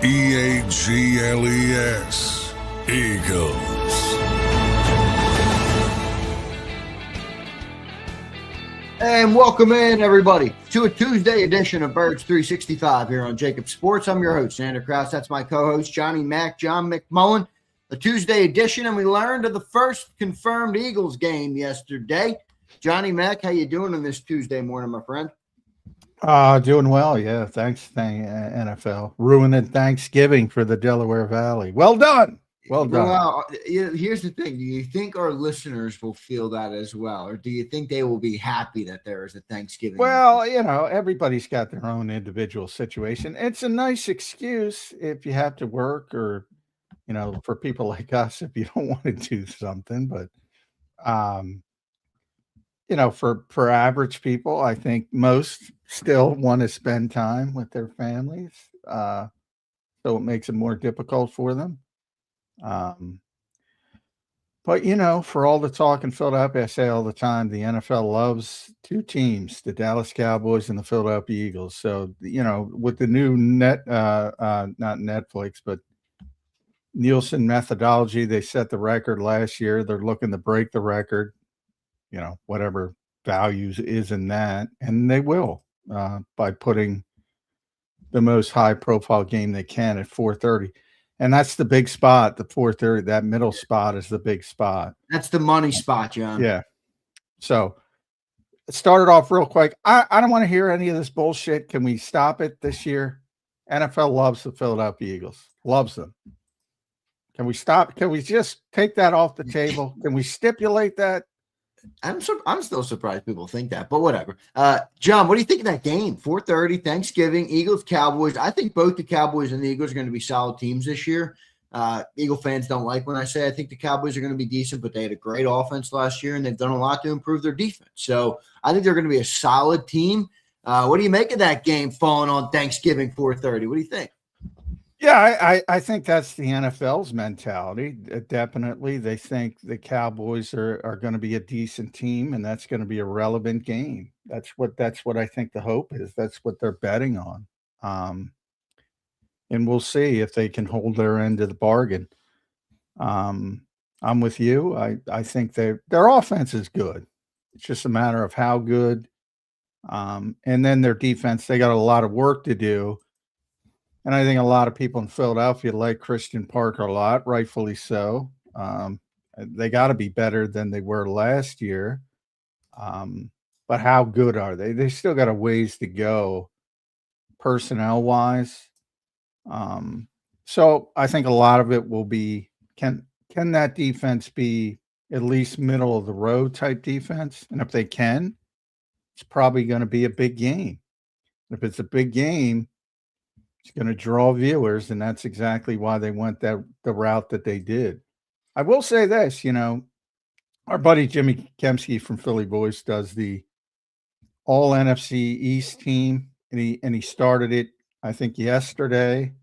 Eagles. Eagles. And welcome in, everybody, to a Tuesday edition of Birds 365 here on JAKIB Sports. I'm your host, Zander Krause. That's my co-host, John McMullen. A Tuesday edition, and we learned of the first confirmed Eagles game yesterday. Johnny Mac, how you doing on this Tuesday morning, my friend? Doing well, yeah. Thanks, NFL. Ruining Thanksgiving for the Delaware Valley. Well done. Well done. Well, here's the thing. Do you think our listeners will feel that as well? Or do you think they will be happy that there is a Thanksgiving? Well, everybody's got their own individual situation. It's a nice excuse if you have to work or, for people like us, if you don't want to do something. But, for average people, I think most still want to spend time with their families. So it makes it more difficult for them. But for all the talk in Philadelphia, I say all the time, the NFL loves two teams, the Dallas Cowboys and the Philadelphia Eagles. So, with the new not Netflix, but Nielsen methodology, they set the record last year. They're looking to break the record, whatever values is in that. And they will, by putting the most high profile game they can at 4:30. And that's the big spot, the 4:30. That middle spot is the big spot. That's the money spot, John. Yeah. So it started off real quick. I don't want to hear any of this bullshit. Can we stop it this year? NFL loves the Philadelphia Eagles. Loves them. Can we stop? Can we just take that off the table? Can we stipulate that? I'm still surprised people think that, but whatever. John, what do you think of that game? 4:30, Thanksgiving, Eagles, Cowboys. I think both the Cowboys and the Eagles are going to be solid teams this year. Eagle fans don't like when I say I think the Cowboys are going to be decent, but they had a great offense last year, and they've done a lot to improve their defense. So I think they're going to be a solid team. What do you make of that game falling on Thanksgiving, 4:30? What do you think? Yeah, I think that's the NFL's mentality. Definitely, they think the Cowboys are going to be a decent team, and that's going to be a relevant game. That's what I think the hope is. That's what they're betting on, and we'll see if they can hold their end of the bargain. I'm with you. I think their offense is good. It's just a matter of how good, and then their defense. They got a lot of work to do. And I think a lot of people in Philadelphia like Christian Parker a lot, rightfully so. They got to be better than they were last year. But how good are they? They still got a ways to go personnel-wise. So I think a lot of it will be, can that defense be at least middle of the road type defense? And if they can, it's probably going to be a big game. If it's a big game, it's going to draw viewers, and that's exactly why they went the route that they did. I will say this, our buddy Jimmy Kemsky from Philly Voice does the all NFC East team, and he started it, I think, yesterday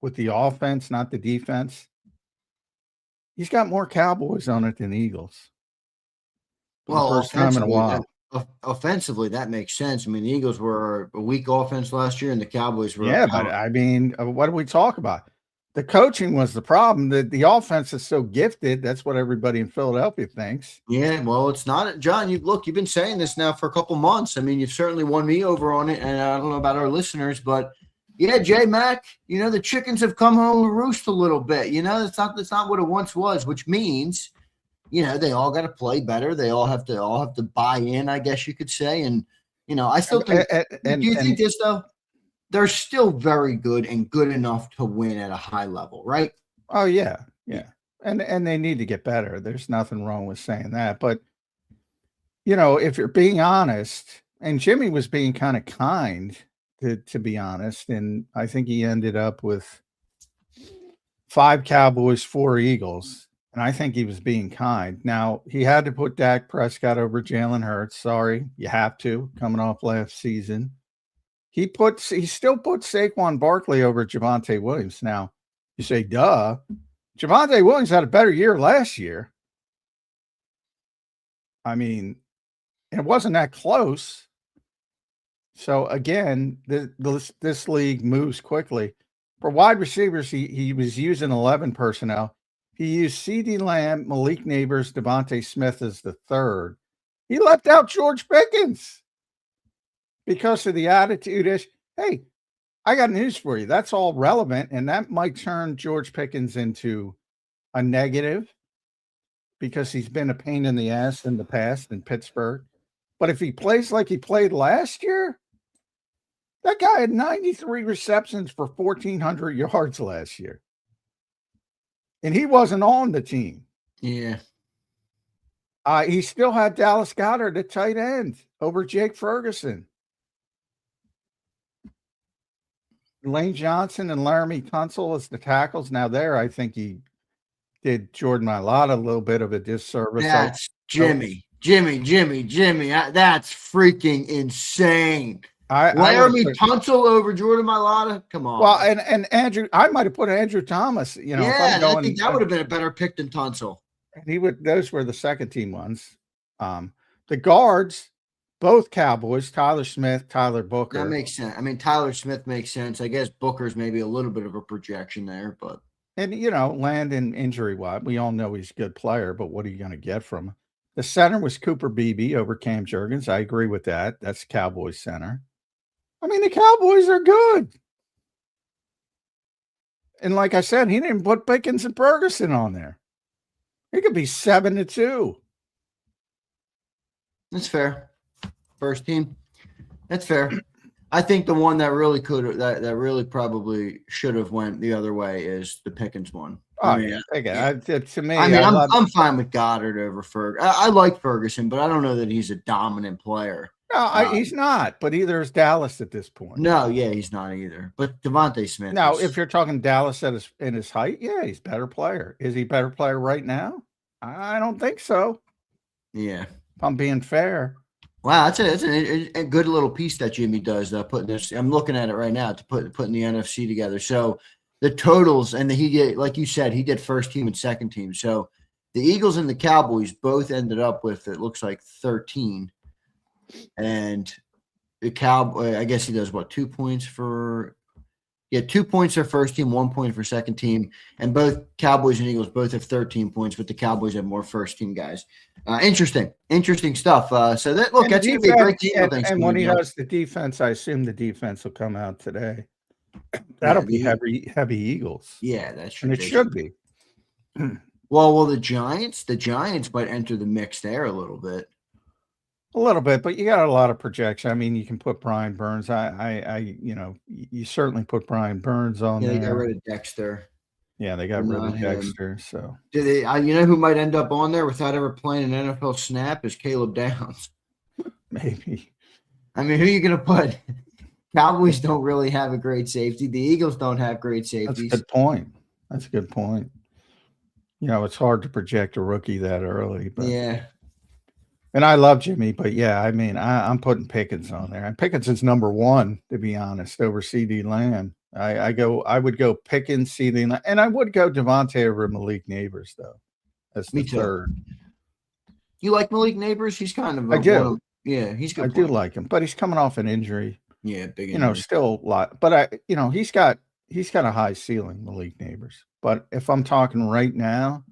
with the offense, not the defense. He's got more Cowboys on it than Eagles. Well, the first time in a while. Offensively, that makes sense. I mean, the Eagles were a weak offense last year, and the Cowboys were. Yeah, but I mean, what do we talk about? The coaching was the problem. The offense is so gifted. That's what everybody in Philadelphia thinks. Yeah, well, it's not. John, you've been saying this now for a couple months. I mean, you've certainly won me over on it, and I don't know about our listeners, but yeah, J Mac, the chickens have come home to roost a little bit. That's not what it once was, which means – they all got to play better. They all have to buy in, I guess you could say. And, I still think, do you think this though? They're still very good and good enough to win at a high level, right? Oh yeah. Yeah. And they need to get better. There's nothing wrong with saying that. But, if you're being honest, and Jimmy was being kind of kind to be honest. And I think he ended up with 5 Cowboys, 4 Eagles. And I think he was being kind. Now, he had to put Dak Prescott over Jalen Hurts. Sorry, you have to, coming off last season. He still put Saquon Barkley over Javonte Williams. Now, you say, duh. Javonte Williams had a better year last year. I mean, it wasn't that close. So, again, this league moves quickly. For wide receivers, he was using 11 personnel. He used CeeDee Lamb, Malik Neighbors, Devontae Smith as the third. He left out George Pickens because of the attitude is, hey, I got news for you. That's all relevant, and that might turn George Pickens into a negative because he's been a pain in the ass in the past in Pittsburgh. But if he plays like he played last year, that guy had 93 receptions for 1,400 yards last year. And he wasn't on the team. Yeah. He still had Dallas Goedert at tight end over Jake Ferguson. Lane Johnson and Laramie Tunsil as the tackles. Now there, I think he did Jordan Mailata a little bit of a disservice. That's Jimmy. That's freaking insane. Laramie Tunsil over Jordan Mailata? Come on. Well, and Andrew, I might have put Andrew Thomas, Yeah, I think that would have been a better pick than Tunsil. Those were the second team ones. The guards, both Cowboys, Tyler Smith, Tyler Booker. That makes sense. I mean, Tyler Smith makes sense. I guess Booker's maybe a little bit of a projection there, but. And, Landon injury-wise, we all know he's a good player, but what are you going to get from him? The center was Cooper Beebe over Cam Jurgens. I agree with that. That's Cowboys center. I mean, the Cowboys are good. And like I said, he didn't put Pickens and Ferguson on there. He could be 7-2. That's fair. First team. That's fair. I think the one that really that really probably should have went the other way is the Pickens one. Oh, yeah. To me, I'm fine with Goddard over Ferguson. I like Ferguson, but I don't know that he's a dominant player. No, he's not. But either is Dallas at this point. No, yeah, he's not either. But Devontae Smith. Now, if you're talking Dallas in his height, yeah, he's a better player. Is he a better player right now? I don't think so. Yeah. If I'm being fair. Wow, that's a good little piece that Jimmy does. Putting this, I'm looking at it right now to putting the NFC together. So the totals, and he did, like you said, he did first team and second team. So the Eagles and the Cowboys both ended up with, it looks like 13, and the Cowboy, I guess he does 2 points for. Yeah, 2 points for first team, 1 point for second team, and both Cowboys and Eagles both have 13 points, but the Cowboys have more first team guys. Interesting stuff. So that's going to be a great team. And when he does the defense, I assume the defense will come out today. That'll be heavy Eagles. Yeah, that's true. And it should be. Well, the Giants might enter the mix there a little bit. A little bit, but you got a lot of projection. I mean, you can put Brian Burns. You certainly put Brian Burns on there. They got rid of Dexter. Yeah, they got rid of Dexter. So, do they? You know who might end up on there without ever playing an NFL snap is Caleb Downs. Maybe. I mean, who are you going to put? Cowboys don't really have a great safety. The Eagles don't have great safeties. That's a good point. It's hard to project a rookie that early. But yeah. And I love Jimmy, but yeah, I mean, I'm putting Pickens on there. And Pickens is number one, to be honest, over CeeDee Lamb. I would go Pickens, CeeDee Lamb, and I would go Devontae over Malik Neighbors, though. That's the third. You like Malik Neighbors? He's kind of I do. Yeah, he's good. I do like him, but he's coming off an injury. Yeah, big injury. Still a lot. But he's got a high ceiling, Malik Neighbors. But if I'm talking right now,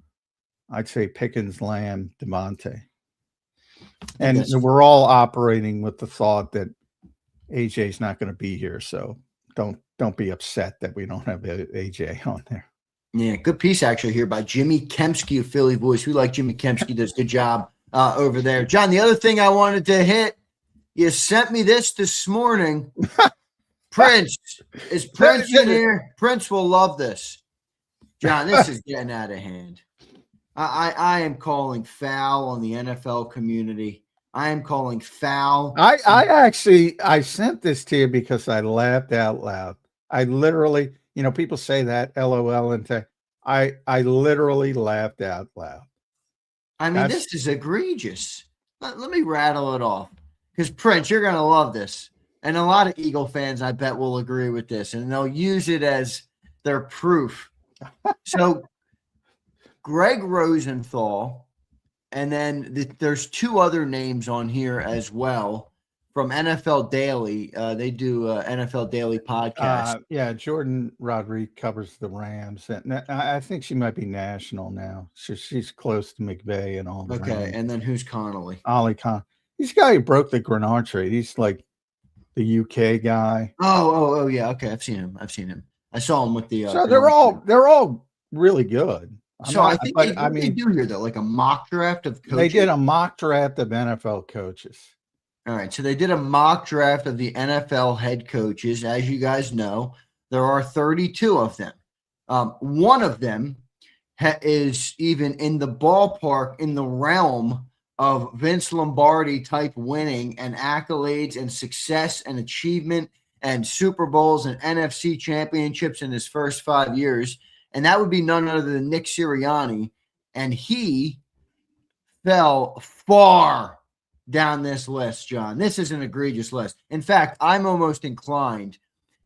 I'd say Pickens, Lamb, Devontae. And we're all operating with the thought that AJ's not going to be here, so don't be upset that we don't have AJ on there. Yeah, good piece actually here by Jimmy Kempski of Philly Voice. We like Jimmy Kempski; does a good job over there. John, the other thing I wanted to hit, you sent me this morning. Prince is Prince in here? Prince will love this. John, this is getting out of hand. I am calling foul on the NFL community. I am calling foul. I sent this to you because I laughed out loud. I literally, people say that LOL and I literally laughed out loud. I mean, this is egregious. Let me rattle it off. Because Prince, you're going to love this. And a lot of Eagle fans, I bet, will agree with this. And they'll use it as their proof. So Greg Rosenthal, and then there's two other names on here as well from NFL Daily. They do NFL Daily podcast. Yeah, Jordan Rodriguez covers the Rams, and I think she might be national now. She's close to McVay and all the Okay, Rams. and then who's Connolly? Ollie Khan. He's the guy who broke the Grenard trade. He's like the UK guy. Oh, yeah. Okay, I've seen him. I saw him with the. So they're all really good. I think they do here though, like a mock draft of coaches. They did a mock draft of NFL coaches. All right, so they did a mock draft of the NFL head coaches. As you guys know, there are 32 of them. One of them is even in the ballpark, in the realm of Vince Lombardi type winning and accolades and success and achievement and Super Bowls and NFC championships in his first 5 years. And that would be none other than Nick Sirianni. And he fell far down this list, John. This is an egregious list. In fact, I'm almost inclined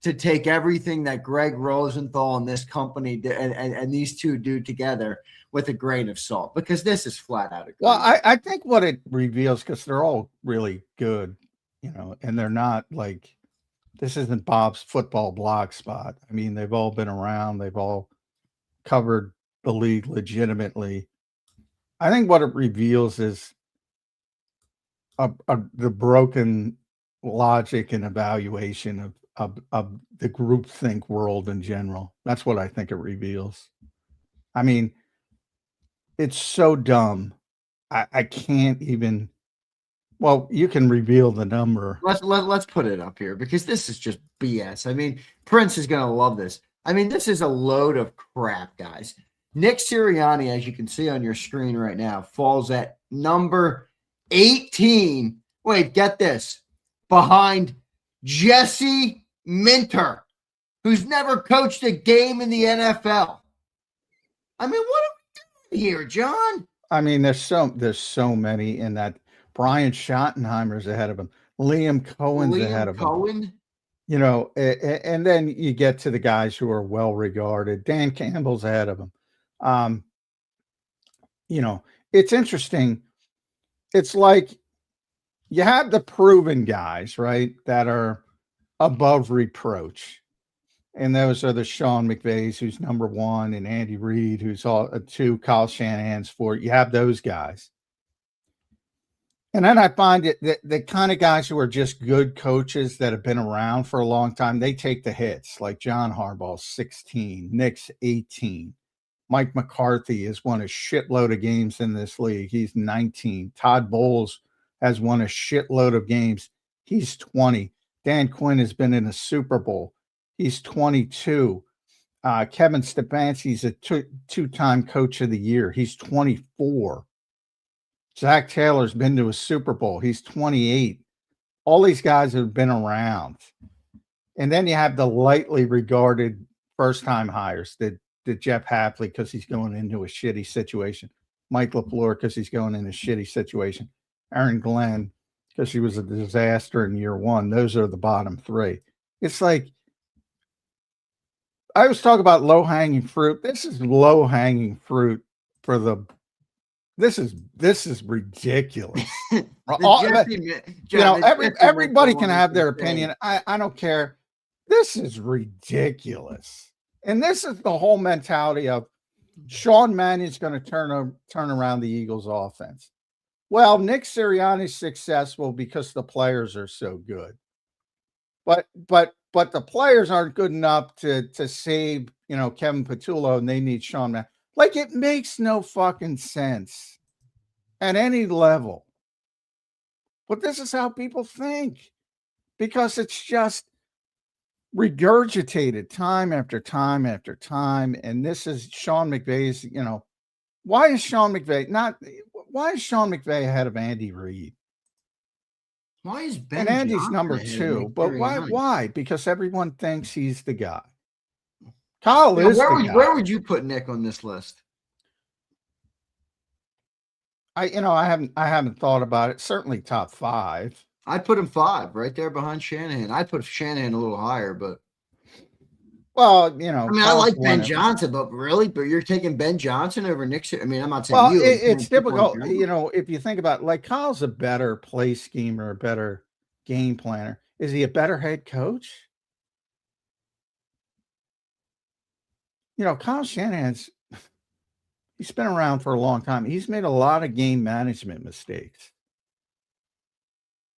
to take everything that Greg Rosenthal and this company and these two do together with a grain of salt, because this is flat out egregious. Well, I think what it reveals, because they're all really good, and they're not like, this isn't Bob's football blog spot. I mean, they've all been around. They've all covered the league legitimately. I think what it reveals is the broken logic and evaluation of the groupthink world in general. That's what I think it reveals. I mean, it's so dumb. I can't even. Well, you can reveal the number. Let's put it up here, because this is just BS. I mean, Prince is going to love this. I mean, this is a load of crap, guys. Nick Sirianni, as you can see on your screen right now, falls at number 18. Wait, get this. Behind Jesse Minter, who's never coached a game in the NFL. I mean, what are we doing here, John? I mean, there's so many in that. Brian Schottenheimer's ahead of him. Liam Cohen's ahead of him. And then you get to the guys who are well regarded. Dan Campbell's ahead of him. It's interesting. It's like you have the proven guys, right, that are above reproach. And those are the Sean McVays, who's number one, and Andy Reid, who's all two, Kyle Shanahan's four. You have those guys. And then I find it that the kind of guys who are just good coaches that have been around for a long time, they take the hits, like John Harbaugh's 16, Nick's 18. Mike McCarthy has won a shitload of games in this league. He's 19. Todd Bowles has won a shitload of games. He's 20. Dan Quinn has been in a Super Bowl. He's 22. Kevin Stefanski's a two-time coach of the year. He's 24. Zach Taylor's been to a Super Bowl. He's 28. All these guys have been around. And then you have the lightly regarded first-time hires, the Jeff Hafley, because he's going into a shitty situation. Mike LaFleur, because he's going in a shitty situation. Aaron Glenn, because he was a disaster in year one. Those are the bottom three. It's like, I was talking about low-hanging fruit. This is low-hanging fruit for the This is ridiculous. Everybody can have their opinion. I don't care. This is ridiculous. And this is the whole mentality of Sean Mannion's going to turn around the Eagles offense. Well, Nick Sirianni's successful because the players are so good. But the players aren't good enough to save, Kevin Patullo, and they need Sean Mannion. Like, it makes no fucking sense at any level. But this is how people think, because it's just regurgitated time after time after time. And this is Sean McVay's, why is Sean McVay ahead of Andy Reid? Why is Ben and Andy's Johnson number two? But why? Because everyone thinks he's the guy. Kyle is the guy. Where would you put Nick on this list? I haven't thought about it. Certainly top 5. I'd put him 5, right there behind Shanahan. I'd put Shanahan a little higher, but I like Ben Johnson, but you're taking Ben Johnson over Nick. I mean, I'm not saying it's difficult. If you think about it, like, Kyle's a better play schemer, better game planner. Is he a better head coach? Kyle Shanahan's he's been around for a long time. He's made a lot of game management mistakes.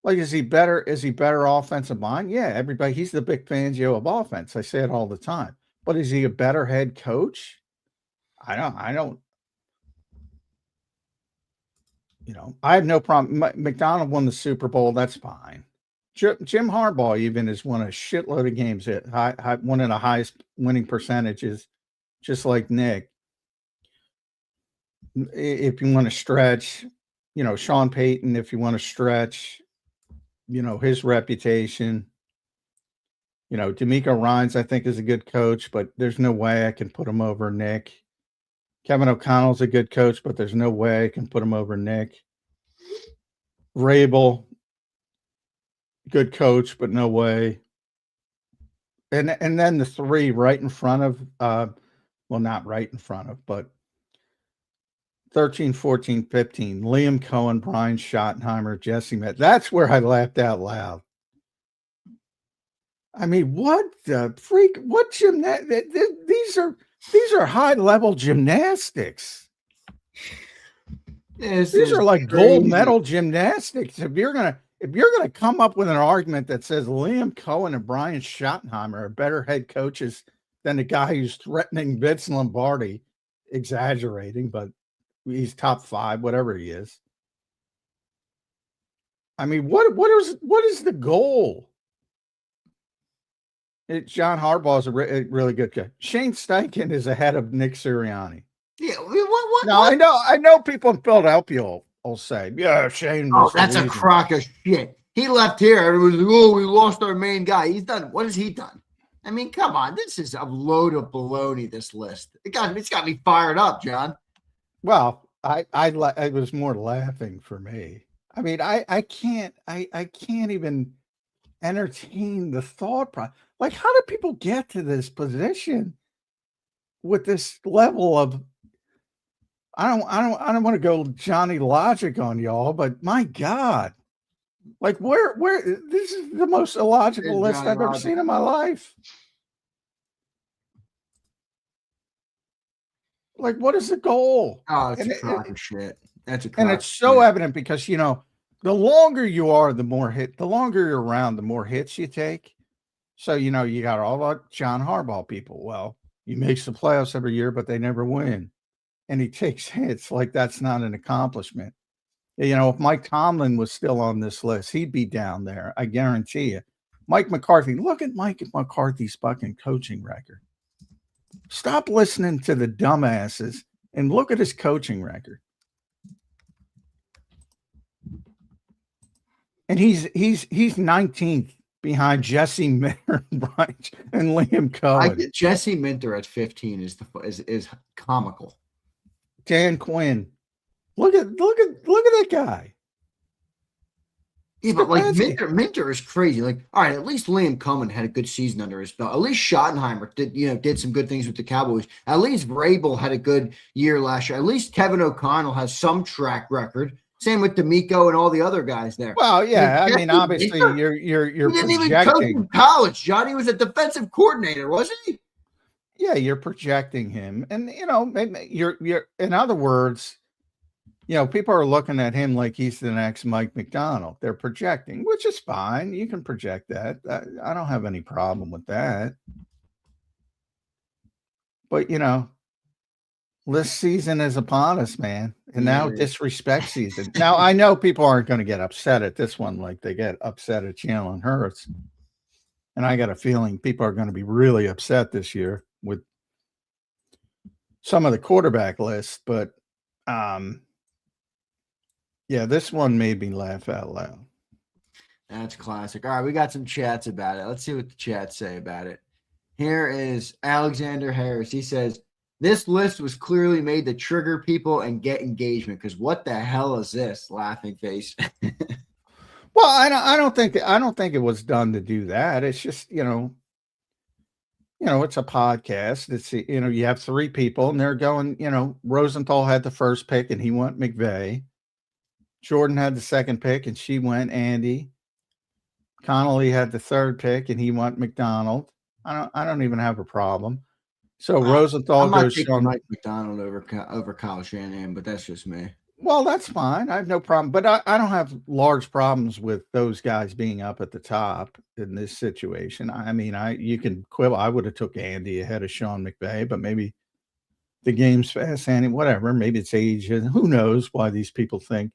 Like, is he better offensive mind? Yeah, everybody, he's the big Fangio of offense. I say it all the time. But is he a better head coach? I don't. I have no problem. McDonald won the Super Bowl. That's fine. Jim Harbaugh even has won a shitload of games at one of the highest winning percentages, just like Nick. If you want to stretch, Sean Payton, if you want to stretch, his reputation. DeMeco Ryans, I think, is a good coach, but there's no way I can put him over Nick. Kevin O'Connell's a good coach, but there's no way I can put him over Nick. Rabel, good coach, but no way. And then the three right in front of, not right in front of, but 13, 14, 15, Liam Cohen, Brian Schottenheimer, Jesse Met. That's where I laughed out loud. I mean, what the freak? What these are high-level gymnastics. These are like gold medal gymnastics. If you're gonna come up with an argument that says Liam Cohen and Brian Schottenheimer are better head coaches than the guy who's threatening Vince Lombardi, exaggerating, but he's top 5, whatever he is. I mean, what is the goal? John Harbaugh is a really good guy. Shane Steichen is ahead of Nick Sirianni. Yeah, what? Now, I know people in Philadelphia will say, yeah, Shane. That's a crock of shit. He left here. Everyone's like, oh, we lost our main guy. He's done. What has he done? I mean, come on. This is a load of baloney, this list. It's got me fired up, John. Well, I was more laughing for me. I mean, I can't even entertain the thought process. Like, how do people get to this position with this level of? I don't want to go Johnny Logic on y'all, but my God, like where this is the most illogical list I've ever seen in my life. Like, what is the goal? Oh, it's a crock of shit. That's a crock. And it's so evident because the longer you are, the longer you're around, the more hits you take. So you got all about John Harbaugh people. Well, he makes the playoffs every year, but they never win. And he takes hits like that's not an accomplishment. If Mike Tomlin was still on this list, he'd be down there. I guarantee you. Mike McCarthy, look at Mike McCarthy's fucking coaching record. Stop listening to the dumbasses and look at his coaching record. And he's 19th behind Jesse Minter and Liam Cohen. Jesse Minter at 15 is comical. Dan Quinn. Look at that guy. Yeah, but like Minter is crazy. Like, all right, at least Liam Cohen had a good season under his belt. At least Schottenheimer did some good things with the Cowboys. At least Vrabel had a good year last year. At least Kevin O'Connell has some track record. Same with DeMeco and all the other guys there. Well, yeah, I mean, obviously you're he didn't even coach in college, John. He was a defensive coordinator, wasn't he? Yeah, you're projecting him, and you're in other words, people are looking at him like he's the next Mike McDonald. They're projecting, which is fine. You can project that. I don't have any problem with that. But this season is upon us, man, and now disrespect season. Now I know people aren't going to get upset at this one like they get upset at Jalen Hurts, and I got a feeling people are going to be really upset this year with some of the quarterback lists, but this one made me laugh out loud. That's classic. All right, we got some chats about it. Let's see what the chats say about it. Here is Alexander Harris. He says, this list was clearly made to trigger people and get engagement because what the hell is this? Laughing face. Well, I don't think it was done to do that. It's just, it's a podcast. It's, you have 3 people and they're going, Rosenthal had the first pick and he went McVay. Jordan had the second pick and she went Andy. Connolly had the third pick, and he went McDonald. I don't even have a problem. So Rosenthal I'm not goes taking Sean. Mike McDonald over Kyle Shanahan, but that's just me. Well, that's fine. I have no problem. But I don't have large problems with those guys being up at the top in this situation. I mean, you can quibble. I would have took Andy ahead of Sean McVay, but maybe the game's fast handing, whatever. Maybe it's age, and who knows why these people think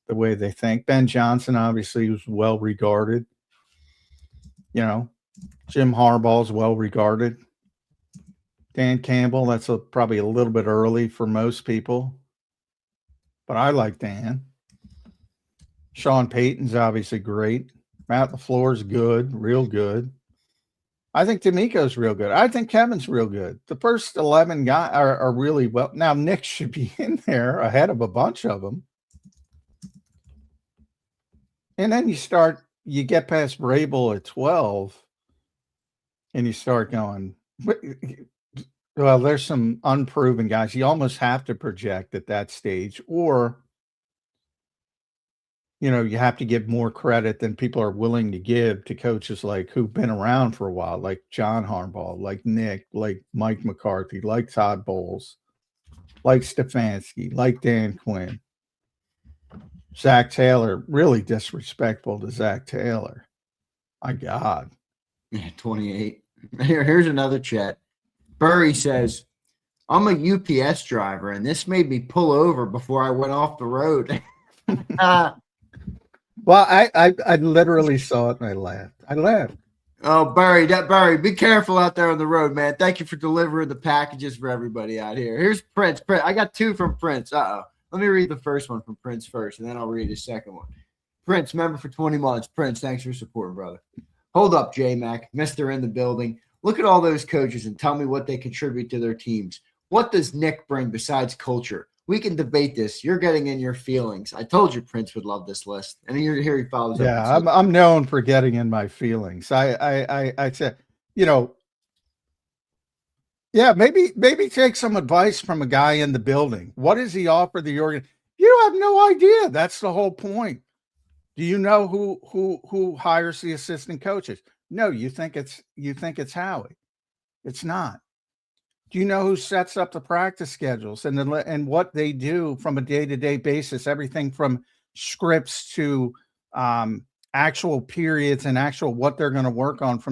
the way they think. Ben Johnson obviously was well regarded. You know, Jim Harbaugh's well regarded. Dan Campbell, that's probably a little bit early for most people, but I like Dan. Sean Payton's obviously great. Matt LaFleur's good, real good. I think D'Amico's real good. I think Kevin's real good. The first 11 guys are really well. Now, Nick should be in there ahead of a bunch of them. And then you get past Vrabel at 12, and you start going, well, there's some unproven guys. You almost have to project at that stage, or, you know, you have to give more credit than people are willing to give to coaches like who've been around for a while, like John Harbaugh, like Nick, like Mike McCarthy, like Todd Bowles, like Stefanski, like Dan Quinn. Zach Taylor, really disrespectful to Zach Taylor. My God. Yeah, 28. Here's another chat. Burry says, I'm a UPS driver, and this made me pull over before I went off the road. Well, I literally saw it and I laughed. Oh, Barry, be careful out there on the road, man. Thank you for delivering the packages for everybody out here. Here's Prince. I got two from Prince. Let me read the first one from Prince first, and then I'll read the second one. Prince, member for 20 months. Prince, thanks for your support, brother. Hold up, J-Mac. Mr. in the building. Look at all those coaches and tell me what they contribute to their teams. What does Nick bring besides culture? We can debate this. You're getting in your feelings. I told you Prince would love this list. And here he follows up. Yeah, I'm known for getting in my feelings. I said, you know, yeah, maybe take some advice from a guy in the building. What does he offer the organ? You have no idea. That's the whole point. Do you know who hires the assistant coaches? No, you think it's Howie. It's not. Do you know who sets up the practice schedules and what they do from a day-to-day basis? Everything from scripts to actual periods and actual what they're going to work on.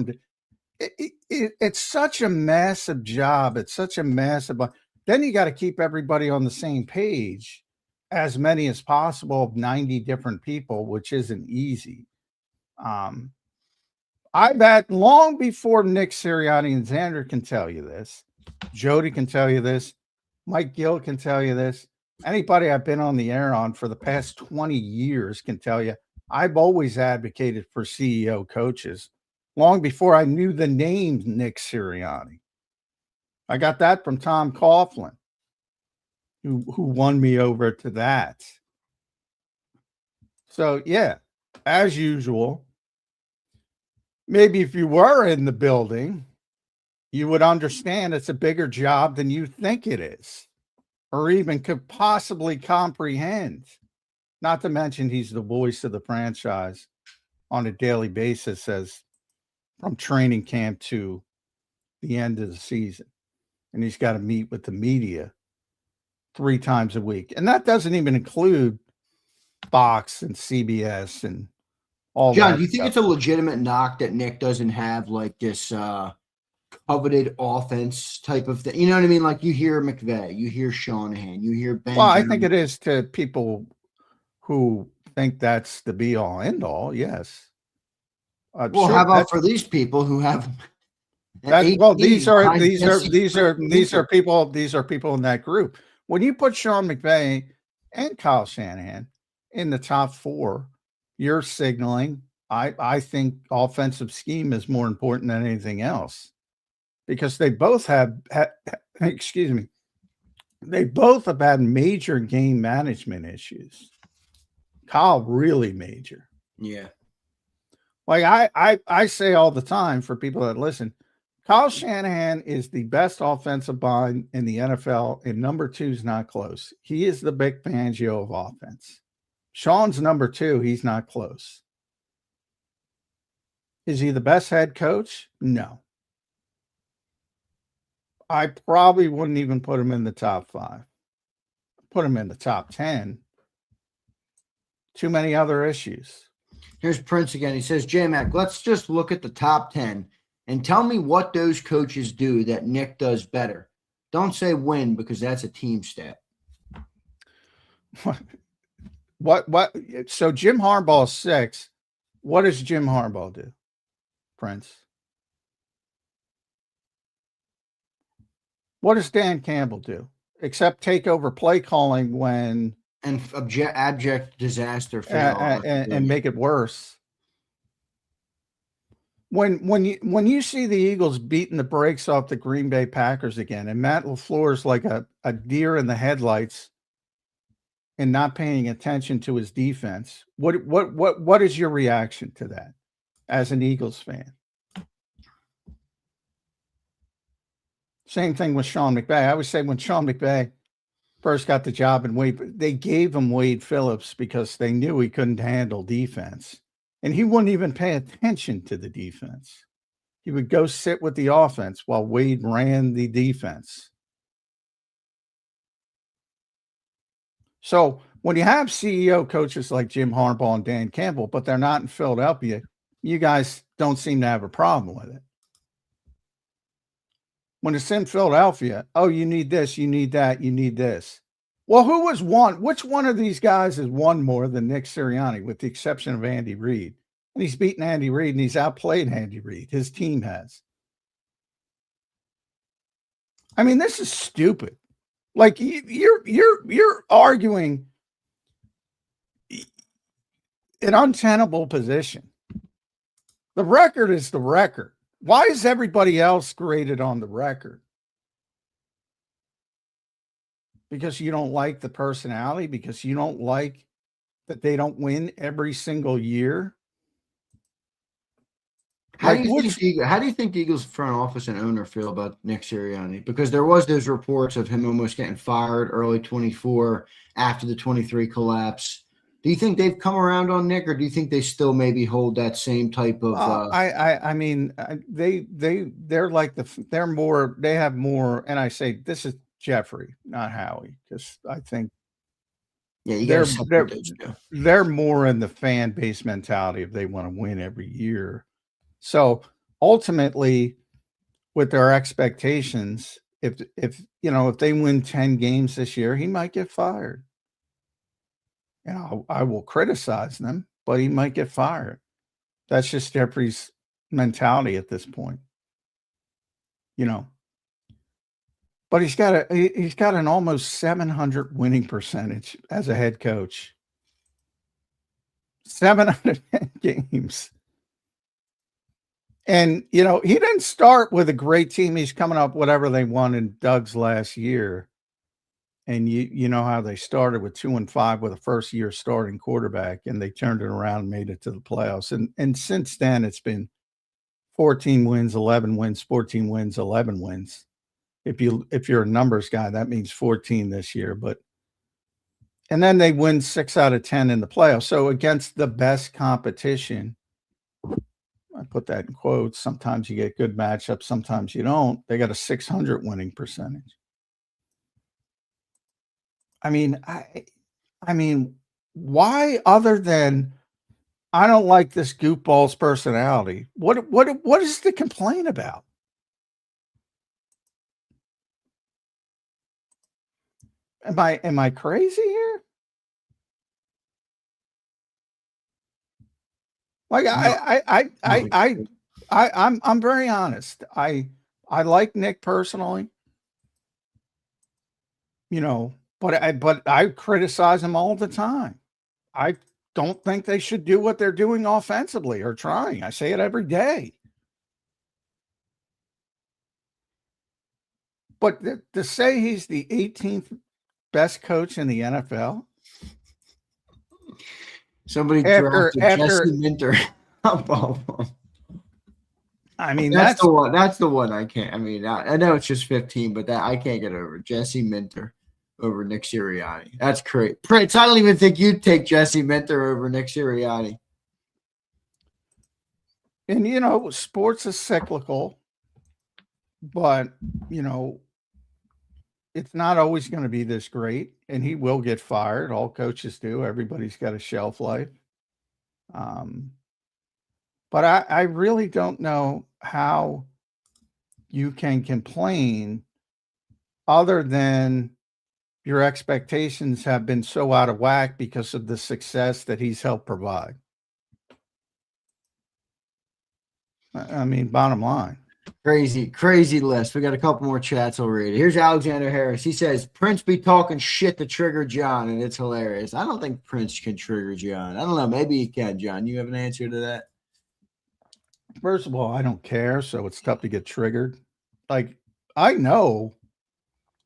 It's such a massive job. It's such a massive. Then you got to keep everybody on the same page, as many as possible of 90 different people, which isn't easy. I've had long before Nick Sirianni and Zander can tell you this. Jody can tell you this. Mike Gill can tell you this. Anybody I've been on the air on for the past 20 years can tell you I've always advocated for CEO coaches long before I knew the name Nick Sirianni. I got that from Tom Coughlin, who won me over to that. So, yeah, as usual, maybe if you were in the building, you would understand it's a bigger job than you think it is, or even could possibly comprehend. Not to mention he's the voice of the franchise on a daily basis, as from training camp to the end of the season. And he's got to meet with the media 3 times a week. And that doesn't even include Fox and CBS and all that. John, do you think it's a legitimate knock that Nick doesn't have like this coveted offense type of thing? You know what I mean? Like you hear McVay, you hear Shanahan, you hear Ben. Well, I think it is to people who think that's the be all end all. Yes. Well, sure, how about for these people who have? These are people in that group. When you put Sean McVay and Kyle Shanahan in the top 4, you're signaling. I think offensive scheme is more important than anything else, because they both have they both have had major game management issues. Kyle really major. Yeah. Like I say all the time for people that listen, Kyle Shanahan is the best offensive mind in the NFL, and number 2 is not close. He is the Vic Fangio of offense. Sean's number 2. He's not close. Is he the best head coach? No. I probably wouldn't even put him in the top 5. Put him in the top 10. Too many other issues. Here's Prince again. He says, J-Mac, let's just look at the top 10 and tell me what those coaches do that Nick does better. Don't say win because that's a team stat. What? So Jim Harbaugh's 6. What does Jim Harbaugh do, Prince? What does Dan Campbell do? Except take over play calling when and abject disaster for and make it worse. When you see the Eagles beating the brakes off the Green Bay Packers again, and Matt LaFleur's like a deer in the headlights and not paying attention to his defense, what is your reaction to that as an Eagles fan? Same thing with Sean McVay. I always say when Sean McVay first got the job and they gave him Wade Phillips because they knew he couldn't handle defense. And he wouldn't even pay attention to the defense. He would go sit with the offense while Wade ran the defense. So when you have CEO coaches like Jim Harbaugh and Dan Campbell, but they're not in Philadelphia, you guys don't seem to have a problem with it. When it's in Philadelphia, oh, you need this, you need that, you need this. Well, who has won? Which one of these guys has won more than Nick Sirianni, with the exception of Andy Reid? And he's beaten Andy Reid and he's outplayed Andy Reid. His team has. I mean, this is stupid. Like you're arguing an untenable position. The record is the record. Why is everybody else graded on the record? Because you don't like the personality? Because you don't like that they don't win every single year? How do you think the Eagles front office and owner feel about Nick Sirianni? Because there was those reports of him almost getting fired early 24 after the 23 collapse. Do you think they've come around on Nick, or do you think they still maybe hold that same type of? I mean, they're like they're more. They have more, and I say this is Jeffrey, not Howie, because I think they're more in the fan base mentality if they want to win every year. So ultimately, with their expectations, if they win 10 games this year, he might get fired. I will criticize them, but he might get fired. That's just Jeffrey's mentality at this point. But he's got an almost 700 winning percentage as a head coach. 700 games. And, he didn't start with a great team. He's coming up whatever they won in Doug's last year. And you know how they started with 2-5 with a first-year starting quarterback, and they turned it around and made it to the playoffs. And since then, it's been 14 wins, 11 wins, 14 wins, 11 wins. If you're a numbers guy, that means 14 this year. And then they win 6 out of 10 in the playoffs. So against the best competition, I put that in quotes. Sometimes you get good matchups, sometimes you don't. They got a 600 winning percentage. I mean, why, other than I don't like this goofball's personality? What is the complaint about? Am I crazy here? Like I'm very honest. I like Nick personally, but I criticize him all the time. I don't think they should do what they're doing offensively or trying. I say it every day. But to say he's the 18th best coach in the NFL. Somebody drafted Jesse Minter. I mean, that's the one. That's the one I can't. I mean, I know it's just 15, but that I can't get over. Jesse Minter over Nick Sirianni. That's great. Prince, I don't even think you'd take Jesse Minter over Nick Sirianni. And, sports is cyclical, but, it's not always going to be this great. And he will get fired. All coaches do. Everybody's got a shelf life. But I really don't know how you can complain other than your expectations have been so out of whack because of the success that he's helped provide. I mean, bottom line. Crazy list. We got a couple more chats already. Here's Alexander Harris. He says, Prince be talking shit to trigger John, and it's hilarious. I don't think Prince can trigger John. I don't know. Maybe he can, John. You have an answer to that? First of all, I don't care, so it's tough to get triggered. Like, I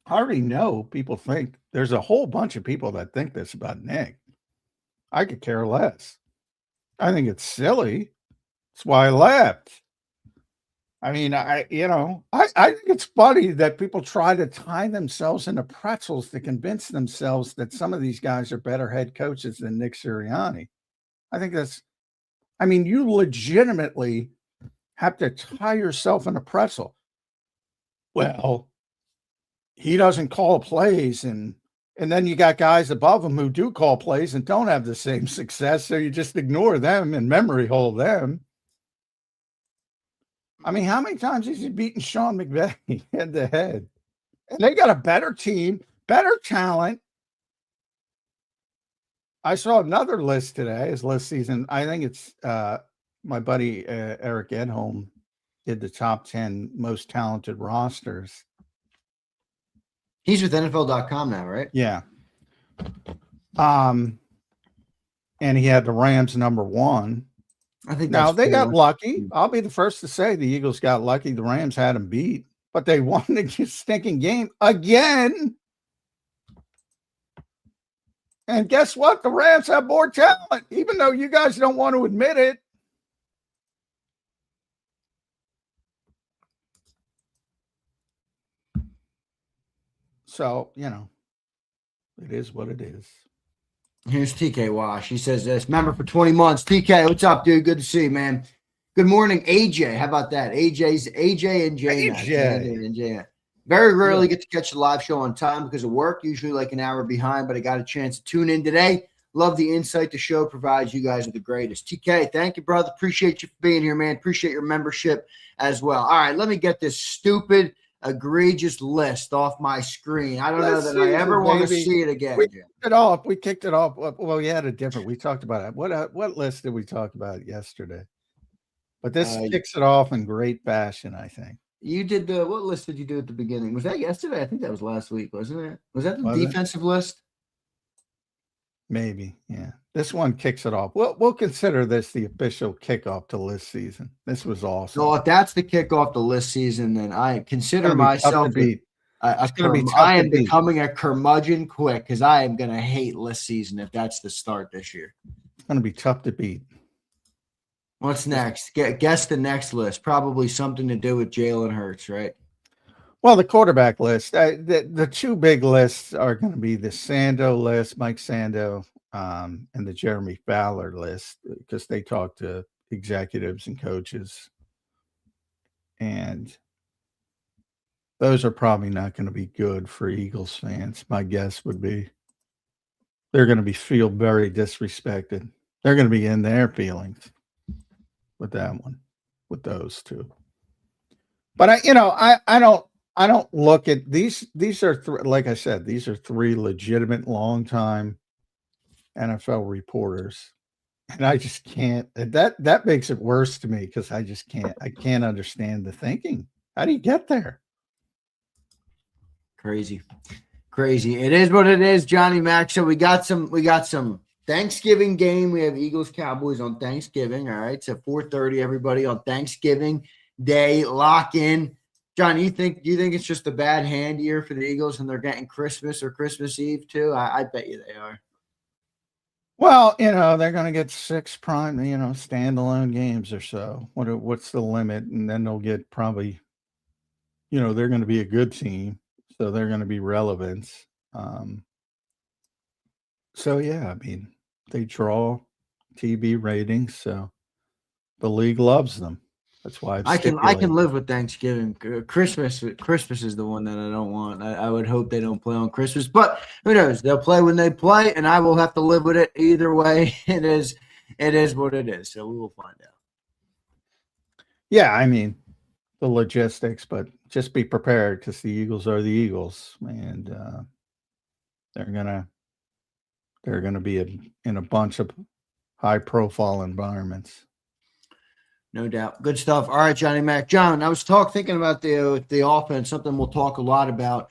already know people think there's a whole bunch of people that think this about Nick. I could care less. I think it's silly. That's why I left. I mean, I think it's funny that people try to tie themselves into pretzels to convince themselves that some of these guys are better head coaches than Nick Sirianni. You legitimately have to tie yourself in a pretzel. Well, he doesn't call plays, and then you got guys above him who do call plays and don't have the same success, so you just ignore them and memory hole them. I mean, how many times has he beaten Sean McVay head to head? And they got a better team, better talent. I saw another list today, his list season. I think it's my buddy Eric Edholm did the top 10 most talented rosters. He's with NFL.com now, right? Yeah. And he had the Rams number 1. I think now they got lucky. I'll be the first to say the Eagles got lucky. The Rams had them beat, but they won the stinking game again. And guess what? The Rams have more talent, even though you guys don't want to admit it. So, it is what it is. Here's TK Wash. He says this, member for 20 months. TK, what's up, dude? Good to see you, man. Good morning, AJ. How about that? AJ and J. AJ. Very rarely get to catch the live show on time because of work, usually like an hour behind, but I got a chance to tune in today. Love the insight the show provides. You guys are the greatest. TK, thank you, brother. Appreciate you for being here, man. Appreciate your membership as well. All right, let me get this stupid, egregious list off my screen. I don't know that I ever want to see it again. We kicked it off. Well, we had a different. We talked about it. What list did we talk about yesterday? But this kicks it off in great fashion, I think. You did what list did you do at the beginning? Was that yesterday? I think that was last week, wasn't it? Was that the defensive list? Maybe, yeah. This one kicks it off. We'll consider this the official kickoff to list season. This was awesome. So if that's the kickoff to list season, then I consider myself I am becoming a curmudgeon quick because I am going to hate list season if that's the start this year. It's going to be tough to beat. What's next? Guess the next list. Probably something to do with Jalen Hurts, right? Well, the quarterback list. The two big lists are going to be the Sando list, Mike Sando, and the Jeremy Fowler list because they talk to executives and coaches. And those are probably not going to be good for Eagles fans. My guess would be they're going to feel very disrespected. They're going to be in their feelings with that one, with those two. But I don't look at these. These are like I said, these are three legitimate, long-time NFL reporters, and I just can't. That makes it worse to me because I just can't. I can't understand the thinking. How do you get there? Crazy. It is what it is, Johnny Mac. So we got some Thanksgiving game. We have Eagles Cowboys on Thanksgiving. All right, it's at 4:30. Everybody on Thanksgiving Day, lock in. John, do you think it's just a bad hand year for the Eagles and they're getting Christmas or Christmas Eve too? I bet you they are. Well, they're going to get 6 prime, standalone games or so. What's the limit? And then they'll get probably, they're going to be a good team, so they're going to be relevant. So yeah, I mean, they draw TV ratings, so The league loves them. That's why I can live with Thanksgiving. Christmas is the one that I don't want. I would hope they don't play on Christmas, but who knows? They'll play when they play, and I will have to live with it either way. It is what it is. So we will find out. Yeah, I mean the logistics, but just be prepared because the Eagles are the Eagles, and they're gonna be in a bunch of high-profile environments. No doubt. Good stuff. All right, Johnny Mac. John, I was thinking about the offense, something we'll talk a lot about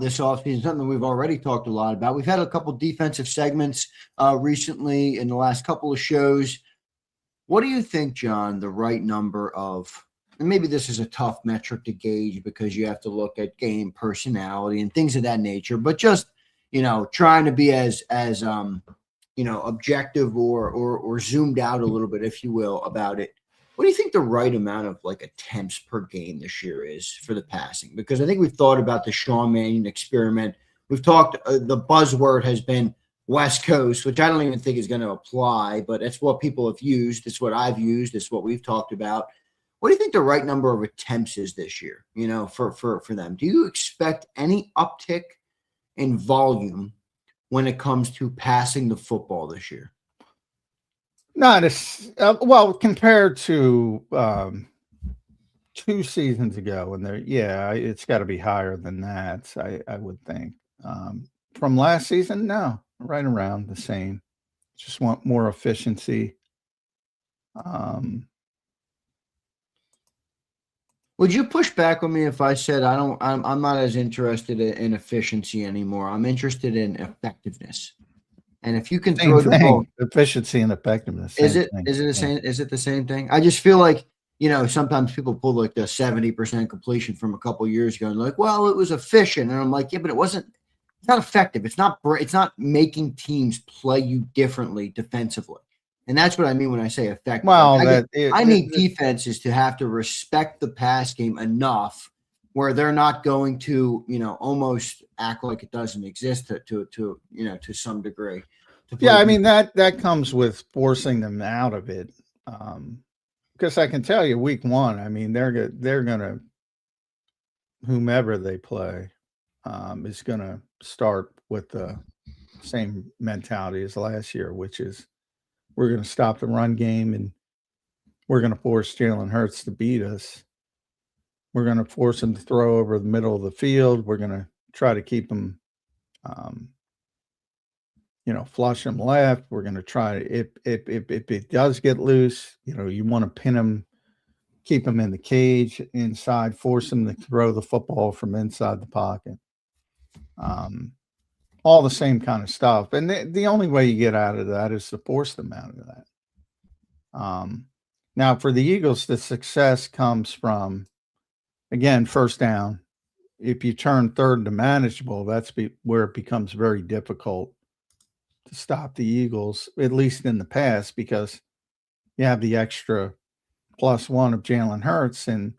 this offseason, something we've already talked a lot about. We've had a couple defensive segments recently in the last couple of shows. What do you think, John, the right number of, and maybe this is a tough metric to gauge because you have to look at game personality and things of that nature, but just, trying to be as objective or zoomed out a little bit, if you will, about it. What do you think the right amount of attempts per game this year is for the passing? Because I think we've thought about the Sean Mannion experiment. We've talked, the buzzword has been West Coast, which I don't even think is going to apply, but it's what people have used. It's what I've used. It's what we've talked about. What do you think the right number of attempts is this year, for them? Do you expect any uptick in volume when it comes to passing the football this year? Not as well compared to 2 seasons ago, and it's got to be higher than that. I would think. From last season, no, right around the same. Just want more efficiency. Would you push back on me if I said I'm not as interested in efficiency anymore? I'm interested in effectiveness. And if you can throw the ball, efficiency and effectiveness. Is it the same thing? I just feel like, sometimes people pull the 70% completion from a couple of years ago and like, well, it was efficient. And I'm like, yeah, but it's not effective. It's not making teams play you differently defensively. And that's what I mean when I say effective. Well, I need defenses to have to respect the pass game enough where they're not going to, almost act like it doesn't exist to some degree. Yeah, I mean that comes with forcing them out of it. Because I can tell you, week 1, I mean they're gonna, whomever they play, is gonna start with the same mentality as last year, which is we're gonna stop the run game and we're gonna force Jalen Hurts to beat us. We're going to force him to throw over the middle of the field. We're going to try to keep him, flush him left. We're going to try if it does get loose, you want to pin him, keep him in the cage inside, force him to throw the football from inside the pocket. All the same kind of stuff. And the only way you get out of that is to force them out of that. Now for the Eagles, the success comes from, again, first down. If you turn third to manageable, that's where it becomes very difficult to stop the Eagles, at least in the past, because you have the extra +1 of Jalen Hurts. And,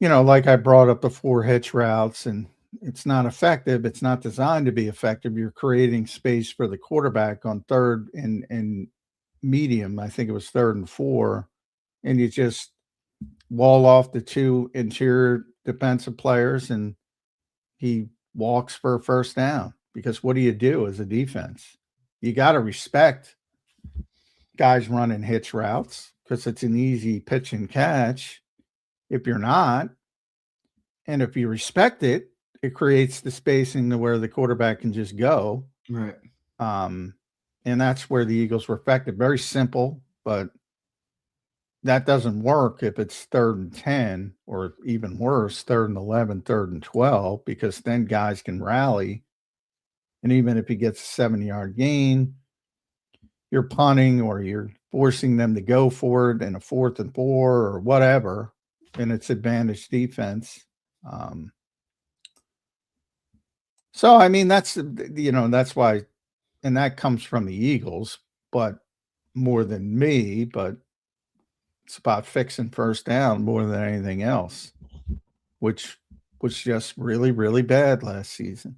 like I brought up the 4 hitch routes, and it's not effective. It's not designed to be effective. You're creating space for the quarterback on third and medium. I think it was 3rd and 4. And you just wall off the 2 interior defensive players and he walks for a first down. Because what do you do as a defense? You got to respect guys running hitch routes because it's an easy pitch and catch. If you're not, and if you respect it, it creates the spacing to where the quarterback can just go. Right. And that's where the Eagles were effective. Very simple, but that doesn't work if it's 3rd and 10, or even worse, 3rd and 11, 3rd and 12, because then guys can rally. And even if he gets a 7-yard gain, you're punting or you're forcing them to go for it in a 4th and 4 or whatever, and it's advantage defense. So, I mean, that's why, and that comes from the Eagles, but more than me, but it's about fixing first down more than anything else, which was just really, really bad last season.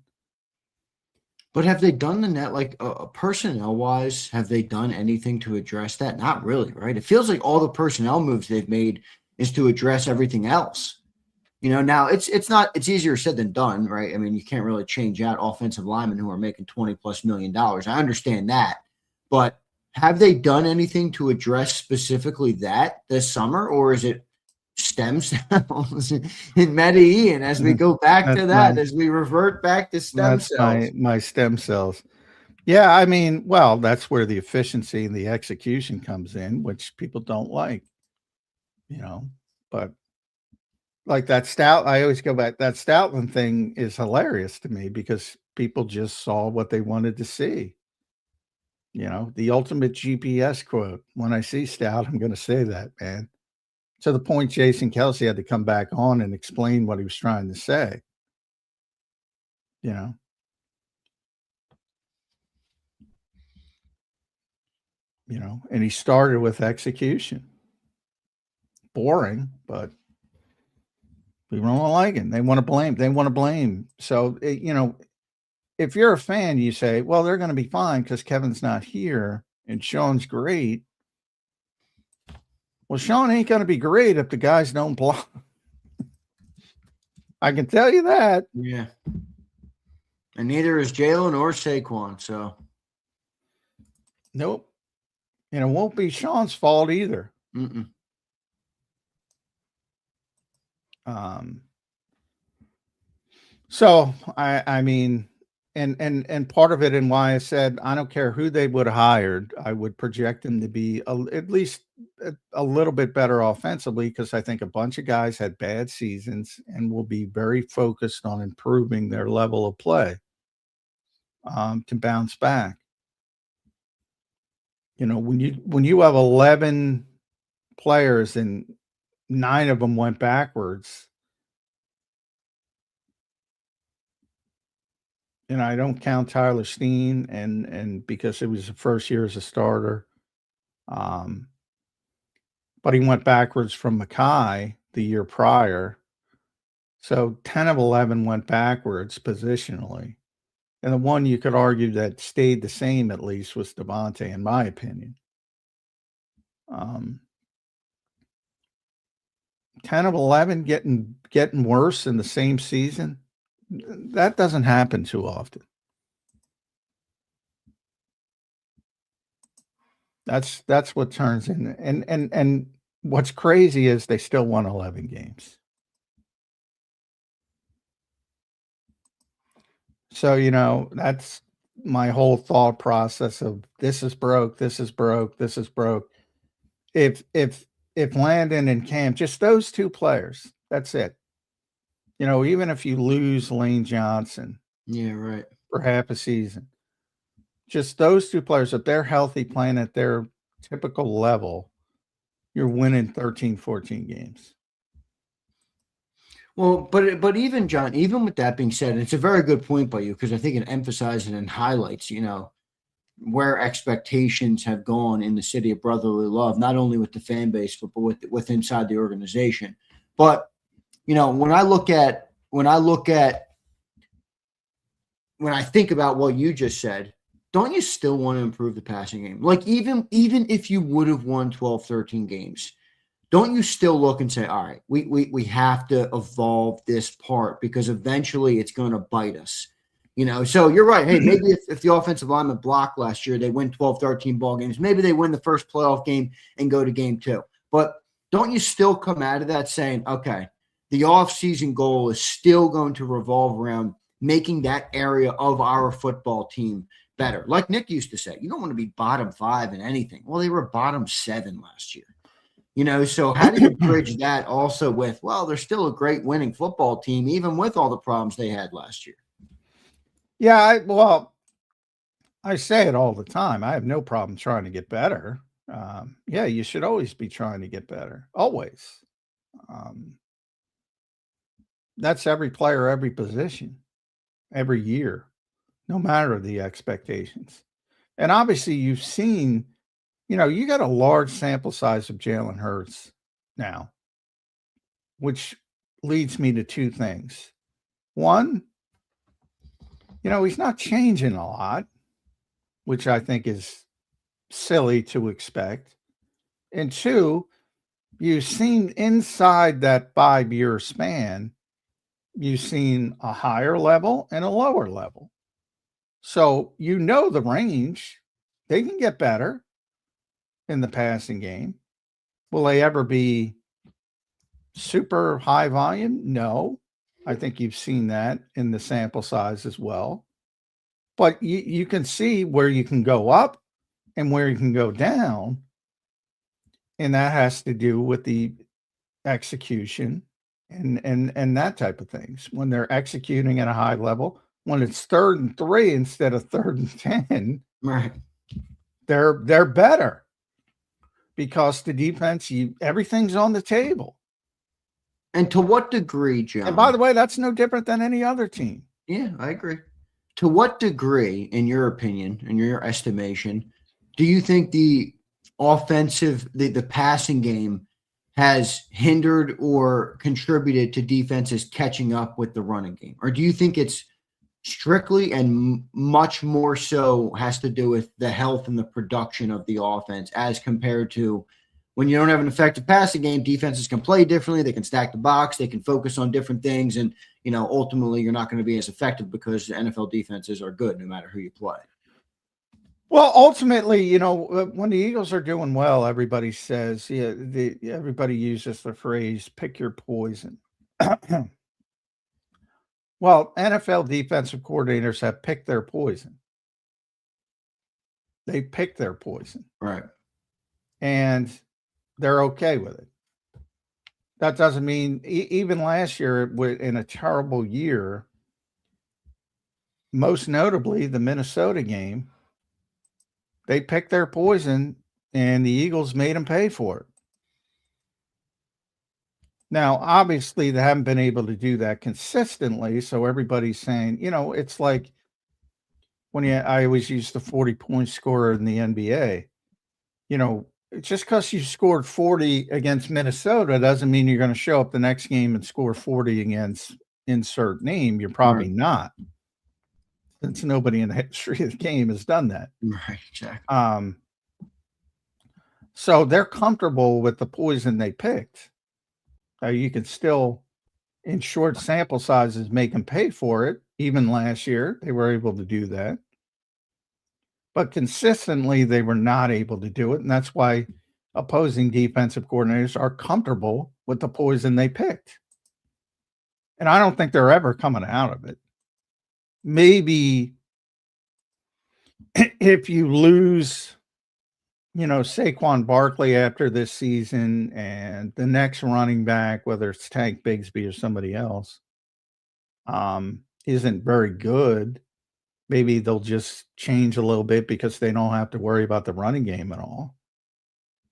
But have they done the net, like personnel wise, have they done anything to address that? Not really, right? It feels like all the personnel moves they've made is to address everything else. Now it's easier said than done, right? I mean, you can't really change out offensive linemen who are making $20+ million. I understand that, but have they done anything to address specifically that this summer, or is it stem cells in Medellin as we go back to that, as we revert back to stem cells? My stem cells. Yeah, I mean, well, that's where the efficiency and the execution comes in, which people don't like, but like that I always go back, that Stoutland thing is hilarious to me because people just saw what they wanted to see. The ultimate GPS quote. When I see Stout, I'm going to say that, man. To the point Jason Kelsey had to come back on and explain what he was trying to say. And he started with execution. Boring, but people don't like it. They want to blame. So, if you're a fan, you say, well, they're going to be fine because Kevin's not here and Sean's great. Well, Sean ain't going to be great if the guys don't block. I can tell you that. Yeah. And neither is Jalen or Saquon. So, nope. And it won't be Sean's fault either. Mm-mm. So I mean, and part of it, and why I said I don't care who they would have hired, I would project them to be at least a little bit better offensively, because I think a bunch of guys had bad seasons and will be very focused on improving their level of play to bounce back. When you have 11 players and 9 of them went backwards. And I don't count Tyler Steen and because it was the first year as a starter. But he went backwards from Mackay the year prior. So 10 of 11 went backwards positionally. And the one you could argue that stayed the same at least was Devontae, in my opinion. 10 of 11 getting worse in the same season. That doesn't happen too often. That's what turns in. And what's crazy is they still won 11 games. So, that's my whole thought process of this is broke, this is broke, this is broke. If Landon and Cam, just those 2 players, that's it. Even if you lose Lane Johnson, yeah, right, for half a season, just those 2 players, if they're healthy, playing at their typical level, you're winning 13, 14 games. Well, but even John, even with that being said, it's a very good point by you, because I think it emphasizes and highlights, where expectations have gone in the city of brotherly love, not only with the fan base, but with inside the organization. But when I think about what you just said, don't you still want to improve the passing game? Like even if you would have won 12, 13 games, don't you still look and say, all right, we have to evolve this part because eventually it's going to bite us. So you're right. Hey, maybe if the offensive lineman blocked last year, they win 12, 13 ball games. Maybe they win the first playoff game and go to game 2. But don't you still come out of that saying, okay, the offseason goal is still going to revolve around making that area of our football team better. Like Nick used to say, you don't want to be bottom 5 in anything. Well, they were bottom 7 last year. So how do you bridge that also with, well, they're still a great winning football team, even with all the problems they had last year? Yeah, I say it all the time. I have no problem trying to get better. Yeah, you should always be trying to get better. Always. That's every player, every position, every year, no matter the expectations. And obviously you've seen, you got a large sample size of Jalen Hurts now, which leads me to 2 things. One, he's not changing a lot, which I think is silly to expect. And two, you've seen inside that 5-year span, you've seen a higher level and a lower level. So the range, they can get better in the passing game. Will they ever be super high volume? No. I think you've seen that in the sample size as well. But you can see where you can go up and where you can go down. And that has to do with the execution and that type of things. When they're executing at a high level, when it's 3rd and 3 instead of 3rd and 10, right, they're better because the defense, everything's on the table. And to what degree, John? And by the way, that's no different than any other team. Yeah, I agree. To what degree, in your opinion, in your estimation, do you think the passing game has hindered or contributed to defenses catching up with the running game? Or do you think it's strictly and much more so has to do with the health and the production of the offense as compared to when you don't have an effective passing game, defenses can play differently. They can stack the box. They can focus on different things. And, ultimately you're not going to be as effective because the NFL defenses are good no matter who you play. Well, ultimately, when the Eagles are doing well, everybody says, everybody uses the phrase, pick your poison. Well, NFL defensive coordinators have picked their poison. They picked their poison. Right. And they're okay with it. That doesn't mean even last year in a terrible year, most notably the Minnesota game, they picked their poison and the Eagles made them pay for it. Now, obviously, they haven't been able to do that consistently. So everybody's saying, it's like I always use the 40-point scorer in the NBA. Just because you scored 40 against Minnesota doesn't mean you're going to show up the next game and score 40 against insert name. You're probably not, since nobody in the history of the game has done that. Right, exactly. So they're comfortable with the poison they picked. You can still, in short sample sizes, make them pay for it. Even last year, they were able to do that. But consistently, they were not able to do it. And that's why opposing defensive coordinators are comfortable with the poison they picked. And I don't think they're ever coming out of it. Maybe if you lose, Saquon Barkley after this season and the next running back, whether it's Tank Bigsby or somebody else, isn't very good, maybe they'll just change a little bit because they don't have to worry about the running game at all.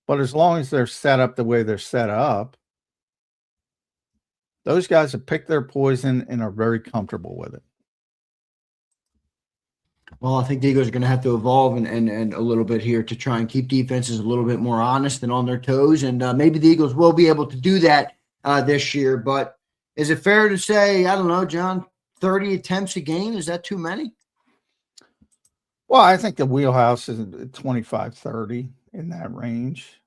But as long as they're set up the way they're set up, those guys have picked their poison and are very comfortable with it. Well, I think the Eagles are going to have to evolve and a little bit here to try and keep defenses a little bit more honest and on their toes. And maybe the Eagles will be able to do that this year. But is it fair to say, I don't know, John, 30 attempts a game? Is that too many? Well, I think the wheelhouse is 25, 30 in that range,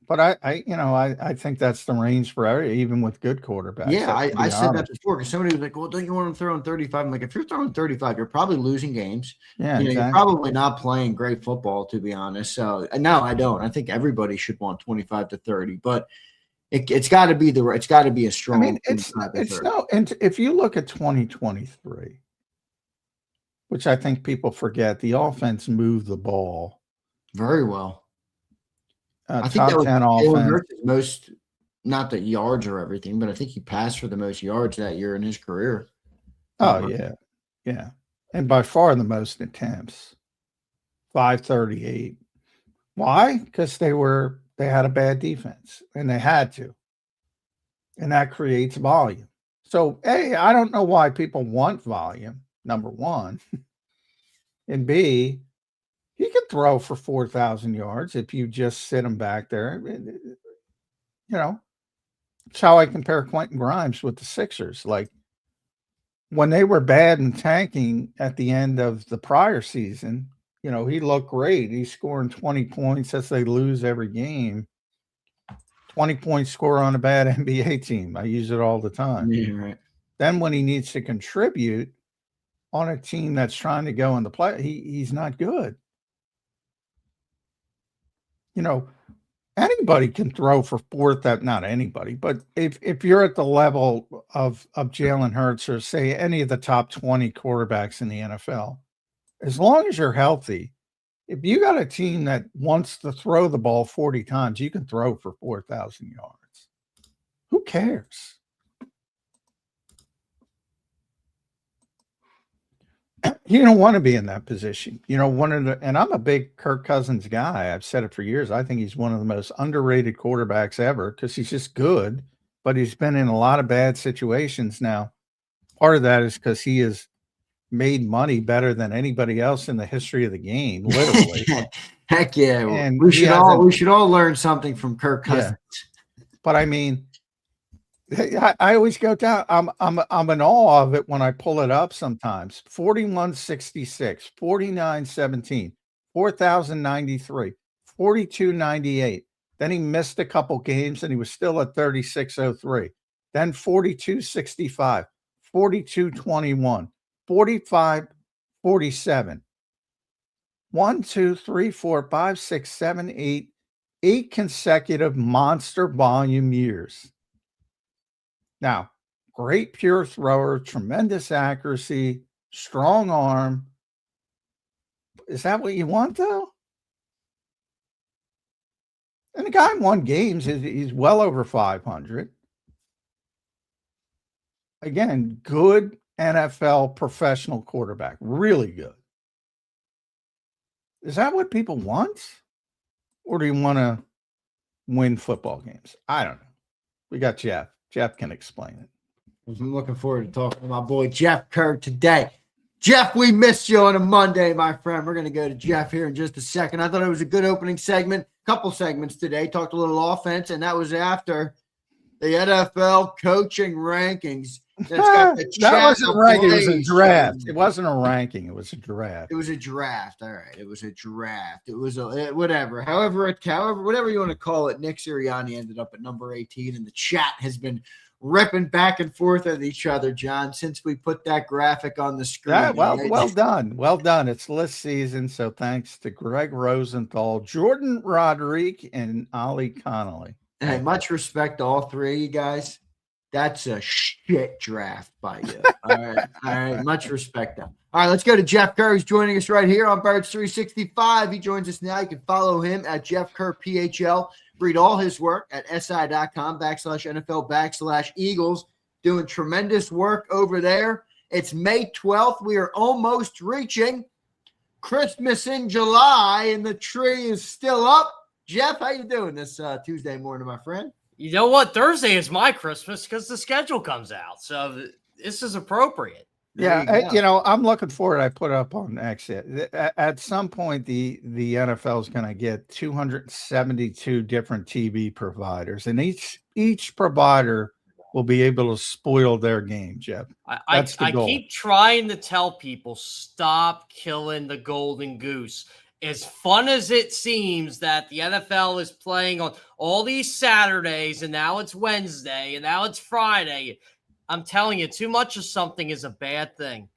But I think that's the range for even with good quarterbacks. Yeah, I said that before because somebody was like, well, don't you want them throwing 35? I'm like, if you're throwing 35, you're probably losing games. Yeah, exactly. You're probably not playing great football, to be honest. So, no, I don't. I think everybody should want 25 to 30, but it's got to be a strong. I mean, it's no. And if you look at 2023, which I think people forget, the offense moved the ball very well. I think top that was 10 Jalen offense. Hurts' most, not that yards or everything, but I think he passed for the most yards that year in his career. Oh, yeah. And by far the most attempts, 538. Why? Because they had a bad defense, and they had to. And that creates volume. So, A, I don't know why people want volume, number one. And B, he could throw for 4,000 yards if you just sit him back there. It's how I compare Quentin Grimes with the Sixers. Like, when they were bad and tanking at the end of the prior season, he looked great. He's scoring 20 points as they lose every game. 20-point score on a bad NBA team. I use it all the time. Yeah, right. Then when he needs to contribute on a team that's trying to go in the play, he's not good. Anybody can throw for not anybody, but if you're at the level of Jalen Hurts or say any of the top 20 quarterbacks in the NFL, as long as you're healthy, if you got a team that wants to throw the ball 40 times, you can throw for 4,000 yards. Who cares? You don't want to be in that position. And I'm a big Kirk Cousins guy. I've said it for years. I think he's one of the most underrated quarterbacks ever because he's just good, but he's been in a lot of bad situations now. Part of that is because he has made money better than anybody else in the history of the game, literally. Heck yeah. And we should all learn something from Kirk Cousins. Yeah. But I mean, I always go down. I'm in awe of it when I pull it up sometimes. 4166, 4917, 4093, 4298. Then he missed a couple games and he was still at 3603. Then 4265, 4221, 4547. 1, 2, 3, 4, 5, 6, 7, 8 consecutive monster volume years. Now, great pure thrower, tremendous accuracy, strong arm. Is that what you want, though? And the guy won games. He's well over 500. Again, good NFL professional quarterback. Really good. Is that what people want? Or do you want to win football games? I don't know. We got Jeff. Jeff can explain it. I'm looking forward to talking to my boy Jeff Kerr today. Jeff, we missed you on a Monday, my friend. We're going to go to Jeff here in just a second. I thought it was a good opening segment. Couple segments today. Talked a little offense, and that was after the NFL coaching rankings. That wasn't ranking. It was a draft. It wasn't a ranking. It was a draft. It was a draft. All right. It was a draft. It was whatever. However, whatever you want to call it. Nick Sirianni ended up at number 18, and the chat has been ripping back and forth at each other, John, since we put that graphic on the screen. Yeah, well done. Well done. It's list season, so thanks to Greg Rosenthal, Jordan Roderick, and Ollie Connolly. Hey, much respect to all three of you guys. That's a shit draft by you. All right. Much respect to them. All right, let's go to Jeff Kerr, who's joining us right here on Birds 365. He joins us now. You can follow him at Jeff Kerr PHL. Read all his work at si.com/NFL/Eagles. Doing tremendous work over there. It's May 12th. We are almost reaching Christmas in July, and the tree is still up. Jeff, how you doing this Tuesday morning, my friend? You know what? Thursday is my Christmas because the schedule comes out. So this is appropriate. Yeah, I'm looking forward. I put up on X. At some point, the NFL is going to get 272 different TV providers, and each provider will be able to spoil their game, Jeff. I keep trying to tell people, stop killing the golden goose. As fun as it seems that the NFL is playing on all these Saturdays, and now it's Wednesday, and now it's Friday, I'm telling you, too much of something is a bad thing.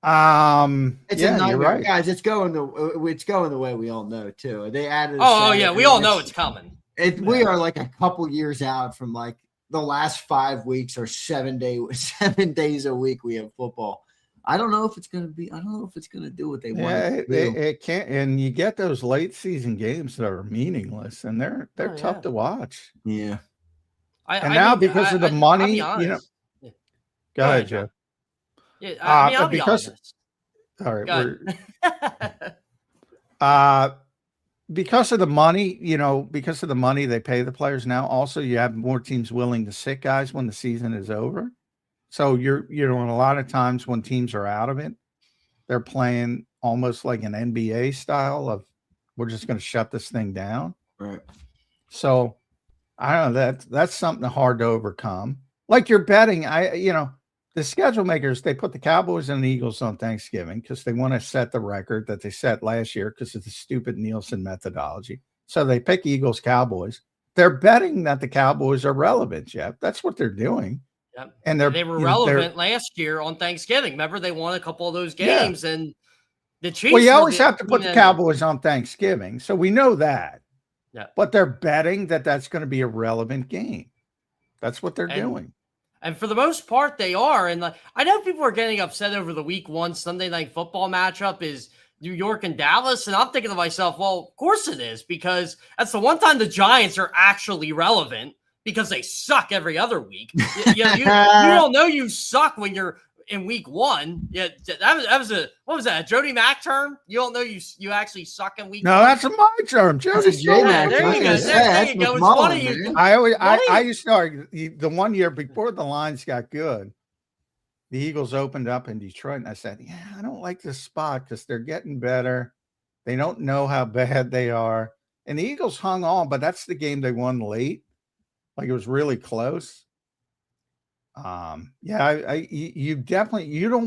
You're right, guys. It's going the way we all know too. They added. We all know it's coming. We are like a couple years out from like the last 5 weeks or 7 days a week we have football. I don't know if it's going to be. I don't know if it's going to do what they want. It can't. And you get those late season games that are meaningless, and they're tough to watch. Yeah. Because of the money, Go ahead, Jeff. Yeah, I'll be honest. All right. Because of the money, because of the money they pay the players now. Also, you have more teams willing to sit guys when the season is over. So you're a lot of times when teams are out of it, they're playing almost like an NBA style of we're just going to shut this thing down. Right. So I don't know, that's something hard to overcome. Like you're betting, the schedule makers, they put the Cowboys and the Eagles on Thanksgiving because they want to set the record that they set last year because of the stupid Nielsen methodology. So they pick Eagles, Cowboys. They're betting that the Cowboys are relevant, Jeff. That's what they're doing. Yep. And they were relevant last year on Thanksgiving. Remember, they won a couple of those games, and the Chiefs. Well, you always have to put the Cowboys on Thanksgiving, so we know that. Yeah. But they're betting that that's going to be a relevant game. That's what they're doing. And for the most part, they are. And I know people are getting upset over the Week 1 Sunday Night Football matchup is New York and Dallas. And I'm thinking to myself, well, of course it is, because that's the one time the Giants are actually relevant because they suck every other week. you don't know you suck when you're in Week 1. Yeah, that was what was that? A Jody Mack term? You don't know you actually suck in Week 1? No, that's my term. Jody Mack. There you go. There you go. It's funny. I used to argue the 1 year before the lines got good, the Eagles opened up in Detroit, and I said, yeah, I don't like this spot because they're getting better. They don't know how bad they are. And the Eagles hung on, but that's the game they won late. Like, it was really close. You don't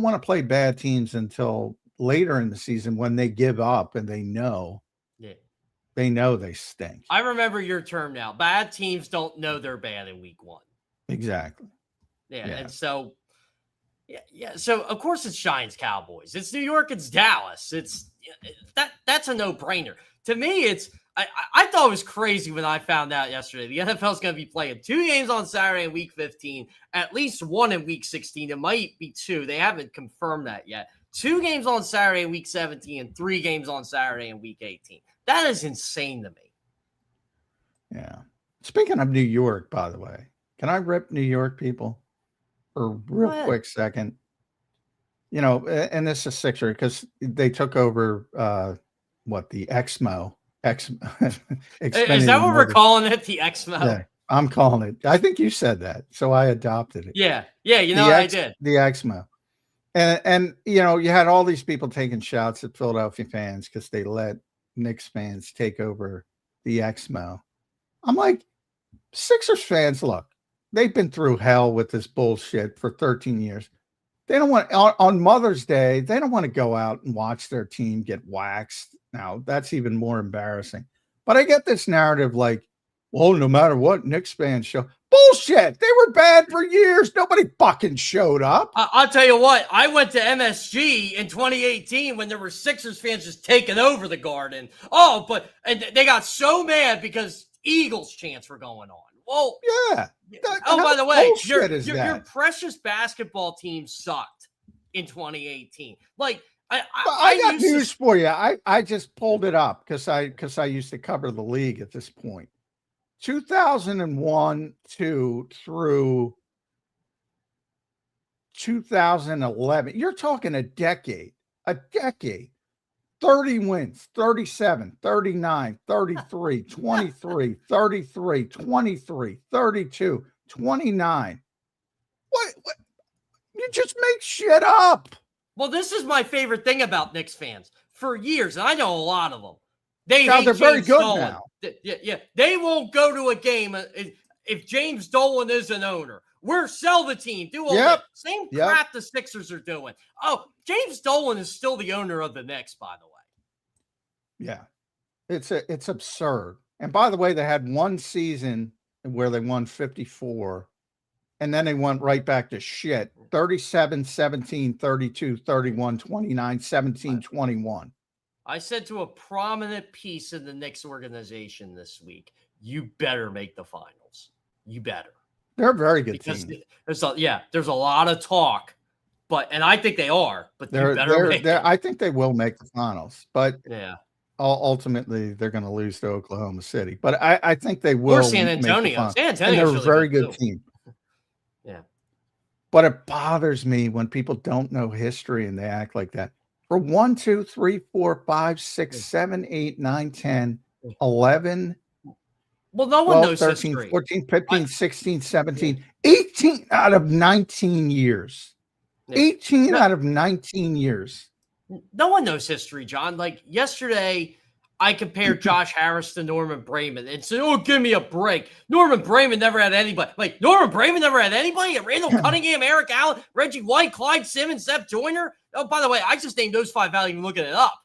want to play bad teams until later in the season when they give up and they know they stink. I remember your term now. Bad teams don't know they're bad in Week 1. Exactly. Yeah. And so, so of course it's Giants, Cowboys. It's New York. It's Dallas. That's a no-brainer. To me, I thought it was crazy when I found out yesterday. The NFL is going to be playing 2 games on Saturday in Week 15, at least 1 in Week 16. It might be 2. They haven't confirmed that yet. 2 games on Saturday in Week 17 and 3 games on Saturday in Week 18. That is insane to me. Yeah. Speaking of New York, by the way, can I rip New York people for a real quick second? You know, and this is Sixer because they took over the Exmo. Is that what we're calling it? The Exmo? Yeah, I'm calling it. I think you said that, so I adopted it. Yeah. I did. The Exmo. And you know, you had all these people taking shots at Philadelphia fans because they let Knicks fans take over the Exmo. I'm like, Sixers fans, look, they've been through hell with this bullshit for 13 years. They don't want on Mother's Day, they don't want to go out and watch their team get waxed. Now, that's even more embarrassing. But I get this narrative like, well, no matter what, Knicks fans show. Bullshit. They were bad for years. Nobody fucking showed up. I'll tell you what. I went to MSG in 2018 when there were Sixers fans just taking over the Garden. And they got so mad because Eagles chants were going on. Well, yeah. By the way, your precious basketball team sucked in 2018 Like, I got news for you. I just pulled it up because I used to cover the league at this point. 2001 through 2011. You're talking a decade. 30 wins, 37, 39, 33, 23, 33, 23, 32, 29. What? You just make shit up. Well, this is my favorite thing about Knicks fans. For years, and I know a lot of them, they're James very good Dolan. now. Yeah. They won't go to a game if James Dolan is an owner. We're sell the team. Do all that. Same crap the Sixers are doing. Oh, James Dolan is still the owner of the Knicks, by the way. Yeah. It's absurd. And by the way, they had one season where they won 54. And then they went right back to shit. 37, 17, 32, 31, 29, 17, 21. I said to a prominent piece in the Knicks organization this week, you better make the finals. You better. They're a very good team. There's a lot of talk, and I think they are, but I think they will make the finals, but yeah. Ultimately they're going to lose to Oklahoma City. But I think they will. Or San Antonio. San Antonio. They're a very good team. Yeah. But it bothers me when people don't know history and they act like that. For 1, 2, 3, 4, 5, 6, 7, 8, 9, 10, 11. Well, no one 12, knows 13, history. 14, 15, 16, 17, 18 out of 19 years. 18 out of 19 years. No one knows history, John. Like yesterday, I compared Josh Harris to Norman Brayman and said, "Oh, give me a break." Norman Brayman never had anybody. Like, Norman Brayman never had anybody. Randall Cunningham, Eric Allen, Reggie White, Clyde Simmons, Seth Joyner. Oh, by the way, I just named those 5 without even looking it up.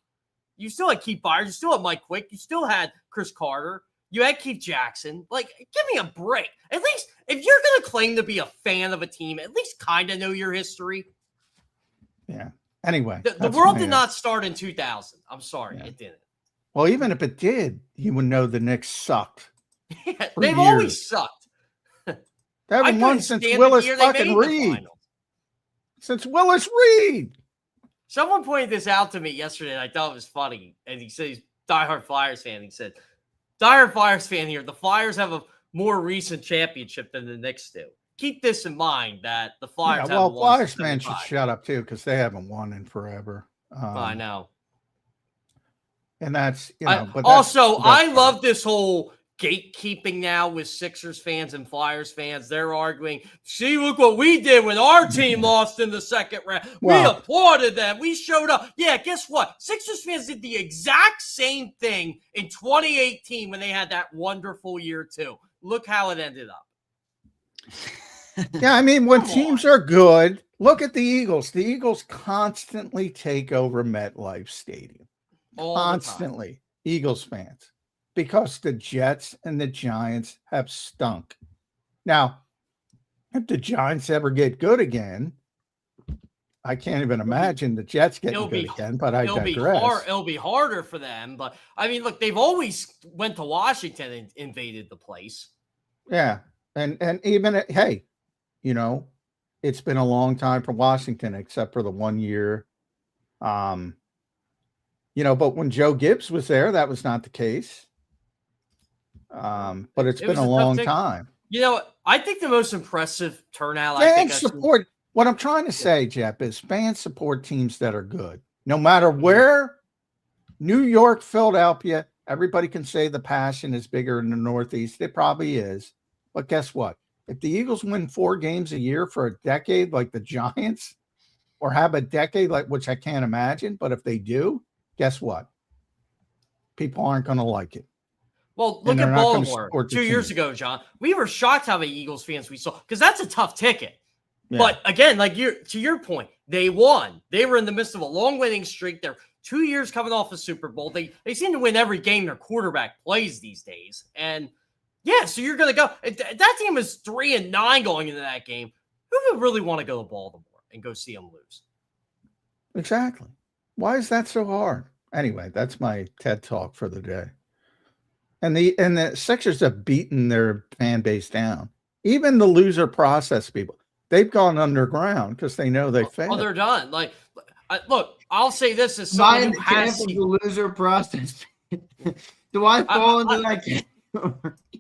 You still had Keith Byers. You still had Mike Quick. You still had Chris Carter. You had Keith Jackson. Like, give me a break. At least, if you're going to claim to be a fan of a team, at least kind of know your history. Yeah. Anyway. The world did not start in 2000. I'm sorry. Yeah. It didn't. Well, even if it did, you would know the Knicks sucked. Yeah, they've always sucked. They haven't won since Willis fucking Reed. Since Willis Reed. Someone pointed this out to me yesterday, and I thought it was funny. And he said he's a diehard Flyers fan. He said, diehard Flyers fan here, the Flyers have a more recent championship than the Knicks do. Keep this in mind that the Flyers have won. Flyers fans should shut up, too, because they haven't won in forever. I know. And that's, I love this whole gatekeeping now with Sixers fans and Flyers fans. They're arguing, see, look what we did when our team lost in the second round. We applauded them. We showed up. Yeah, guess what? Sixers fans did the exact same thing in 2018 when they had that wonderful year, too. Look how it ended up. Yeah, I mean, when teams are good, look at the Eagles. The Eagles constantly take over MetLife Stadium. Constantly, Eagles fans. Because the Jets and the Giants have stunk. Now, if the Giants ever get good again, I can't even imagine the Jets getting good again, but I digress. It'll be harder for them. But, I mean, look, they've always went to Washington and invaded the place. Yeah. And even, hey, it's been a long time for Washington, except for the 1 year. But when Joe Gibbs was there, that was not the case. But it's been a long time. I think the most impressive turnout. Fans support. What I'm trying to say, Jeff, is fans support teams that are good. No matter where, New York, Philadelphia, everybody can say the passion is bigger in the Northeast. It probably is. But guess what? If the Eagles win 4 games a year for a decade like the Giants, or have a decade like, which I can't imagine, but if they do, guess what? People aren't going to like it. Well, look at Baltimore 2 years ago, John. We were shocked how many Eagles fans we saw because that's a tough ticket. Yeah. But again, to your point, they won. They were in the midst of a long winning streak. They're 2 years coming off a Super Bowl. They seem to win every game their quarterback plays these days. And yeah, so you're going to go. That team was 3-9 going into that game. Who would really want to go to Baltimore and go see them lose? Exactly. Why is that so hard? Anyway, that's my TED Talk for the day. And the Sixers have beaten their fan base down. Even the loser process people, they've gone underground because they know they failed. Oh, they're done. Look, I'll say this as someone who has seen the loser process. Do I fall into that camp?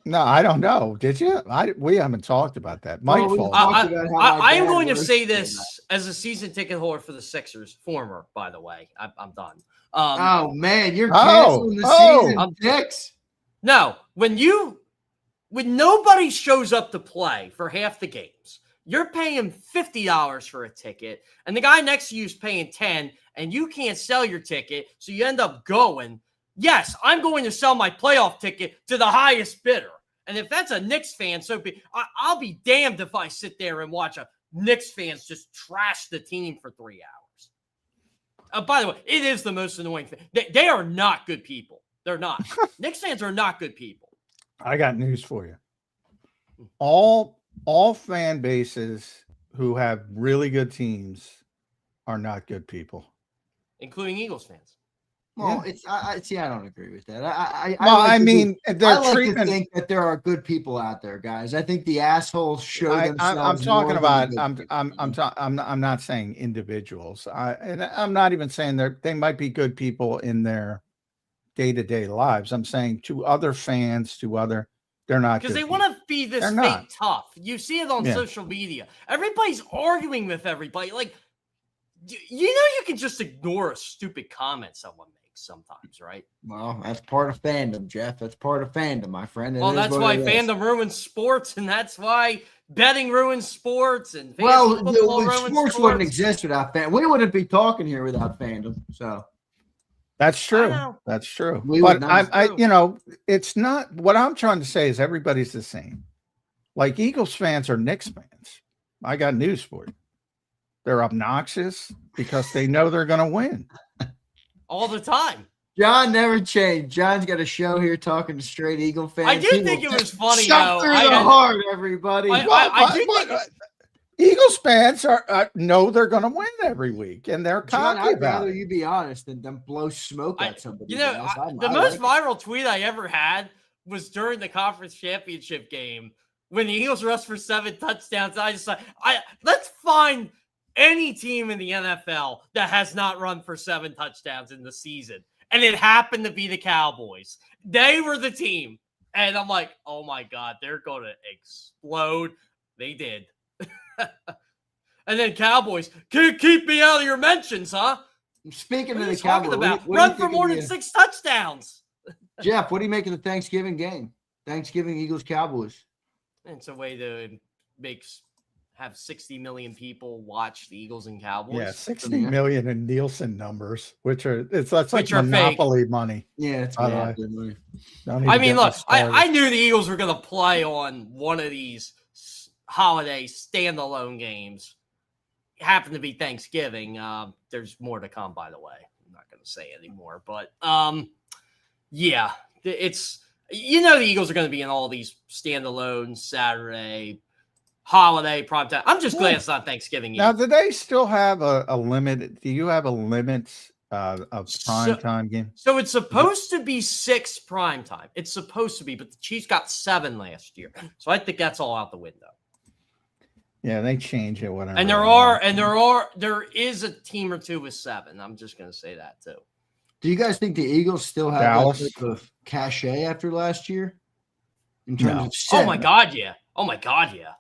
No, I don't know. Did you? We haven't talked about that. I am going to say this as a season ticket holder for the Sixers, former, by the way. I'm done. Oh man, you're canceling the season picks. No, when nobody shows up to play for half the games, you're paying $50 for a ticket, and the guy next to you is paying $10, and you can't sell your ticket, so you end up going. Yes, I'm going to sell my playoff ticket to the highest bidder. And if that's a Knicks fan, I'll be damned if I sit there and watch a Knicks fans just trash the team for 3 hours. By the way, it is the most annoying thing. They are not good people. They're not. Knicks fans are not good people. I got news for you. All fan bases who have really good teams are not good people, including Eagles fans. Well, I don't agree with that. I like to think that there are good people out there, guys. I think the assholes show themselves. I'm talking about. I'm not saying individuals. And I'm not even saying they might be good people in their day-to-day lives. I'm saying to other fans, they're not, because they want to be this fake tough. You see it on social media. Everybody's arguing with everybody. Like, you can just ignore a stupid comment someone makes sometimes, right? Well, that's part of fandom, Jeff. That's part of fandom, my friend. Well, that's why fandom ruins sports, and that's why betting ruins sports, and sports wouldn't exist without fandom. We wouldn't be talking here without fandom. So That's true. know. That's true. We would But not. it's not what I'm trying to say is everybody's the same. Like Eagles fans are Knicks fans. I got news for you. They're obnoxious because they know they're going to win all the time. John never changed. John's got a show here talking to straight Eagle fans. I do think it was funny, Shut through the heart, everybody. Eagles fans know they're going to win every week, and they're John, cocky I'd rather about it. you be honest than blow smoke at somebody. The most viral tweet I ever had was during the conference championship game when the Eagles rushed for 7 touchdowns. I decided, let's find any team in the NFL that has not run for 7 touchdowns in the season. And it happened to be the Cowboys. They were the team. And I'm like, oh my God, they're going to explode. They did. And then Cowboys, keep me out of your mentions, huh? Speaking what of are the you talking Cowboys, about? Run for more than 6 touchdowns. Jeff, what do you make of the Thanksgiving game? Thanksgiving Eagles Cowboys. It's a way to have 60 million people watch the Eagles and Cowboys. Yeah, 60 million in Nielsen numbers, that's like Monopoly money. Yeah, it's Monopoly money. I mean, look, I knew the Eagles were going to play on one of these holiday standalone games. It happened to be Thanksgiving. There's more to come, by the way. I'm not going to say anymore, but yeah, it's the Eagles are going to be in all these standalone Saturday holiday primetime. I'm just glad it's not Thanksgiving. Now, do they still have a limit? Do you have a limit of primetime game? So it's supposed to be 6 primetime. It's supposed to be, but the Chiefs got 7 last year. So I think that's all out the window. Yeah, they change it whatever. And there is a team or two with 7. I'm just going to say that too. Do you guys think the Eagles still have that type of cachet after last year? In terms of 7? Oh my God, yeah. Oh my God, yeah.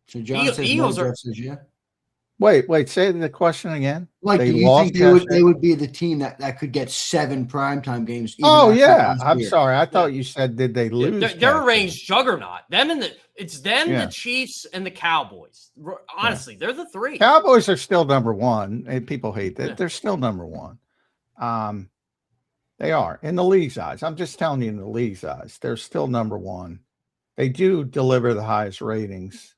So John says Eagles no, Jeff says yeah. Wait, say the question again. Like, do you think they would be the team that could get 7 primetime games? Oh, yeah. I'm sorry. I thought you said, did they lose? They're a range juggernaut. It's them, the Chiefs, and the Cowboys. Honestly, they're the 3. Cowboys are still number 1. And people hate that. They're still number 1. They are in the league's eyes. I'm just telling you, in the league's eyes, they're still number 1. They do deliver the highest ratings.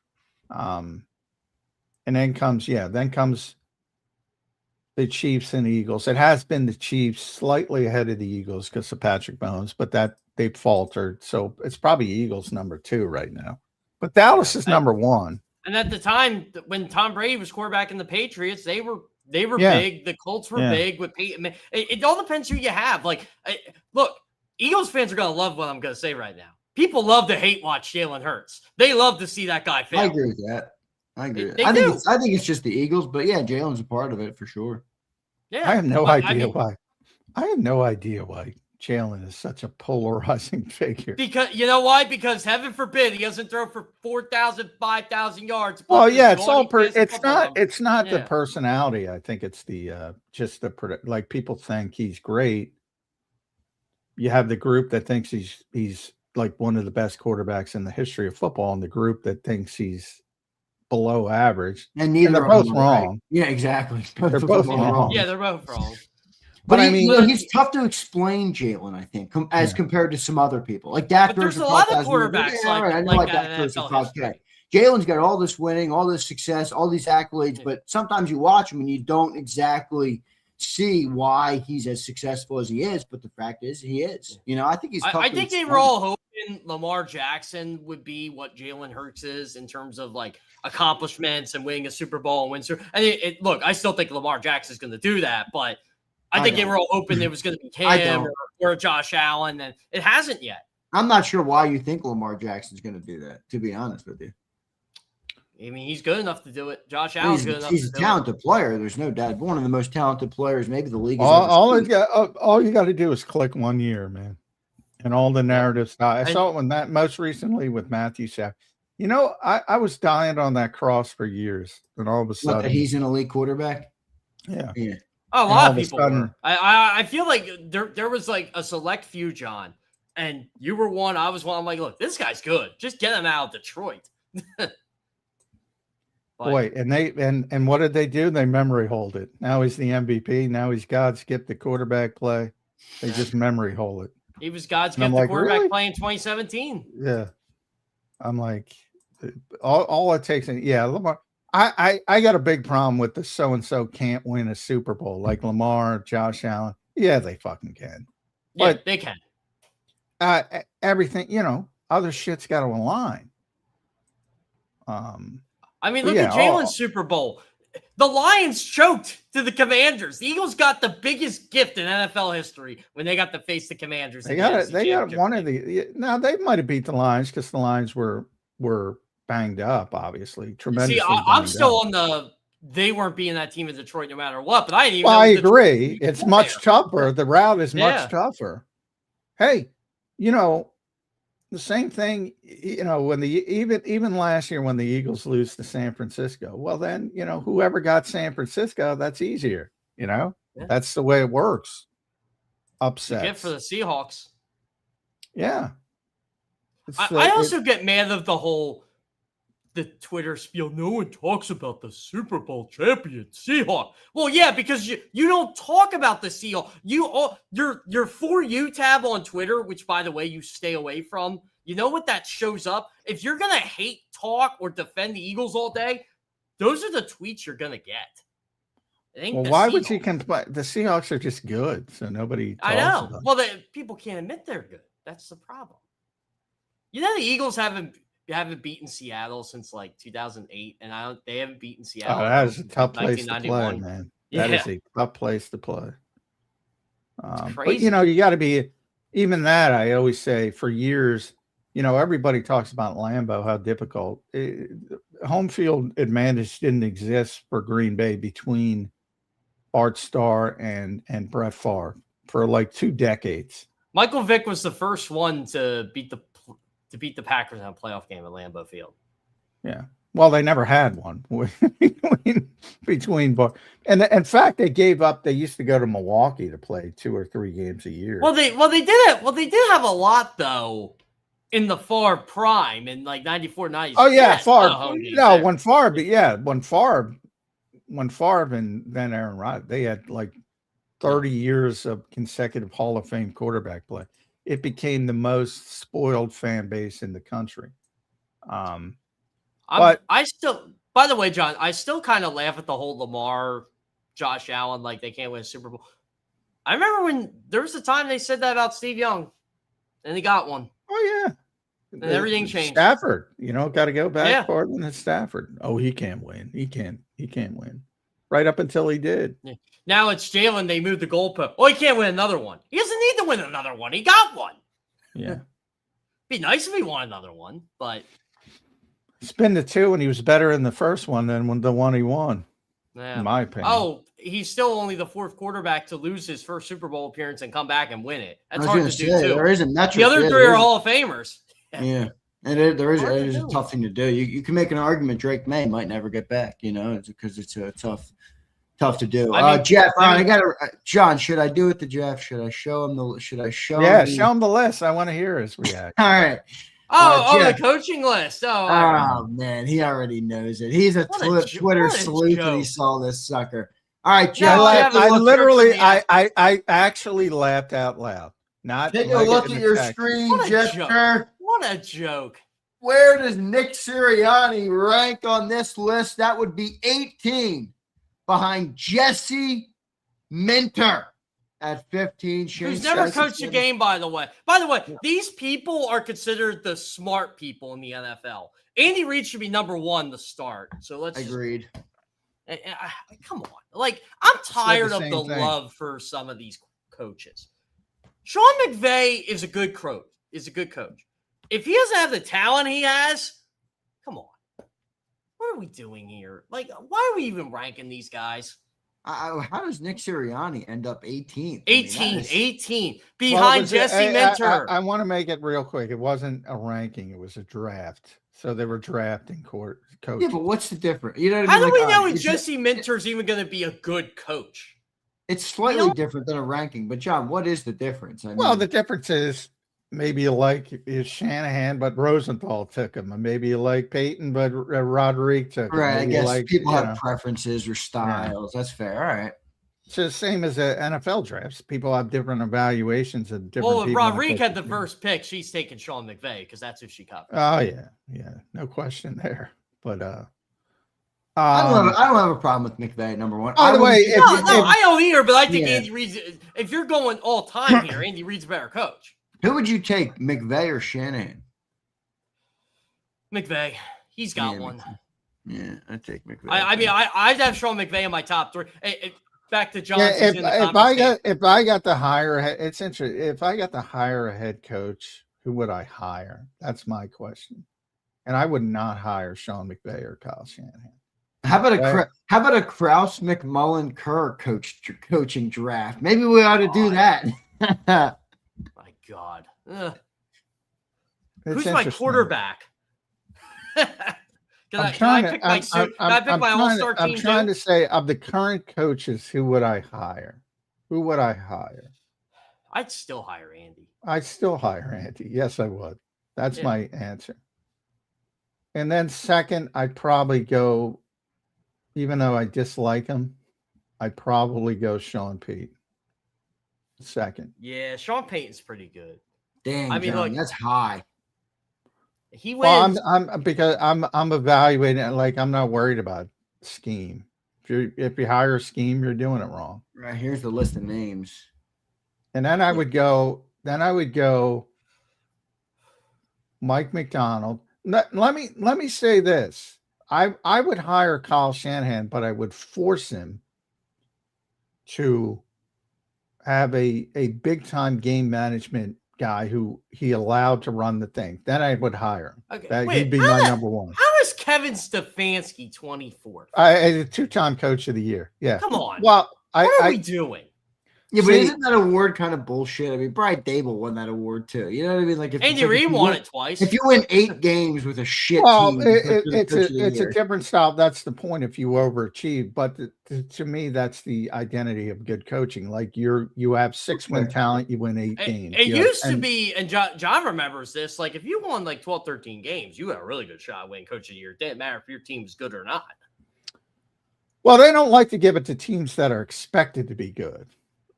And then comes the Chiefs and the Eagles. It has been the Chiefs slightly ahead of the Eagles because of Patrick Mahomes, but that they've faltered. So it's probably Eagles number 2 right now. But Dallas is number 1. And at the time when Tom Brady was quarterback in the Patriots, they were big. The Colts were big with Peyton. It all depends who you have. Like, look, Eagles fans are going to love what I'm going to say right now. People love to hate watch Jalen Hurts. They love to see that guy fail. I agree with that. I agree. I think it's just the Eagles, but yeah, Jalen's a part of it for sure. Yeah, I have no idea why. I have no idea why Jalen is such a polarizing figure. Because you know why? Because heaven forbid he doesn't throw for 4,000, 5,000 yards. Well, yeah, it's all. It's not the personality. I think it's the just the like people think he's great. You have the group that thinks he's like one of the best quarterbacks in the history of football, and the group that thinks he's below average. And they're both wrong. Right. Yeah, exactly. They're both wrong. Yeah, they're both wrong. But I mean, he's tough to explain, Jalen, I think, as compared to some other people. Like Dak. But there's a lot of quarterbacks like that. Jalen's got all this winning, all this success, all these accolades, but sometimes you watch him and you don't exactly see why he's as successful as he is. But the fact is, he is. I think he's tough I think they were all hoping Lamar Jackson would be what Jalen Hurts is in terms of like accomplishments and winning a Super Bowl and win. And look, I still think Lamar Jackson is going to do that, but I think they were all hoping it was going to be him or Josh Allen, and it hasn't yet. I'm not sure why you think Lamar Jackson's going to do that, to be honest with you. I mean, he's good enough to do it. Josh Allen's good enough to do it. He's a talented player. There's no doubt. One of the most talented players, maybe the league. All you got to do is click 1 year, man. And all the narratives. I saw it when that most recently with Matthew Stafford. I was dying on that Krause for years. And all of a sudden. He's an elite quarterback? Yeah. Oh, a lot of people were. I feel like there was like a select few, John, and you were one. I was one. I'm like, look, this guy's good. Just get him out of Detroit. But Boy, and and what did they do? They memory hold it. Now he's the MVP. Now he's God skipped the quarterback play. They just memory hold it. he was God's And I'm gift to like, quarterback really? play in 2017. Yeah. I'm like, all it takes. Yeah, Lamar. I got a big problem with the so-and-so can't win a Super Bowl like Lamar, Josh Allen. Yeah, they fucking can. Yeah, But they can. everything, other shit's got to align. I mean, but look yeah, at Jalen's Super Bowl. The Lions choked to the Commanders. The Eagles got the biggest gift in NFL history when they got to face the Commanders. They got one of the. Now they might have beat the Lions because the Lions were banged up, obviously tremendously. See, I'm banged still up. on the. They weren't beating that team in Detroit no matter what. But I didn't even. Well, know I Detroit agree. was It's much there. tougher. The route is much Yeah. tougher. Hey, the same thing. When even last year when the Eagles lose to San Francisco, well then whoever got San Francisco, that's easier. Yeah. That's the way it works. Upset. Gift for the Seahawks. Yeah. I also get mad of the Twitter spiel. No one talks about the Super Bowl champion Seahawks. Well, yeah, because you don't talk about the Seahawks. Your For You tab on Twitter, which by the way you stay away from. You know what that shows up? If you're gonna hate talk or defend the Eagles all day, those are the tweets you're gonna get. Well, why would you complain? The Seahawks are just good, so nobody. I know. About Well, people can't admit they're good. That's the problem. The Eagles haven't beaten Seattle since like 2008, and they haven't beaten Seattle. Oh, that is a tough place to play, man. Yeah. That is a tough place to play. It's but crazy. you got to be. Even that, I always say for years. Everybody talks about Lambeau, how difficult. Home field advantage didn't exist for Green Bay between Bart Starr and Brett Favre for like 2 decades. Michael Vick was the first one to beat the Packers in a playoff game at Lambeau Field. Yeah. Well, they never had one between and in fact they gave up. They used to go to Milwaukee to play 2 or 3 games a year. Well, they did it. Well, they did have a lot though in the Favre prime in like 94, 96. Oh yeah, Favre. No, there. when Favre and then Aaron Rodgers, they had like 30 years of consecutive Hall of Fame quarterback play. It became the most spoiled fan base in the country. But I still, by the way, John, I still kind of laugh at the whole Lamar, Josh Allen, like they can't win a Super Bowl. I remember when there was a time they said that about Steve Young, and he got one. Oh yeah, and everything changed. Stafford, got to go back farther than Stafford. Oh, he can't win. He can't win. Right up until he did. Yeah. Now it's Jalen. They moved the goalpost. Oh, he can't win another one. He doesn't need to win another one. He got one. Yeah. Be nice if he won another one, but it's been the 2, and he was better in the first one than the one he won. Yeah. In my opinion. Oh, he's still only the 4th quarterback to lose his first Super Bowl appearance and come back and win it. That's hard to do too. There is a metric. The other 3 are Hall of Famers. Yeah. And it is a tough thing to do. You can make an argument Drake May might never get back, because it's tough to do. Jeff, John, should I do it to Jeff? Should I show him show him the list. I want to hear his reaction. All right. The coaching list. Oh man, he already knows it. He's a Twitter sleuth and he saw this sucker. All right, Jeff. I actually laughed out loud. Take a look at your screen, Jeff Kerr. What a joke. Where does Nick Sirianni rank on this list? That would be 18 behind Jesse Minter at 15. Who's never coached a game, by the way. By the way, these people are considered the smart people in the NFL. Andy Reid should be number 1 to start. So let's agreed. Come on. Like, I'm tired of the love for some of these coaches. Sean McVay is a good coach. If he doesn't have the talent he has, come on. What are we doing here? Like, why are we even ranking these guys? How does Nick Sirianni end up 18th? 18 behind Jesse Minter. I want to make it real quick. It wasn't a ranking; it was a draft. So they were drafting coaches. Yeah, but what's the difference? You know what I How mean? do we know if Jesse Minter's even going to be a good coach? It's slightly different than a ranking, but John, what is the difference? Well, the difference is maybe you like is Shanahan, but Rosenthal took him. And maybe you like Peyton, but Roderick took him. Right. I Maybe guess you like, people you have know, preferences or styles. That's fair. All right. it's the same as the NFL drafts. People have different evaluations of different Well, if people. Roderick had the first pick, she's taking Sean McVay because that's who she covered. Oh yeah, no question there. But I don't have a problem with McVay, number one. By the way, I don't either, but I think Yeah. Andy Reid's, if you're going all time here, Andy Reid's a better coach. who would you take, McVay or Shanahan? McVay. He's got Yeah, one. Yeah, I'd take McVay. I mean, I'd have Sean McVay in my top three. Back to John. if I got to hire, it's interesting. If I got to hire a head coach, who would I hire? That's my question. And I would not hire Sean McVay or Kyle Shanahan. How about a Krause, McMullen, Kerr coaching draft? Maybe we ought to do that. My God. Who's my quarterback? Can I pick my all-star team? I'm trying to say, of the current coaches, who would I hire? Who would I hire? I'd still hire Andy. I'd still hire Andy. Yes, I would. That's my answer. And then second, I'd probably go, even though I dislike him, I'd probably go Sean Payton. Second. Yeah, Sean Payton's pretty good. Dang, I mean, John, look, that's high. He wins. Well, because I'm evaluating it, like I'm not worried about scheme. If you hire a scheme, you're doing it wrong. Right, here's the list of names. And then I would go Mike McDonald. Let me say this. I would hire Kyle Shanahan, but I would force him to have a big time game management guy who he allowed to run the thing. Then I would hire him. Okay. He'd be my number one. How is Kevin Stefanski 24th? A two-time coach of the year. Yeah. Come on. Well, what are we doing? Yeah, but isn't that award kind of bullshit? I mean, Brian Dable won that award too. You know what I mean? Like, Andy Reid won it twice. If you win 8 games with a shit team, it's a different style. That's the point. If you overachieve, but to me, that's the identity of good coaching. Like you have 6-win talent, you win 8 games. It used to be, and John remembers this. Like if you won like 12, 13 games, you had a really good shot at winning coach of the year. It didn't matter if your team's good or not. Well, they don't like to give it to teams that are expected to be good.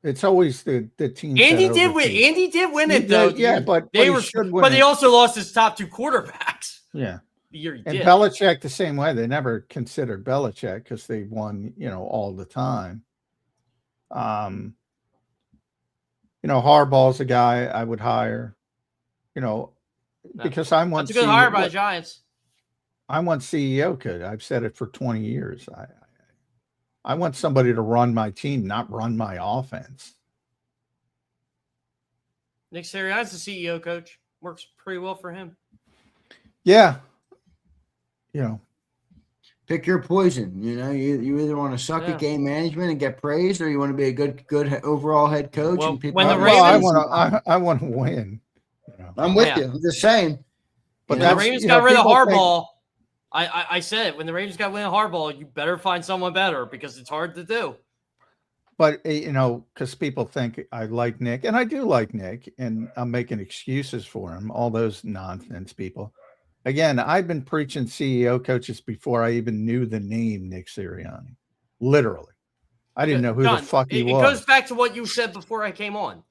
It's always the team. Andy did win. Andy did win it though. Yeah, but they also lost his top 2 quarterbacks. Yeah. The year he and did. Belichick the same way. They never considered Belichick because they won, all the time. Harbaugh's a guy I would hire. Because I want. That's a good hire by the Giants. I want CEO could. I've said it for 20 years. I want somebody to run my team, not run my offense. Nick Sirianni's the CEO coach. Works pretty well for him. Yeah. Pick your poison. You either want to suck at game management and get praised, or you want to be a good overall head coach. Well, and people I want to win. I'm with you. I'm just saying. But the Ravens got rid of Harbaugh. I said it, when the Ravens got rid of Harbaugh, you better find someone better because it's hard to do. But, because people think I like Nick, and I do like Nick, and I'm making excuses for him, all those nonsense people. Again, I've been preaching CEO coaches before I even knew the name Nick Sirianni. Literally. I didn't know who the fuck he was. It goes back to what you said before I came on.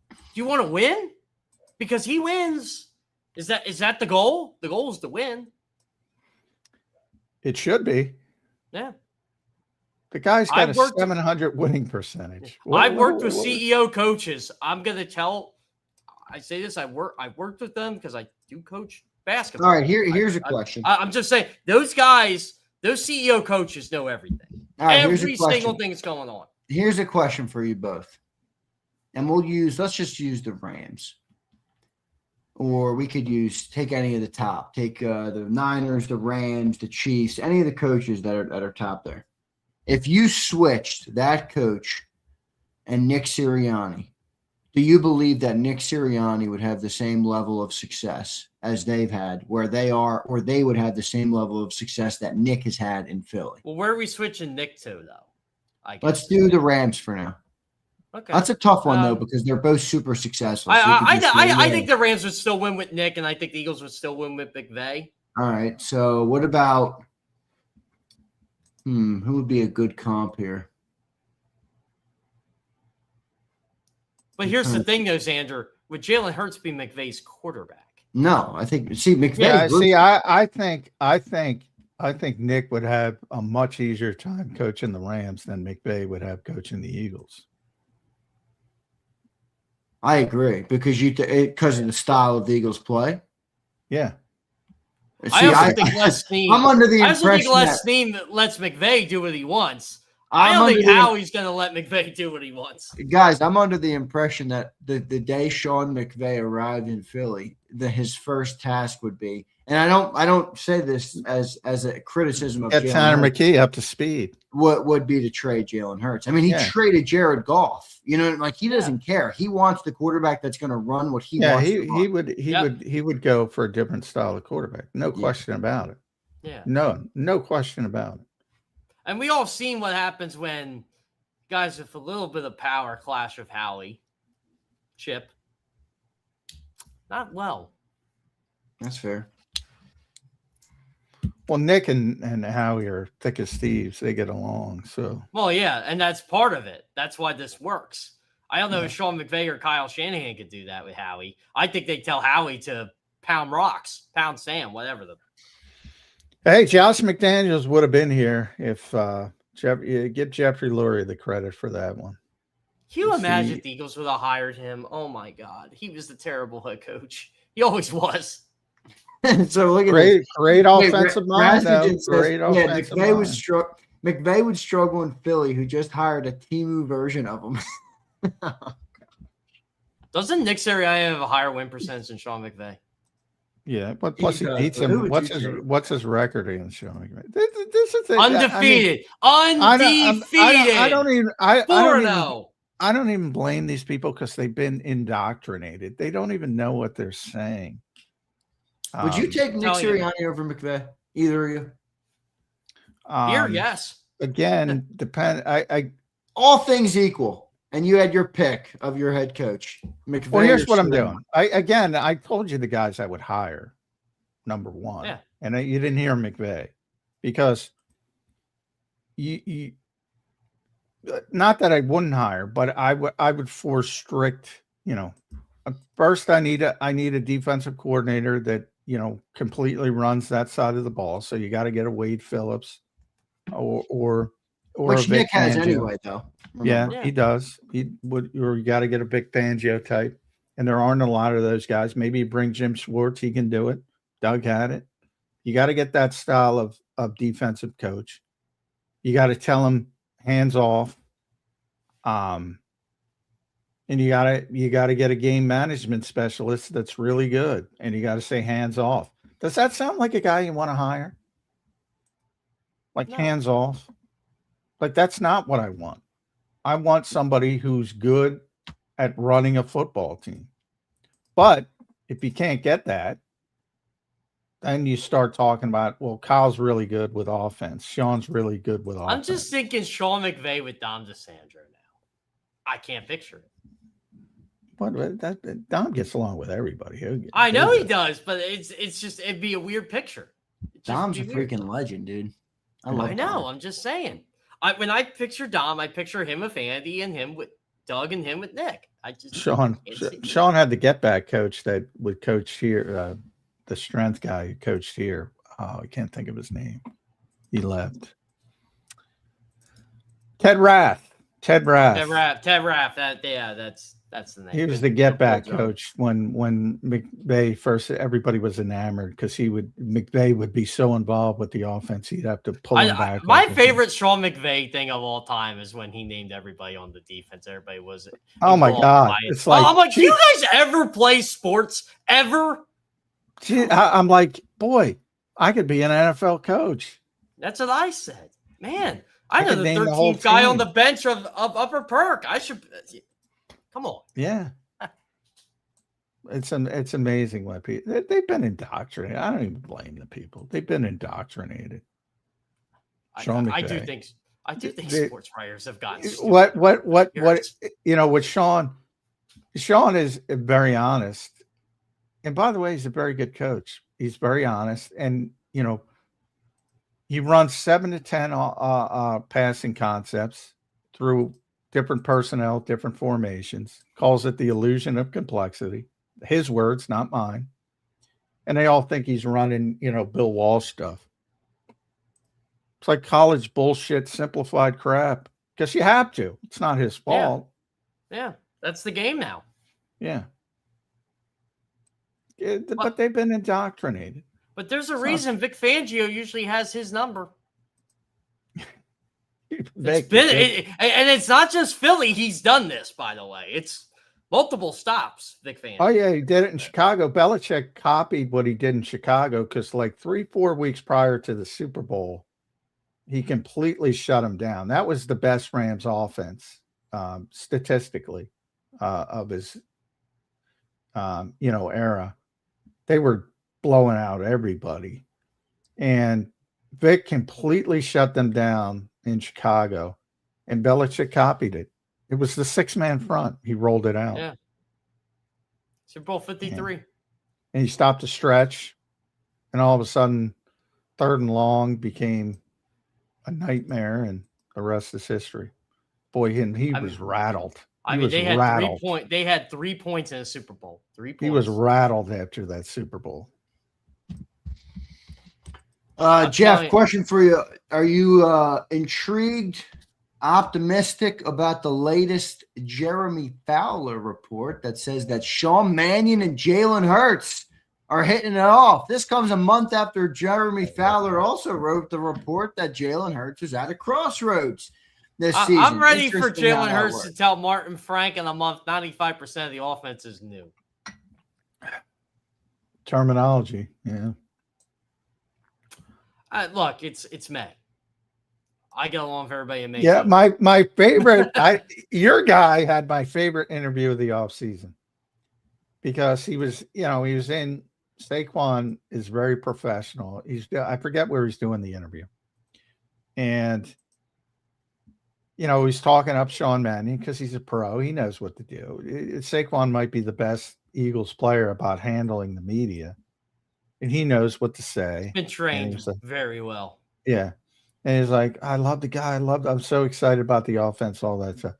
Do you want to win? Because he wins. Is that the goal? The goal is to win. It should be. Yeah. The guy's got a 700 winning percentage. I've worked with CEO coaches. I'm going to tell. I say this. I've worked with them because I do coach basketball. All right. Here's a question. I'm just saying those guys, those CEO coaches know everything. All right, every single thing that's going on. Here's a question for you both. And let's just use the Rams. Or we could take any of the top. Take the Niners, the Rams, the Chiefs, any of the coaches that are top there. If you switched that coach and Nick Sirianni, do you believe that Nick Sirianni would have the same level of success as they've had where they are, or they would have the same level of success that Nick has had in Philly? Well, where are we switching Nick to, though? Let's do the Rams for now. Okay. That's a tough one though because they're both super successful. So I think the Rams would still win with Nick, and I think the Eagles would still win with McVay. All right. So what about who would be a good comp here? But here's the thing, though, Zander. Would Jalen Hurts be McVay's quarterback? No, I think McVay. Yeah, I think Nick would have a much easier time coaching the Rams than McVay would have coaching the Eagles. I agree because because of the style of the Eagles play. Yeah. See, I also think Les Snead. I'm under the I also think impression Les Snead lets McVay do what he wants. I don't think Howie's going to let McVay do what he wants. Guys, I'm under the impression that the day Sean McVay arrived in Philly, his first task would be, and I don't say this as a criticism of get Tanner McKee up to speed. What would be to trade Jalen Hurts? I mean, he traded Jared Goff. You know, like he doesn't care. He wants the quarterback that's going to run what he wants. He would go for a different style of quarterback. No question about it. Yeah. No question about it. And we all seen what happens when guys with a little bit of power clash with Howie. Chip. Not well. That's fair. Well, Nick and Howie are thick as thieves. They get along. So. Well, yeah, and that's part of it. That's why this works. I don't know if Sean McVay or Kyle Shanahan could do that with Howie. I think they tell Howie to pound rocks, pound sand, whatever the. Hey, Josh McDaniels would have been here if give Jeffrey Lurie the credit for that one. Can you imagine the Eagles would have hired him? Oh my God, he was the terrible head coach. He always was. So look at great offensive mind. Great offensive mind. McVay would struggle in Philly, who just hired a Temu version of him. Doesn't Nick Sirianni have a higher win percentage than Sean McVay? Yeah, but plus he beats him. What's his record against Sean McVay? This is undefeated. Undefeated. I don't even. 4-0. I don't even blame these people because they've been indoctrinated. They don't even know what they're saying. Would you take Nick Sirianni over McVay? Either of you? Here, yes. Again, depend. All things equal, and you had your pick of your head coach. McVay. Well, here's what I'm doing. I told you the guys I would hire. Number one, and you didn't hear McVay because you. Not that I wouldn't hire, but I would force strict. First I need a defensive coordinator that completely runs that side of the ball. So you got to get a Wade Phillips or which Nick has anyway, though. Yeah, he does. Or you got to get a Vic Fangio type, and there aren't a lot of those guys. Maybe you bring Jim Schwartz; he can do it. Doug had it. You got to get that style of defensive coach. You got to tell him hands off. And you gotta get a game management specialist that's really good, and you got to say hands off. Does that sound like a guy you want to hire? Like hands off? Like that's not what I want. I want somebody who's good at running a football team. But if you can't get that, then you start talking about, well, Kyle's really good with offense. Sean's really good with offense. I'm just thinking Sean McVay with Dom DeSandro now. I can't picture it. But that Dom gets along with everybody. I know he does, but it'd be a weird picture. Dom's a freaking legend, dude. I know. I'm just saying. When I picture Dom, I picture him with Andy and him with Doug and him with Nick. Sean had the get back coach that would coach here. The strength guy who coached here. Oh, I can't think of his name. He left. Ted Rath. Ted Rath. That's the name. He was the get back coach when McVay first. Everybody was enamored because McVay would be so involved with the offense. He'd have to pull him back. My favorite Sean McVay thing of all time is when he named everybody on the defense. Everybody was. Oh my God! It's like I'm like, do you guys ever play sports ever? I'm like, boy, I could be an NFL coach. That's what I said. Man, I know the 13th guy on the bench of Upper Perk. I should. Come on. Yeah. It's amazing what people they've been indoctrinated. I don't even blame the people. They've been indoctrinated. I do think I do think sports writers have gotten what years. With Sean is very honest. And by the way, he's a very good coach. He's very honest. And, he runs 7 to 10 passing concepts through different personnel, different formations, calls it the illusion of complexity. His words, not mine. And they all think he's running, Bill Walsh stuff. It's like college bullshit, simplified crap. Because you have to. It's not his fault. Yeah. That's the game now. Yeah. But they've been indoctrinated. But there's a reason Vic Fangio usually has his number. And it's not just Philly. He's done this, by the way. It's multiple stops, Vic Fangio. Oh, yeah, he did it in Chicago. Belichick copied what he did in Chicago because like 3-4 weeks prior to the Super Bowl, he completely shut him down. That was the best Rams offense statistically of his, era. They were blowing out everybody. And Vic completely shut them down in Chicago. And Belichick copied it. It was the 6-man front. He rolled it out. Yeah. Super Bowl 53. And he stopped the stretch. And all of a sudden, 3rd and long became a nightmare. And the rest is history. Boy, he was rattled. They had 3 points in a Super Bowl. 3 points. He was rattled after that Super Bowl. Jeff, question for you. Are you intrigued, optimistic about the latest Jeremy Fowler report that says that Sean Mannion and Jalen Hurts are hitting it off? This comes a month after Jeremy Fowler also wrote the report that Jalen Hurts is at a crossroads this season. I'm ready for Jalen Hurts to tell Martin Frank in a month 95% of the offense is new. Terminology, yeah. Look, it's May. I get along with everybody in May. Yeah, my favorite. Your guy had my favorite interview of the offseason because he was in. Saquon is very professional. I forget where he's doing the interview, and he's talking up Sean Mannion because he's a pro. He knows what to do. Saquon might be the best Eagles player about handling the media. And he knows what to say. Been trained very well. Yeah. And he's like, I love the guy. I'm so excited about the offense, all that stuff.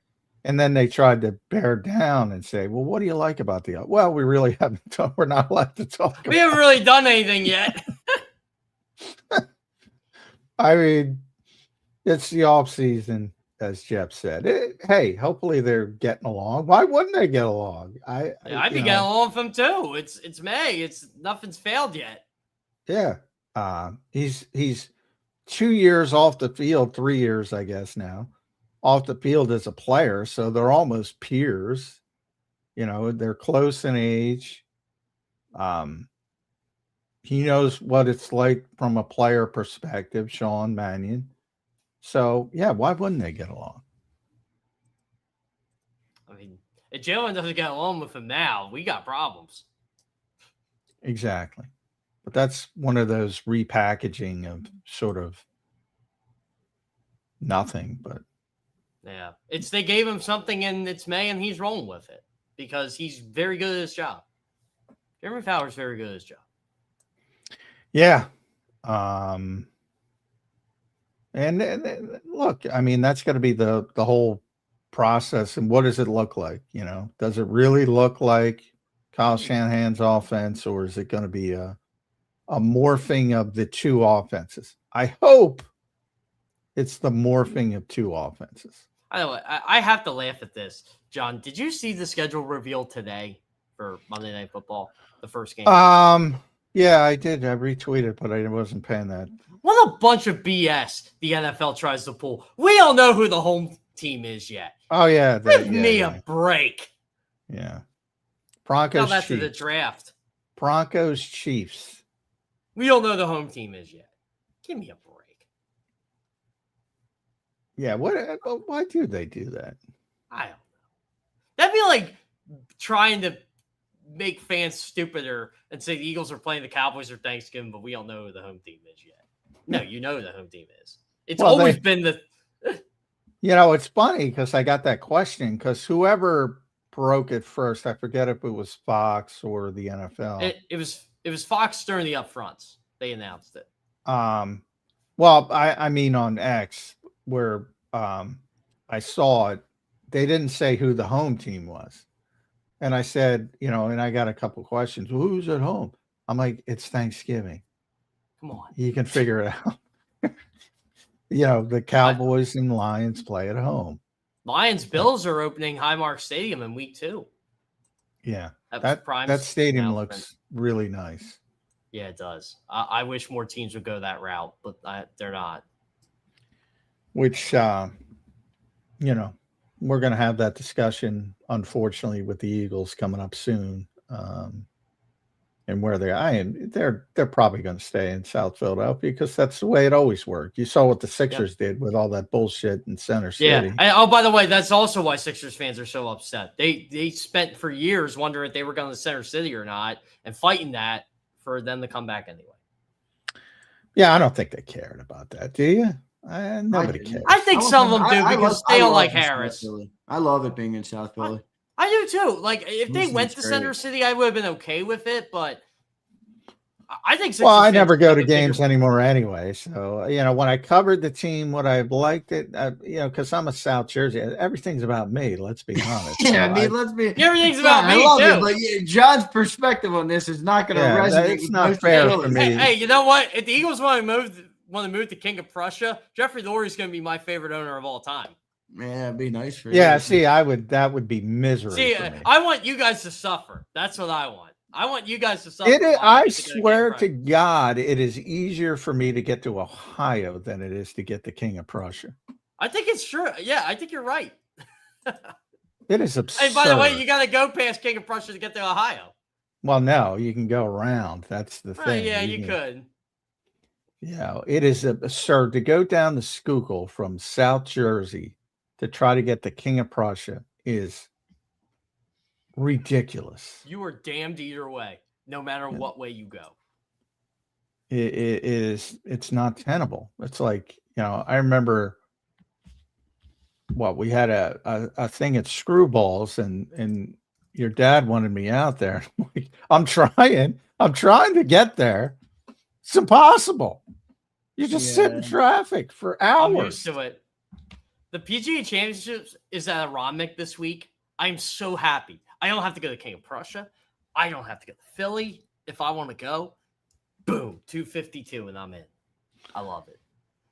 And then they tried to bear down and say, well, what do you like about the offense? Well, we really haven't talked. We're not allowed to talk. We haven't really done anything yet. I mean, it's the off season, as Jeff said. Hey, hopefully they're getting along. Why wouldn't they get along? I'd be getting along with them too. It's May. Nothing's failed yet. Yeah. He's 2 years off the field, 3 years, I guess now, off the field as a player. So they're almost peers. They're close in age. He knows what it's like from a player perspective, Sean Mannion. So, yeah, why wouldn't they get along? I mean, if Jalen doesn't get along with him now, we got problems. Exactly. But that's one of those repackaging of sort of nothing. But yeah, they gave him something and it's May and he's rolling with it because he's very good at his job. Jeremy Fowler's very good at his job. Yeah. And look, I mean, that's going to be the whole process. And what does it look like? Does it really look like Kyle Shanahan's offense, or is it going to be a morphing of the two offenses? I hope it's the morphing of two offenses. I have to laugh at this. John, did you see the schedule revealed today for Monday Night Football, the first game? Yeah, I did. I retweeted, but I wasn't paying that. What a bunch of BS the NFL tries to pull. We don't know who the home team is yet. Oh, yeah. Give me a break. Yeah. Broncos, Chiefs. Chiefs. The draft. Broncos, Chiefs. We don't know the home team is yet. Give me a break. Yeah, why do they do that? I don't know. That'd be like trying to make fans stupider and say the Eagles are playing the Cowboys for Thanksgiving, but we don't know who the home team is yet. No, you know who the home team is. It's always been It's funny because I got that question because whoever broke it first, I forget if it was Fox or the NFL. It was Fox during the upfronts. They announced it. Well, I mean on X where I saw it, they didn't say who the home team was. And I said, and I got a couple questions. Well, who's at home? I'm like, it's Thanksgiving. Come on. You can figure it out. The Cowboys and Lions play at home. Lions Bills are opening Highmark Stadium in week 2. Yeah. That stadium looks really nice. Yeah, it does. I wish more teams would go that route, but they're not. Which, we're going to have that discussion, unfortunately, with the Eagles coming up soon. And where they're probably going to stay in South Philadelphia because that's the way it always worked. You saw what the Sixers did with all that bullshit in Center City. Yeah. By the way, that's also why Sixers fans are so upset. They spent for years wondering if they were going to Center City or not and fighting that for them to come back anyway. Yeah, I don't think they cared about that. Do you? Nobody cares. I think some of them do because they don't like Harris. I love it being in South Philly. I do too. Like if they went to Center City, I would have been okay with it. But I think. Well, I never go to games anymore anyway. So when I covered the team, what I liked it, because I'm a South Jersey. Everything's about me. Let's be honest. Yeah, let's be. Everything's about me too. But John's perspective on this is not going to resonate. It's not fair for me. Hey, you know what? If the Eagles want to move to King of Prussia, Jeffrey Lurie is going to be my favorite owner of all time. Yeah, it'd be nice for you. Yeah, see, that would be misery. See, for me. I want you guys to suffer. That's what I want. I want you guys to suffer. I swear to God, it is easier for me to get to Ohio than it is to get to King of Prussia. I think it's true. Yeah, I think you're right. It is absurd. And by the way, you got to go past King of Prussia to get to Ohio. Well, no, you can go around. That's the thing. Yeah, you could. Yeah, it is absurd to go down the Schuylkill from South Jersey to try to get the King of Prussia is ridiculous. You are damned either way, no matter what way you go. It's not tenable. It's like, I remember we had a thing at Screwballs and your dad wanted me out there. I'm trying to get there. It's impossible. You just sit in traffic for hours. I'm used to it. The PGA Championships is at Ronick this week. I'm so happy. I don't have to go to King of Prussia. I don't have to go to Philly if I want to go. Boom, 252, and I'm in. I love it.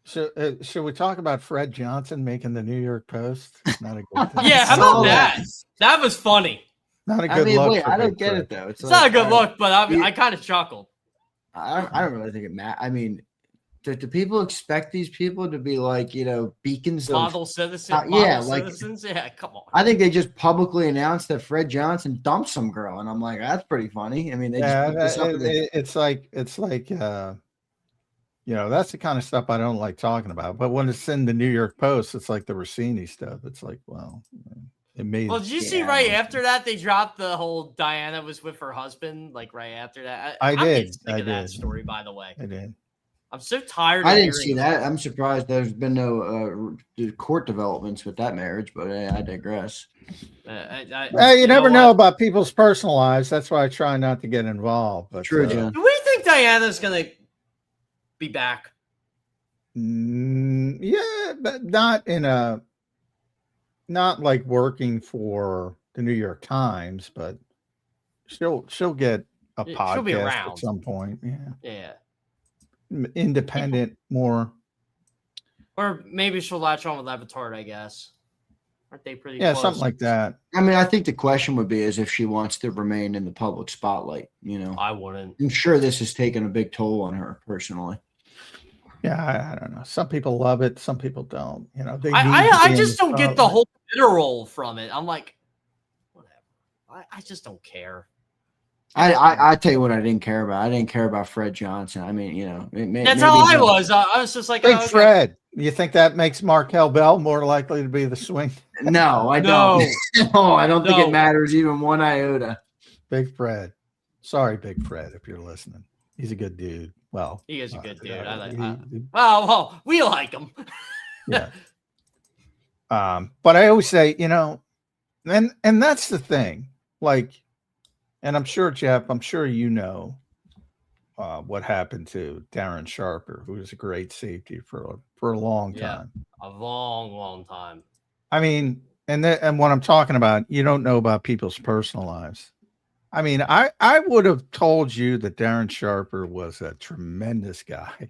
So, should we talk about Fred Johnson making the New York Post? Not a good thing. Yeah, how about that? That was funny. Not a good look. Wait, I don't get it though. It's not a good look, but I kind of chuckled. I don't really think it matters. I mean, do people expect these people to be like, beacons of model citizens? Citizens? Yeah, come on. I think they just publicly announced that Fred Johnson dumped some girl, and I'm like, that's pretty funny. I mean, it's like that's the kind of stuff I don't like talking about. But when it's in the New York Post, it's like the Rossini stuff. It's like, well, it made. Well, did you see right after that they dropped the whole Diana was with her husband? Like right after that, I did. I did. That story, by the way. I did. I'm so tired. I didn't see that. I'm surprised there's been no court developments with that marriage, but I digress. You never know about people's personal lives. That's why I try not to get involved. But, true, John. Do we think Diana's going to be back? Yeah, but not like working for the New York Times, but she'll get a podcast she'll be around at some point. Yeah. Yeah. Independent more, or maybe she'll latch on with Levitard, I guess. Aren't they pretty close? close? Something like that. I mean, I think the question would be is if she wants to remain in the public spotlight. I wouldn't. I'm sure this has taken a big toll on her personally. Yeah, I don't know. Some people love it, some people don't. I just don't get the whole literal from it. I'm like, whatever. I just don't care. I tell you what I didn't care about. I didn't care about Fred Johnson. I mean, that's how I was. I was just like, Big Fred. You think that makes Markel Bell more likely to be the swing? No, I don't. No, I don't think it matters even one iota. Big Fred. Sorry, Big Fred, if you're listening. He's a good dude. Well, he is a good dude. I like. Well, we like him. Yeah. But I always say, and that's the thing. Like, and I'm sure, Jeff, what happened to Darren Sharper, who was a great safety for a long time. A long time. I mean, and what I'm talking about, you don't know about people's personal lives. I mean, I would have told you that Darren Sharper was a tremendous guy.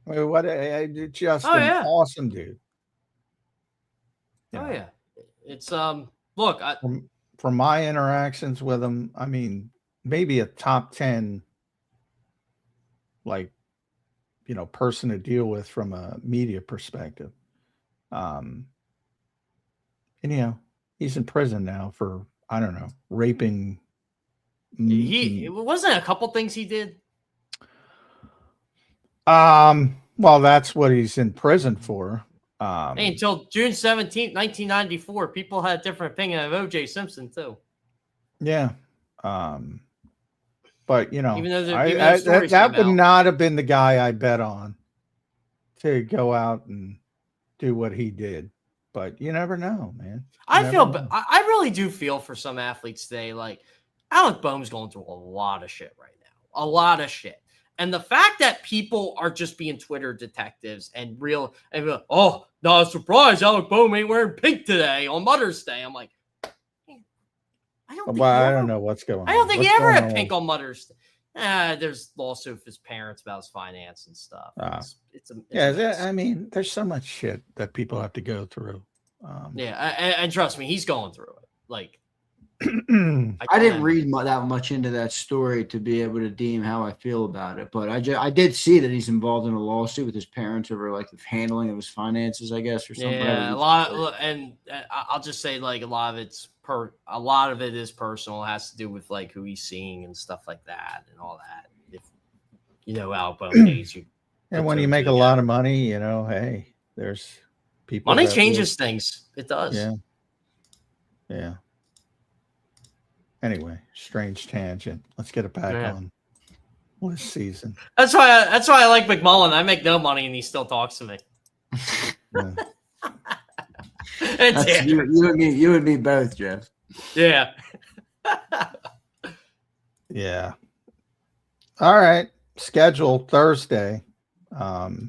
I mean, just an awesome dude. Yeah. It's look, from my interactions with him, I mean, maybe a top 10 person to deal with from a media perspective. And he's in prison now for, I don't know, raping. It wasn't a couple things he did. Well, that's what he's in prison for. Until June 17th, 1994, people had a different opinion of O.J. Simpson too. Yeah. But even though that would not have been the guy I bet on to go out and do what he did. But you never know, man. I really do feel for some athletes today. Like Alec Boehm's going through a lot of shit right now, a lot of shit. And the fact that people are just being Twitter detectives and oh, not a surprise, Alec Boehm ain't wearing pink today on Mother's Day. I'm like, I don't know what's going on. I don't think he ever had pink on Mother's Day. There's lawsuit with his parents about his finance and stuff. I mean, there's so much shit that people have to go through. And trust me, he's going through it. Like, I didn't read that much into that story to be able to deem how I feel about it, but I did see that he's involved in a lawsuit with his parents over the handling of his finances, I guess, or something. Yeah, a lot, and I'll just say a lot of it is personal. It has to do with who he's seeing and stuff like that and all that. If Alec Boehm pays you, and when you make a lot of money, hey, there's people. Money changes things. It does. Yeah. Anyway, strange tangent. Let's get it back on this season. That's why I like McMullen. I make no money and he still talks to me. You and me both, Jeff. Yeah. Yeah. All right. Scheduled Thursday.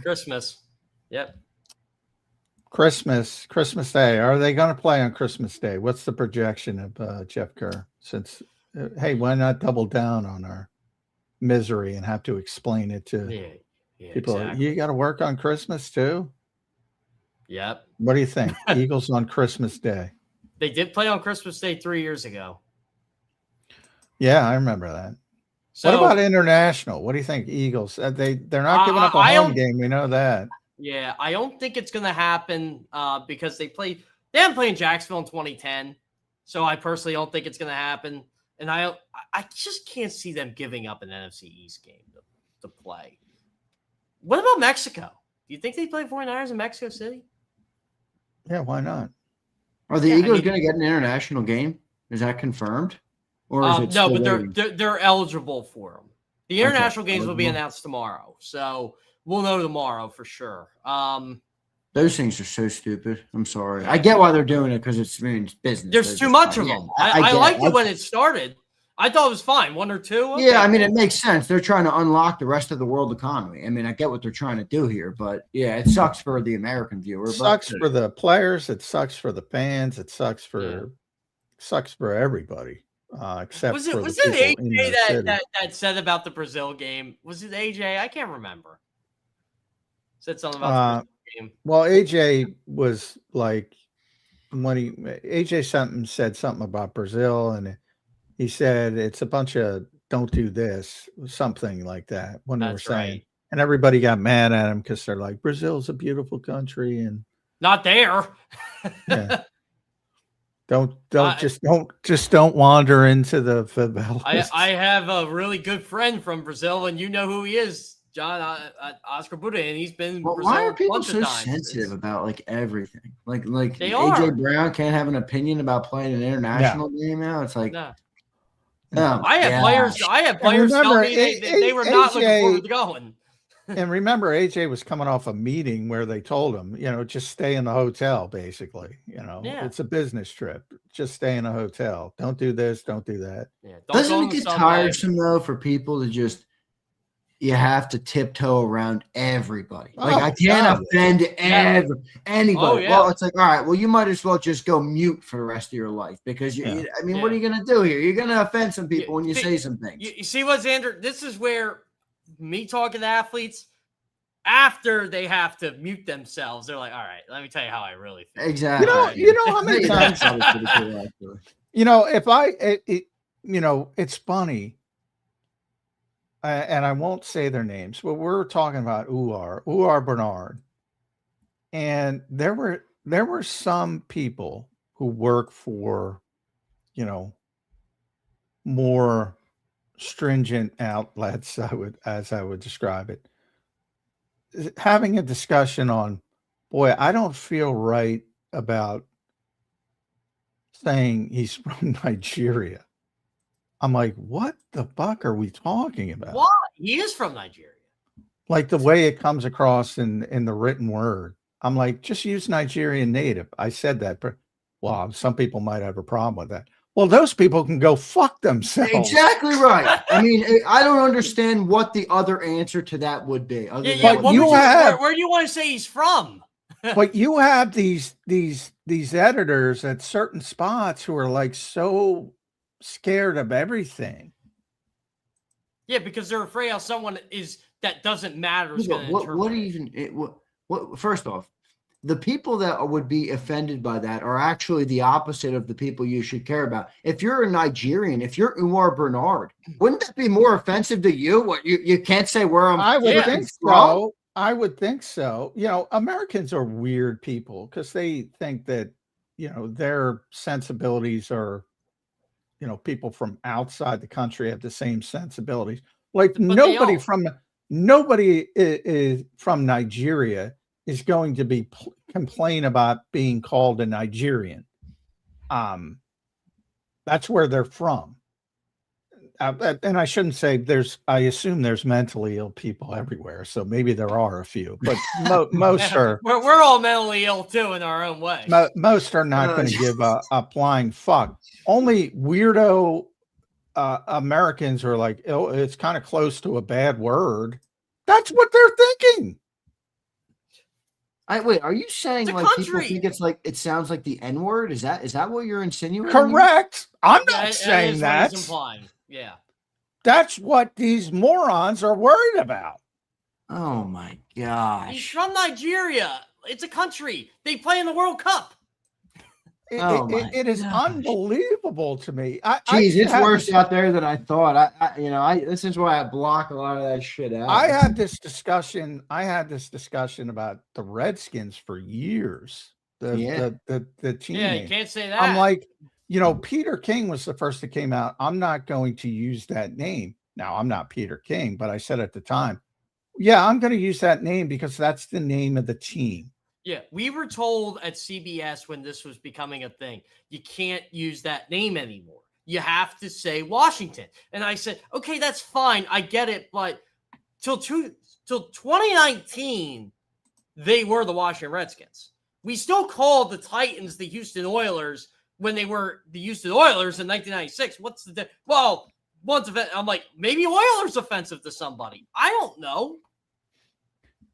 Christmas. Yep. Christmas Day. Are they going to play on Christmas Day? What's the projection of Jeff Kerr? Since, hey, why not double down on our misery and have to explain it to people? Exactly. You got to work on Christmas too? Yep. What do you think? Eagles on Christmas Day. They did play on Christmas Day 3 years ago. Yeah, I remember that. So, what about international? What do you think, Eagles? They're not giving up a home game. We know that. Yeah, I don't think it's going to happen because they haven't played in Jacksonville in 2010. So I personally don't think it's going to happen. And I just can't see them giving up an NFC East game to play. What about Mexico? Do you think they play 49ers in Mexico City? Yeah, why not? Are the Eagles going to get an international game? Is that confirmed? Or is it no, but they're eligible for them. The international games will be announced tomorrow. So we'll know tomorrow for sure. Those things are so stupid. I'm sorry. I get why they're doing it because it's business. There's too much of them. I liked it when it started. I thought it was fine. 1 or 2. Okay. Yeah, I mean, it makes sense. They're trying to unlock the rest of the world economy. I mean, I get what they're trying to do here, but yeah, it sucks for the American viewer. It sucks for the players. It sucks for the fans. It sucks for everybody. Except was it AJ that said about the Brazil game? Was it AJ? I can't remember. Said something about the Brazil game. Well, AJ was like when AJ said something about Brazil, and he said it's a bunch of don't do this, something like that. When they were saying, right. And everybody got mad at him because they're like, Brazil's a beautiful country, and not there. Yeah. Don't wander into the favelas. I have a really good friend from Brazil, and you know who he is, John Oscar Buda, and he's been. Well, Brazil why are people so times. sensitive about everything? Like they AJ are. Brown can't have an opinion about playing an international game now. It's like no. I had players. I had players tell me they were not looking forward to going. And remember, AJ was coming off a meeting where they told him, just stay in the hotel, basically. Yeah. It's a business trip. Just stay in a hotel. Don't do this. Don't do that. Yeah. Doesn't it get tiresome, though, for people to just, you have to tiptoe around everybody? Like, I can't offend anybody. Oh, yeah. Well, it's like, all right, well, you might as well just go mute for the rest of your life because, what are you going to do here? You're going to offend some people when you say some things. You see what, Zander? This is where me talking to athletes, after they have to mute themselves, they're like, all right, let me tell you how I really feel. Exactly. How many times, it's funny. And I won't say their names, but we're talking about Uar Bernard. And there were some people who work for, more stringent outlets, as I would describe it, having a discussion on, boy, I don't feel right about saying he's from Nigeria. I'm like, what the fuck are we talking about? What? He is from Nigeria. Like the way it comes across in the written word. I'm like, just use Nigerian native. I said that, but some people might have a problem with that. Well, those people can go fuck themselves. Exactly right. I mean, I don't understand what the other answer to that would be. Where do you want to say he's from? But you have these editors at certain spots who are like so scared of everything. Yeah, because they're afraid how someone is that doesn't matter. First off, the people that would be offended by that are actually the opposite of the people you should care about. If you're a Nigerian, if you're Umar Bernard, wouldn't that be more offensive to you? What you can't say where I'm. I would think so. I would think so. Americans are weird people because they think that their sensibilities are, people from outside the country have the same sensibilities. Like nobody is from Nigeria is going to be complain about being called a Nigerian. That's where they're from. And I shouldn't say I assume there's mentally ill people everywhere. So maybe there are a few, but most are. We're all mentally ill too in our own way. Most are not going to give a flying fuck. Only weirdo Americans are like, oh, it's kind of close to a bad word. That's what they're thinking. Wait, are you saying people think it sounds like the N-word? Is that what you're insinuating? Correct. I'm not saying that. He's implying. Yeah. That's what these morons are worried about. Oh my gosh. He's from Nigeria. It's a country. They play in the World Cup. It is unbelievable to me. It's worse out there than I thought. This is why I block a lot of that shit out. I had this discussion about the Redskins for years. The team. Yeah, you can't say that. I'm like, Peter King was the first that came out. I'm not going to use that name. Now, I'm not Peter King, but I said at the time, yeah, I'm going to use that name because that's the name of the team. Yeah, we were told at CBS when this was becoming a thing, you can't use that name anymore. You have to say Washington. And I said, okay, that's fine. I get it. But till 2019, they were the Washington Redskins. We still called the Titans the Houston Oilers when they were the Houston Oilers in 1996. What's the I'm like, maybe Oilers offensive to somebody. I don't know.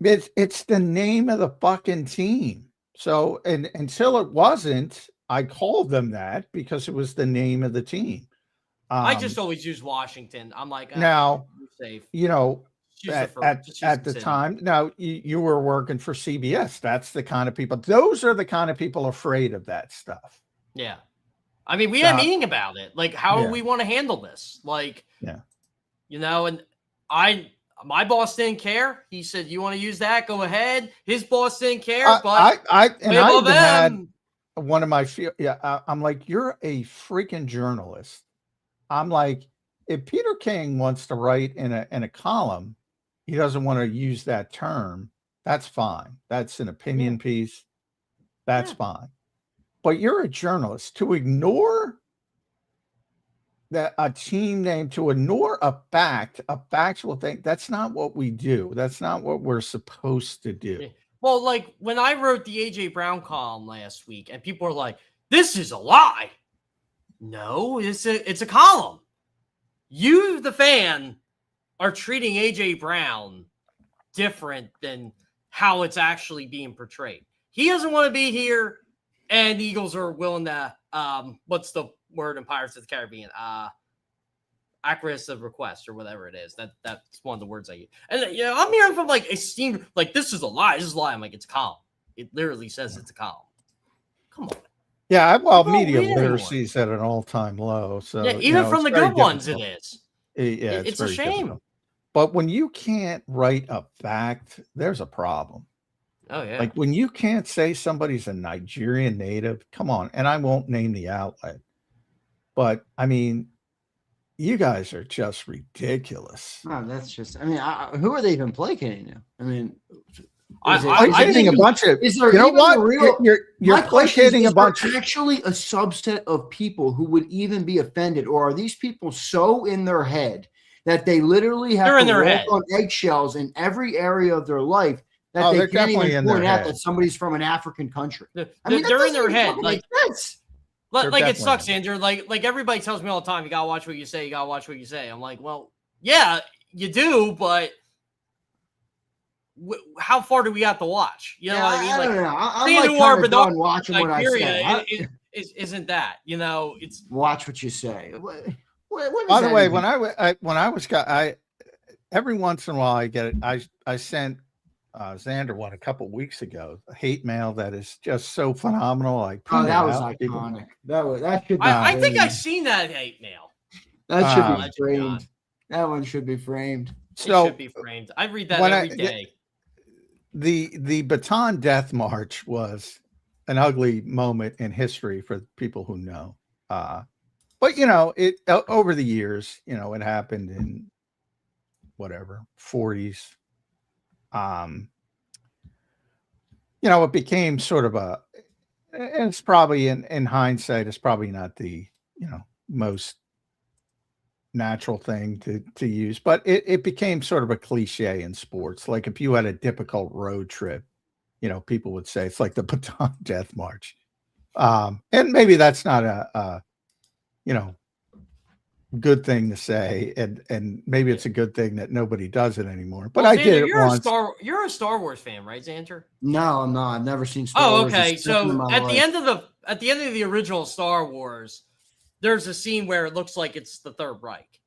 It's the name of the fucking team. So, and until it wasn't, I called them that because it was the name of the team. I just always use Washington. I'm like, now, safe. At the time, now you were working for CBS. That's the kind of people. Those are the kind of people afraid of that stuff. Yeah. I mean, we had a meeting about it. Like, how do we want to handle this? Like, and my boss didn't care. He said, you want to use that? Go ahead. His boss didn't care. But I had one of my I'm like, you're a freaking journalist. I'm like, if Peter King wants to write in a column, he doesn't want to use that term. That's fine. That's an opinion piece. That's fine. But you're a journalist. To ignore that a team name to ignore a factual thing. That's not what we do. That's not what we're supposed to do. Well, like when I wrote the AJ Brown column last week, and people are like, "This is a lie." No, it's a column. You, the fan, are treating AJ Brown different than how it's actually being portrayed. He doesn't want to be here, and the Eagles are willing to what's the word in Pirates of the Caribbean? Acquiesce of request or whatever it is. That's one of the words I use. And I'm hearing from like esteemed, like this is a lie. This is a lie. I'm like, it's a column. It literally says it's a column. Come on. Yeah, well, media literacy is at an all-time low. So yeah, even from the good ones, it is. It's a shame. Difficult. But when you can't write a fact, there's a problem. Oh yeah. Like when you can't say somebody's a Nigerian native, come on. And I won't name the outlet, but I mean, you guys are just ridiculous. No, that's just. I mean, who are they even placating now? I mean, I think a bunch of. Is there you know what? Real, you're placating a bunch. Actually, a subset of people who would even be offended, or are these people so in their head that they literally have to walk on eggshells in every area of their life that they can't even point out that somebody's from an African country? I mean, they're in their head. Like that's. Like it sucks, Zander. Like everybody tells me all the time, you gotta watch what you say. You gotta watch what you say. I'm like, well, yeah, you do, but how far do we have to watch? You know what I mean? I don't know. I'm like kind of done watching what I say. Isn't that it's watch what you say? By the way, when I was every once in a while I get it. I sent Zander one a couple weeks ago, a hate mail that is just so phenomenal. Like, that was iconic. That should. I think I've seen that hate mail. That should be framed. That one should be framed. So it should be framed. I read that every day. The Baton Death March was an ugly moment in history for people who know. But it over the years, it happened in whatever 40s. It became sort of it's probably in hindsight, it's probably not the, most natural thing to use, but it became sort of a cliche in sports. Like if you had a difficult road trip, people would say it's like the Baton Death March. And maybe that's not a good thing to say, and maybe it's a good thing that nobody does it anymore. But I did it once. You're a Star Wars fan, right, Zander? No, I'm not. I've never seen Star Wars. Oh, okay. So at the end of the original Star Wars, there's a scene where it looks like it's the Third Reich,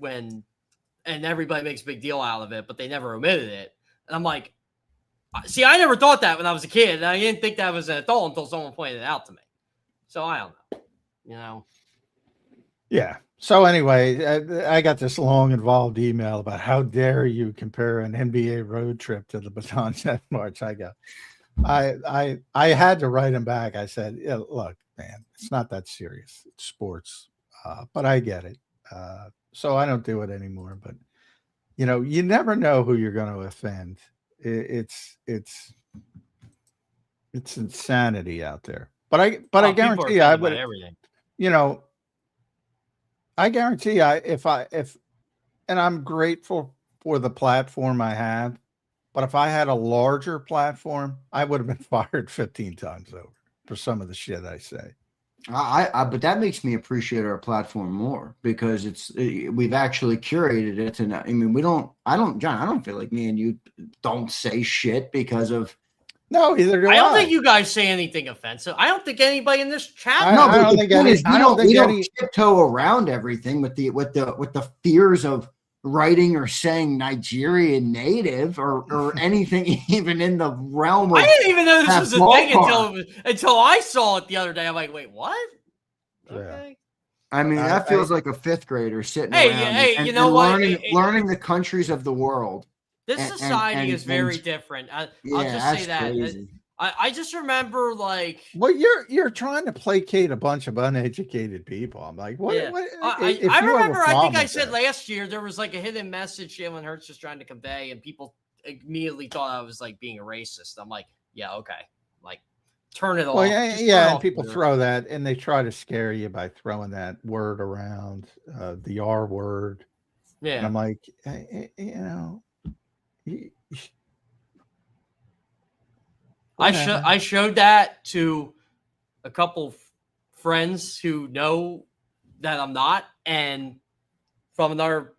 and everybody makes a big deal out of it, but they never omitted it. And I'm like, see, I never thought that when I was a kid, and I didn't think that was an adult until someone pointed it out to me. So I don't know, Yeah. So anyway, I got this long, involved email about how dare you compare an NBA road trip to the Baton Death March. I had to write him back. I said, yeah, look, man, it's not that serious. It's sports, but I get it. So I don't do it anymore. But you never know who you're going to offend. It's insanity out there. But I guarantee you, I would everything. I guarantee and I'm grateful for the platform I have, but if I had a larger platform, I would have been fired 15 times over for some of the shit I say. But that makes me appreciate our platform more because we've actually curated it. And I mean, John, I don't feel like me and you don't say shit because of. No, either do I. I don't think you guys say anything offensive. I don't think anybody in this chat. I don't think we don't tiptoe around everything with the fears of writing or saying Nigerian native or anything even in the realm of. I didn't even know this was a thing until I saw it the other day. I'm like, wait, what? Okay. I mean, that feels like a fifth grader sitting around and learning the countries of the world. This society is very different. I'll just say that. Crazy. I just remember well, you're trying to placate a bunch of uneducated people. I'm like, what? Yeah. I remember. I think I said last year there was like a hidden message Jalen Hurts was trying to convey, and people immediately thought I was like being a racist. I'm like, yeah, okay, turn it off. Well, yeah, Just turn yeah, and off people Twitter. throw that, and they try to scare you by throwing that word around, the R word. And Yeah. I'm like, you know, you- whatever. I showed that to a couple friends who know that I'm not, and from another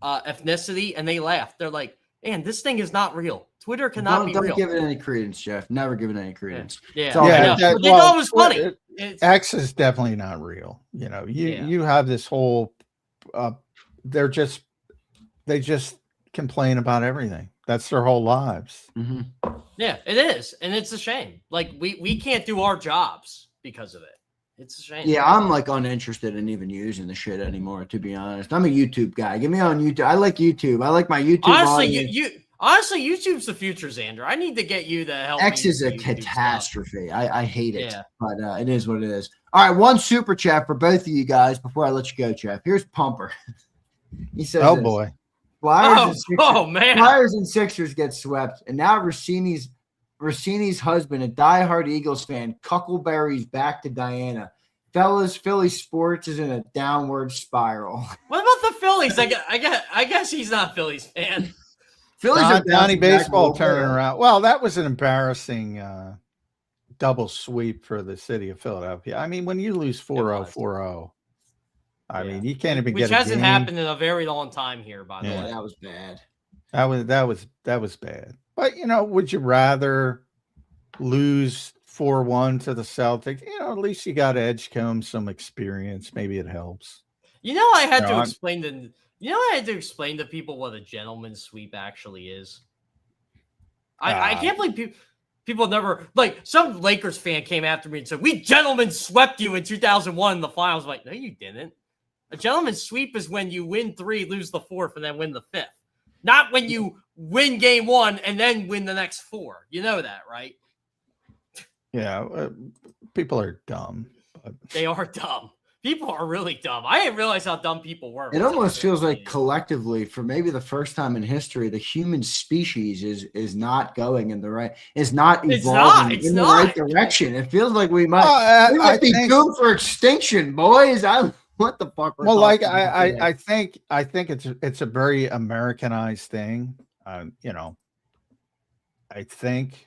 ethnicity, and they laughed. They're like, "Man, this thing is not real. Twitter cannot be Don't real." give it any credence, Jeff. Never give it any credence. Yeah, It's all I good. know. that- But they well, thought it was funny. X is definitely not real. You know, you have this whole, they just complain about everything. That's their whole lives. Mhm. Yeah, it is, and it's a shame. Like we can't do our jobs because of it. It's a shame. Yeah, I'm like uninterested in even using the shit anymore, to be honest. I'm a YouTube guy. Get me on YouTube. I like YouTube. I like my YouTube. Honestly, YouTube's the future, Zander. I need to get you to help. X me is a with YouTube catastrophe. I hate it, Yeah. but it is what it is. All right, one super chat for both of you guys before I let you go, Jeff. Here's Pumper. He says, Oh this. boy. Flyers and Sixers get swept, and now Rossini's husband, a diehard Eagles fan, Cuckleberry's back to Diana. Fellas, Philly sports is in a downward spiral. What about the Phillies? I guess he's not a Phillies fan. Phillies are Donnie bouncing back baseball a little turning bit. around. Well, that was an embarrassing double sweep for the city of Philadelphia. I mean, when you lose 4-0, 4-0, I mean, you can't even Which get a hasn't game. happened in a very long time here, by the Yeah, way. that was bad. That was bad. But you know, would you rather lose 4-1 to the Celtics? You know, at least you got Edgecombe some experience. Maybe it helps. I had to explain to people what a gentleman's sweep actually is. I can't believe people never, like, some Lakers fan came after me and said, "We gentlemen swept you in 2001 in the finals." I'm like, no, you didn't. A gentleman's sweep is when you win 3, lose the 4th, and then win the 5th. Not when you win game 1 and then win the next 4. You know that, right? Yeah, people are dumb. But... They are dumb. People are really dumb. I didn't realize how dumb people were. It almost feels like collectively, for maybe the first time in history, the human species is not going in the right, is not evolving in the right direction. It feels like we might be doomed for extinction, boys. What the fuck? Well, like I think it's a very Americanized thing. You know, I think,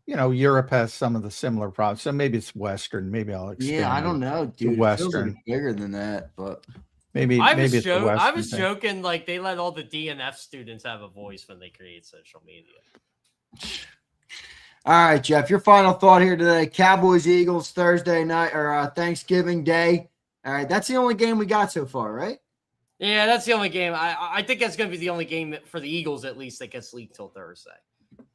you know, Europe has some of the similar problems. So maybe it's Western. Maybe I'll expand. Yeah, I don't know, dude. Western. It feels like bigger than that, but maybe I it's the Western I was thing. joking, like they let all the DNF students have a voice when they create social media. All right, Jeff, your final thought here today. Cowboys, Eagles, Thursday night or Thanksgiving Day. All right, that's the only game we got so far, right? Yeah, that's the only game. I think that's going to be the only game for the Eagles, at least, that gets leaked till Thursday.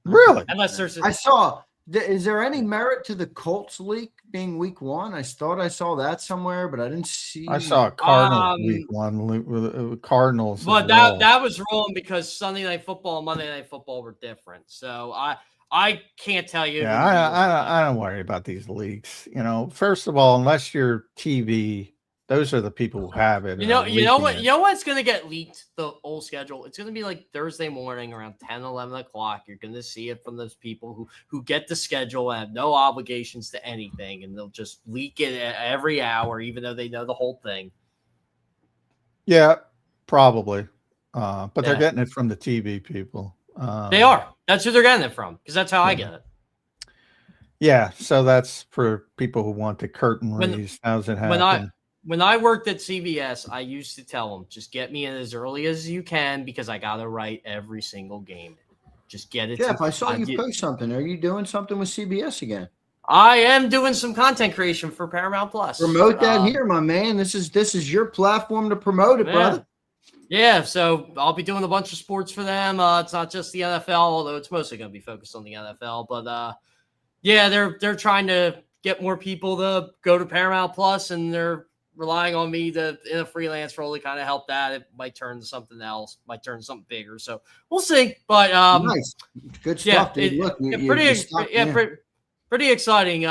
Really? Unless there's I saw. Is there any merit to the Colts leak being week 1? I thought I saw that somewhere, but I didn't see. I saw Cardinals week 1 Cardinals. But that was wrong because Sunday Night Football and Monday Night Football were different. So I can't tell you. Yeah, I don't worry about these leaks. You know, first of all, unless you're TV, those are the people who have it. You know what's going to get leaked, the old schedule? It's going to be like Thursday morning around 10, 11 o'clock. You're going to see it from those people who get the schedule and have no obligations to anything, and they'll just leak it every hour, even though they know the whole thing. Yeah, probably. But they're getting it from the TV people. They are. That's who they're getting it from, because that's how I get it. Yeah, so that's for people who want the curtain raised. How's it happen? When I worked at CBS, I used to tell them, just get me in as early as you can because I got to write every single game. Just get it. Jeff, I saw you post something. Are you doing something with CBS again? I am doing some content creation for Paramount Plus. Promote that here, my man. This is your platform to promote it, brother. Yeah, so I'll be doing a bunch of sports for them. It's not just the NFL, although it's mostly going to be focused on the NFL. But yeah, they're trying to get more people to go to Paramount Plus, and they're relying on me in a freelance role to kind of help that. It might turn to something else, might turn to something bigger. So we'll see. But nice, good stuff, dude. Look, pretty exciting.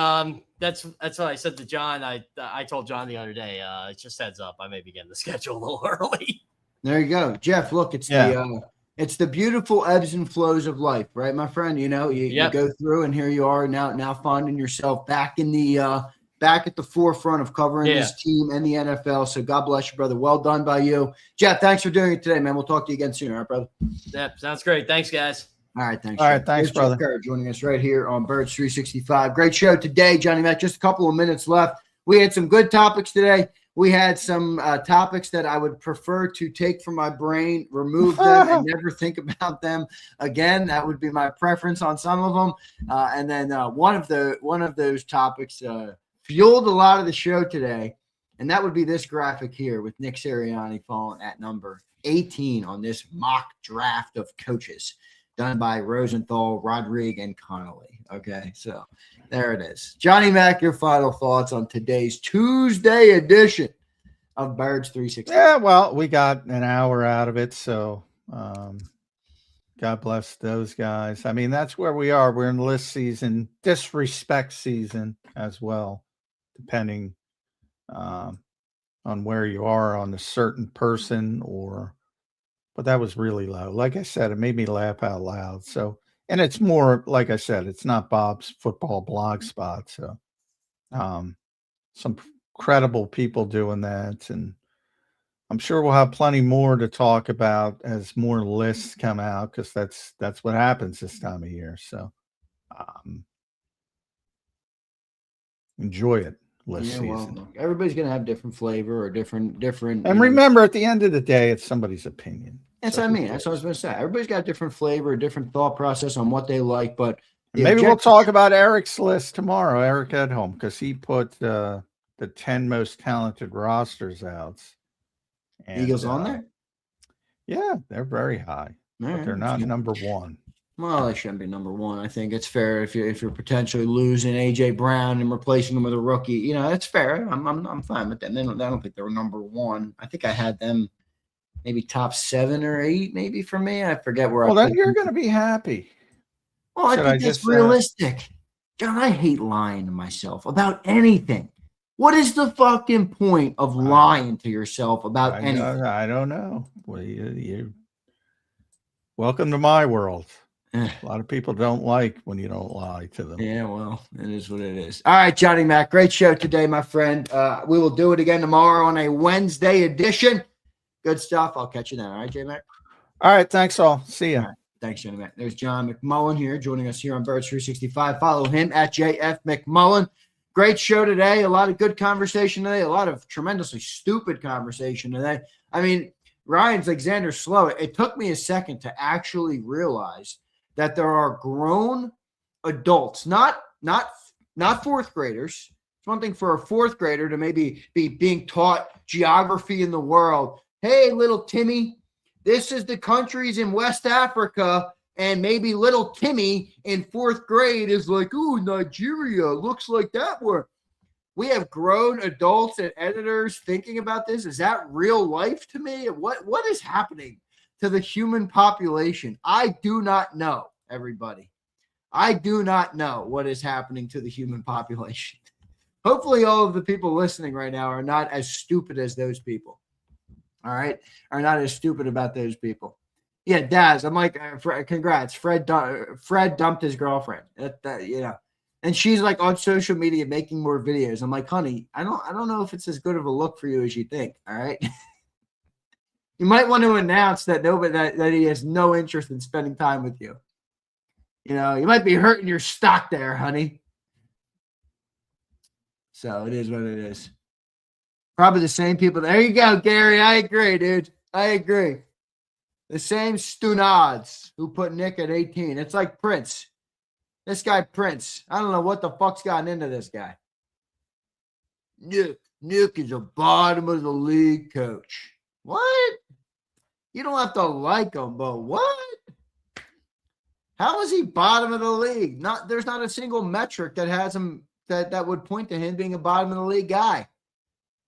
That's what I said to John. I told John the other day. It's just heads up, I may be getting the schedule a little early. There you go, Jeff. Look, it's it's the beautiful ebbs and flows of life, right, my friend? You go through, and here you are now finding yourself back in the back at the forefront of covering this team and the NFL. So God bless you, brother. Well done by you. Jeff, thanks for doing it today, man. We'll talk to you again soon, all right, brother? Yeah, sounds great. Thanks, guys. All right, thanks. All right, thanks, brother. Jeff Kerr joining us right here on Birds 365. Great show today, Johnny Mac. Just a couple of minutes left. We had some good topics today. We had some topics that I would prefer to take from my brain, remove them, and never think about them again. That would be my preference on some of them. And then one of those topics fueled a lot of the show today, and that would be this graphic here with Nick Sirianni falling at number 18 on this mock draft of coaches done by Rosenthal, Rodriguez, and Connolly. Okay, so there it is. Johnny Mac, your final thoughts on today's Tuesday edition of Birds 360. Yeah, well, we got an hour out of it, so God bless those guys. I mean, that's where we are. We're in list season, disrespect season as well, depending on where you are on a certain person but that was really low. Like I said, it made me laugh out loud. So, and it's more, like I said, it's not Bob's football blog spot. So, some credible people doing that. And I'm sure we'll have plenty more to talk about as more lists come out, because that's what happens this time of year. So, enjoy it. Well, everybody's going to have different flavor or different. And remember, at the end of the day, it's somebody's opinion. That's what I mean. That's what I was going to say. Everybody's got a different flavor, a different thought process on what they like. But maybe we'll talk about Eric's list tomorrow, Eric Edholm, because he put the 10 most talented rosters out. And, Eagles on there? Yeah, they're very high, but they're not number one. Well, they shouldn't be number one. I think it's fair if you're potentially losing AJ Brown and replacing him with a rookie. That's fair. I'm fine with that. I don't think they were number one. I think I had them maybe top 7 or 8, maybe for me. I forget where. Well, then you're going to be happy. Well, I think that's realistic. John, I hate lying to myself about anything. What is the fucking point of lying to yourself about anything? I don't know. Well, you welcome to my world. A lot of people don't like when you don't lie to them. Yeah, well, it is what it is. All right, Johnny Mac, great show today, my friend. We will do it again tomorrow on a Wednesday edition. Good stuff. I'll catch you then. All right, J-Mac? All right, thanks all. See ya. All right, thanks, Johnny Mac. There's John McMullen here joining us here on Birds 365. Follow him at JF McMullen. Great show today. A lot of good conversation today. A lot of tremendously stupid conversation today. I mean, Ryan's like Zander slow. It took me a second to actually realize that there are grown adults, not fourth graders. It's one thing for a fourth grader to maybe be being taught geography in the world. Hey, little Timmy, this is the countries in West Africa, and maybe little Timmy in fourth grade is like, ooh, Nigeria looks like that one. We have grown adults and editors thinking about this. Is that real life to me? What is happening to the human population? I do not know, everybody. I do not know what is happening to the human population. Hopefully all of the people listening right now are not as stupid as those people. All right? Are not as stupid about those people. Yeah, Daz, I'm like, congrats. Fred dumped his girlfriend. And she's like on social media making more videos. I'm like, honey, I don't know if it's as good of a look for you as you think. All right. You might want to announce that that he has no interest in spending time with you. You might be hurting your stock there, honey. So it is what it is. Probably the same people. There you go, Gary. I agree, dude. I agree. The same stunads who put Nick at 18. It's like Prince. This guy, Prince. I don't know what the fuck's gotten into this guy. Nick is a bottom of the league coach. What? You don't have to like him, but what? How is he bottom of the league? There's not a single metric that has him that would point to him being a bottom of the league guy.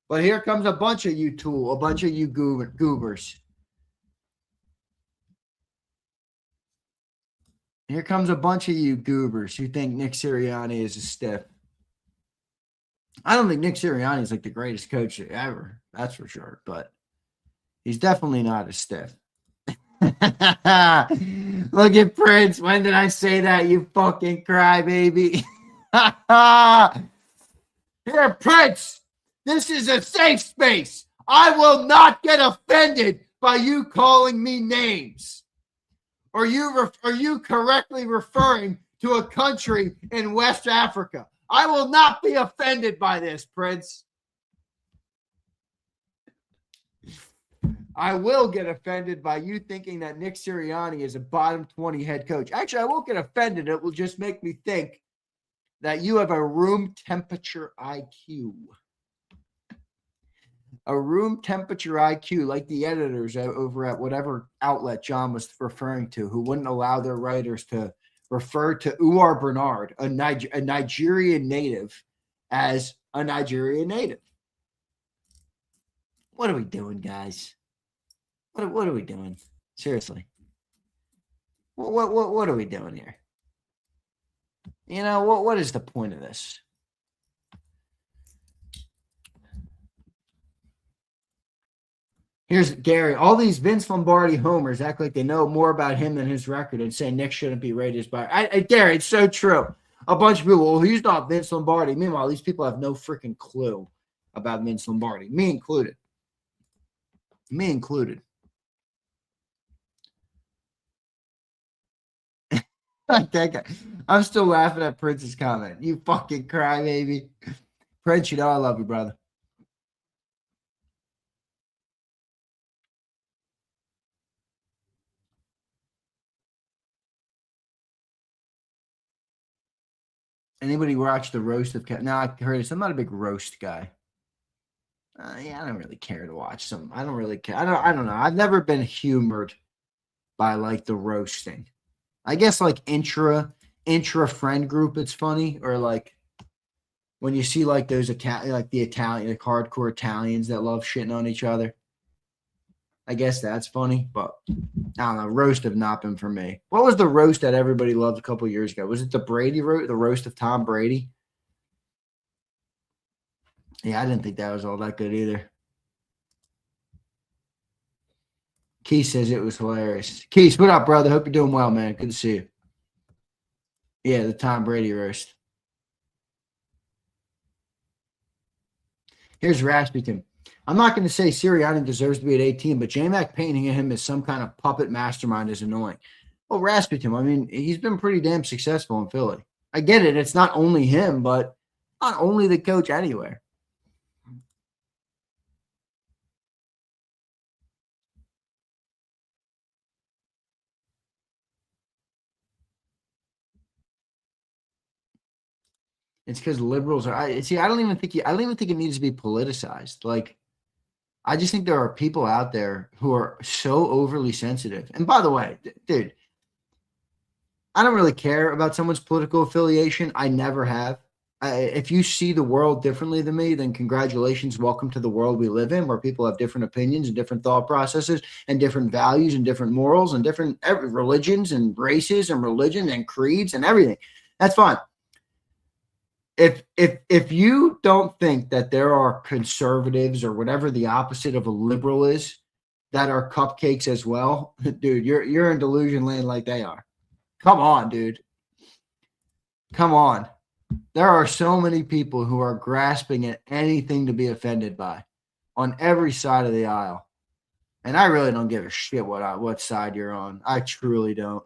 But here comes a bunch of you goobers. Here comes a bunch of you goobers who think Nick Sirianni is a stiff. I don't think Nick Sirianni is like the greatest coach ever. That's for sure. But he's definitely not a stiff. Look at Prince. When did I say that, you fucking crybaby? Here, Prince, this is a safe space. I will not get offended by you calling me names. Are you correctly referring to a country in West Africa? I will not be offended by this, Prince. I will get offended by you thinking that Nick Sirianni is a bottom 20 head coach. Actually, I won't get offended. It will just make me think that you have a room temperature IQ. A room temperature IQ, like the editors over at whatever outlet John was referring to, who wouldn't allow their writers to refer to Uwar Bernard, a Nigerian native, as a Nigerian native. What are we doing, guys? What are we doing? Seriously. What are we doing here? You know, what is the point of this? Here's Gary. All these Vince Lombardi homers act like they know more about him than his record and say Nick shouldn't be rated as buyer. Gary, it's so true. A bunch of people, well, he's not Vince Lombardi. Meanwhile, these people have no freaking clue about Vince Lombardi. Me included. I'm still laughing at Prince's comment. You fucking crybaby. Prince, you know I love you, brother. Anybody watch the roast of Kevin? No, I heard it. I'm not a big roast guy. Yeah, I don't really care to watch some. I don't really care. I don't know. I've never been humored by like the roasting. I guess like intra friend group, it's funny, or like when you see like those Italian, like the hardcore Italians that love shitting on each other. I guess that's funny, but I don't know. Roast have not been for me. What was the roast that everybody loved a couple years ago? Was it the Brady roast, the roast of Tom Brady? Yeah, I didn't think that was all that good either. Keith says it was hilarious. Keith, what up, brother? Hope you're doing well, man. Good to see you. Yeah, the Tom Brady roast. Here's Rasputin. I'm not going to say Sirianni deserves to be at 18, but J-Mac painting him as some kind of puppet mastermind is annoying. Well, Rasputin, I mean, he's been pretty damn successful in Philly. I get it. It's not only him, but not only the coach anywhere. It's because liberals are. I don't even think it needs to be politicized. Like, I just think there are people out there who are so overly sensitive. And by the way, dude, I don't really care about someone's political affiliation. I never have. If you see the world differently than me, then congratulations. Welcome to the world we live in, where people have different opinions and different thought processes and different values and different morals and different religions and races and religion and creeds and everything. That's fine. If you don't think that there are conservatives or whatever the opposite of a liberal is that are cupcakes as well, dude, you're in delusion land like they are. Come on, dude. Come on. There are so many people who are grasping at anything to be offended by on every side of the aisle. And I really don't give a shit what side you're on. I truly don't.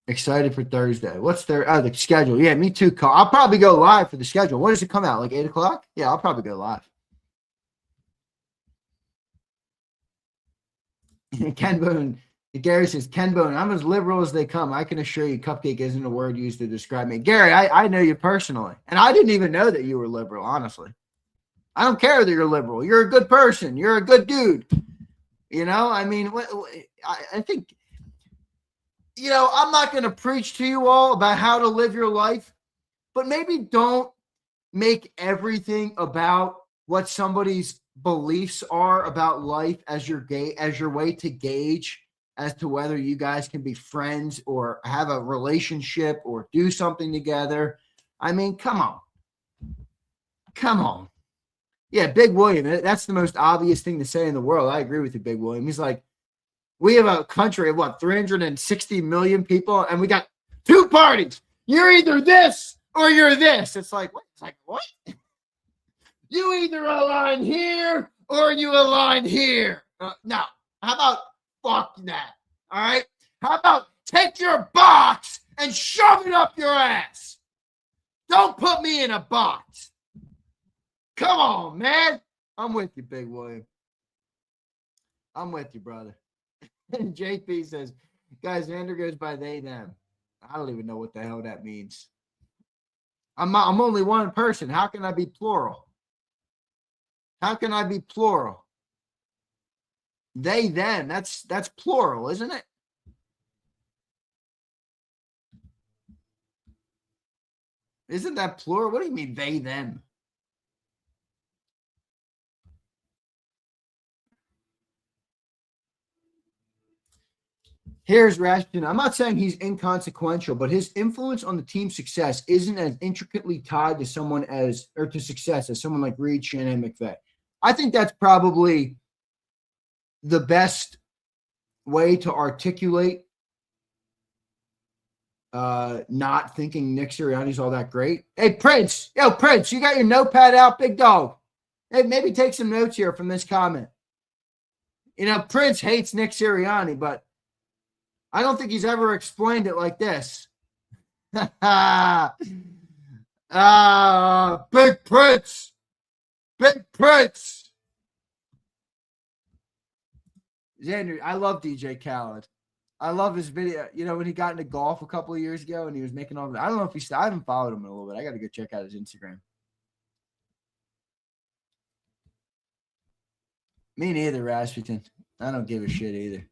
Excited for Thursday. What's the schedule? Yeah, me too. I'll probably go live for the schedule. When does it come out? Like 8 o'clock? Yeah, I'll probably go live. Ken Boone. Gary says, Ken Boone, I'm as liberal as they come. I can assure you cupcake isn't a word used to describe me. Gary, I know you personally. And I didn't even know that you were liberal, honestly. I don't care that you're liberal. You're a good person. You're a good dude. You know, I mean, I think... You know, I'm not going to preach to you all about how to live your life, but maybe don't make everything about what somebody's beliefs are about life as your way to gauge as to whether you guys can be friends or have a relationship or do something together. I mean, come on. Yeah, Big William. That's the most obvious thing to say in the world. I agree with you, Big William. He's like, we have a country of what, 360 million people, and we got two parties. You're either this or you're this. It's like, what? It's like, what? You either align here or you align here. No. How about fuck that? All right? How about take your box and shove it up your ass? Don't put me in a box. Come on, man. I'm with you, Big William. I'm with you, brother. And JP says, guys, Zander goes by they, them. I don't even know what the hell that means. I'm only one person. How can I be plural? How can I be plural? They, them. That's plural, isn't it? Isn't that plural? What do you mean they, them? Here's Rasputin. I'm not saying he's inconsequential, but his influence on the team's success isn't as intricately tied to to success as someone like Reed, Shanahan, McVay. I think that's probably the best way to articulate not thinking Nick Sirianni's all that great. Hey, Prince. Yo, Prince, you got your notepad out, big dog? Hey, maybe take some notes here from this comment. You know, Prince hates Nick Sirianni, but I don't think he's ever explained it like this. Big Prince. Big Prince. Zander, I love DJ Khaled. I love his video. You know, when he got into golf a couple of years ago and he was making all I don't know if I haven't followed him in a little bit. I got to go check out his Instagram. Me neither, Rasputin. I don't give a shit either.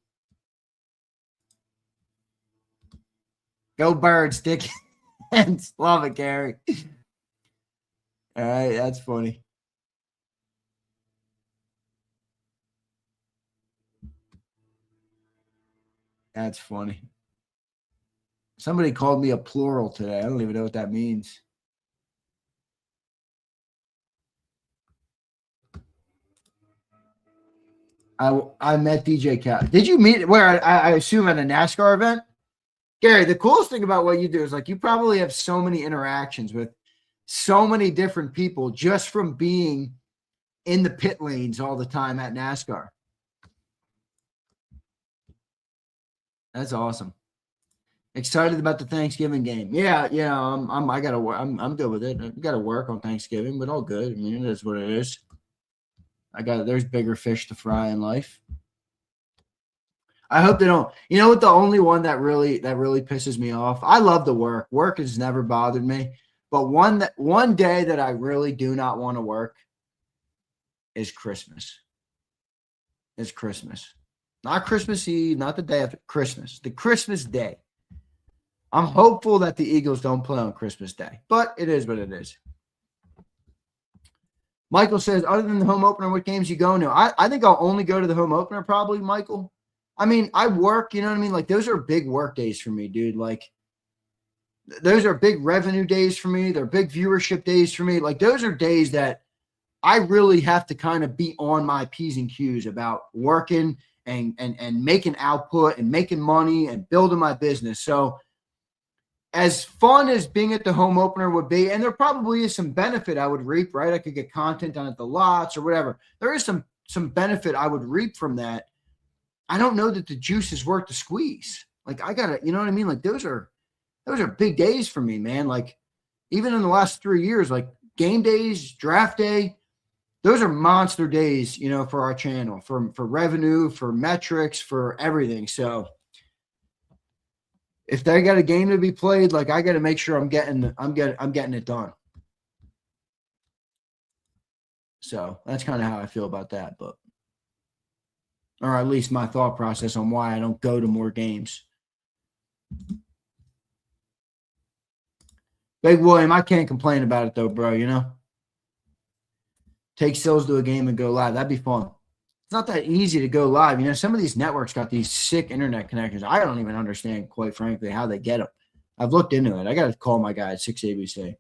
Go Birds, Dick. Love it, Gary. All right, that's funny. That's funny. Somebody called me a plural today. I don't even know what that means. I met DJ Khaled. Did you meet where I assume at a NASCAR event? Gary, the coolest thing about what you do is like you probably have so many interactions with so many different people just from being in the pit lanes all the time at NASCAR. That's awesome. Excited about the Thanksgiving game. Yeah. I'm good with it. I got to work on Thanksgiving, but all good. I mean, it is what it is. There's bigger fish to fry in life. I hope they don't. You know what? The only one that really pisses me off. I love the work. Work has never bothered me, but one day that I really do not want to work is Christmas. It's Christmas, not Christmas Eve, not the day after Christmas. The Christmas day. I'm hopeful that the Eagles don't play on Christmas Day, but it is what it is. Michael says, other than the home opener, what games you going to? I think I'll only go to the home opener probably, Michael. I mean, I work, you know what I mean? Like, those are big work days for me, dude. Like, those are big revenue days for me. They're big viewership days for me. Like, those are days that I really have to kind of be on my P's and Q's about working and making output and making money and building my business. So, as fun as being at the home opener would be, and there probably is some benefit I would reap, right? I could get content done at the lots or whatever. There is some benefit I would reap from that. I don't know that the juice is worth the squeeze. Like, I gotta, you know what I mean? Like, those are big days for me, man. Like, even in the last 3 years, like game days, draft day, those are monster days, you know, for our channel, for revenue, for metrics, for everything. So if they got a game to be played, like, I got to make sure I'm getting it done. So that's kind of how I feel about that, or at least my thought process on why I don't go to more games. Big William, I can't complain about it though, bro. You know, take Sills to a game and go live. That'd be fun. It's not that easy to go live. You know, some of these networks got these sick internet connections. I don't even understand, quite frankly, how they get them. I've looked into it. I got to call my guy at 6ABC.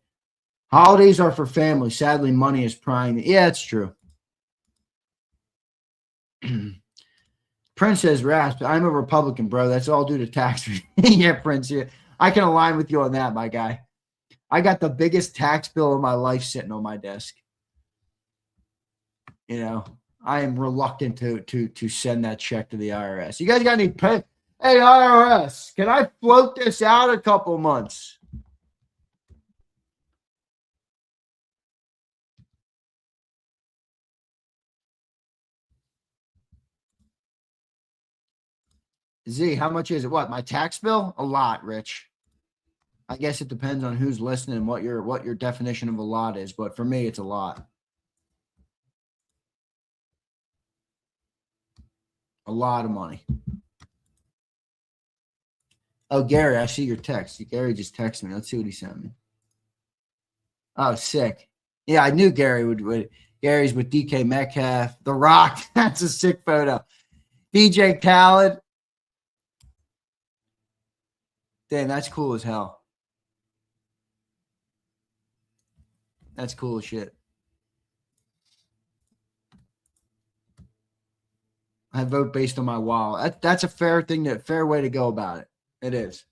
Holidays are for family. Sadly, money is prying. Yeah, it's true. Prince says, Rasp, I'm a Republican, bro. That's all due to tax. Yeah, Prince. Yeah. I can align with you on that, my guy. I got the biggest tax bill of my life sitting on my desk. You know, I am reluctant to send that check to the IRS. You guys got any pay? Hey, IRS, can I float this out a couple months? Z, how much is it? What, my tax bill? A lot, Rich. I guess it depends on who's listening and what your definition of a lot is, but for me, it's a lot. A lot of money. Oh, Gary, I see your text. Gary just texted me. Let's see what he sent me. Oh, sick. Yeah, I knew Gary would. Gary's with DK Metcalf. The Rock. That's a sick photo. DJ Khaled. Damn, that's cool as hell. That's cool as shit. I vote based on my wallet. That's a fair way to go about it. It is.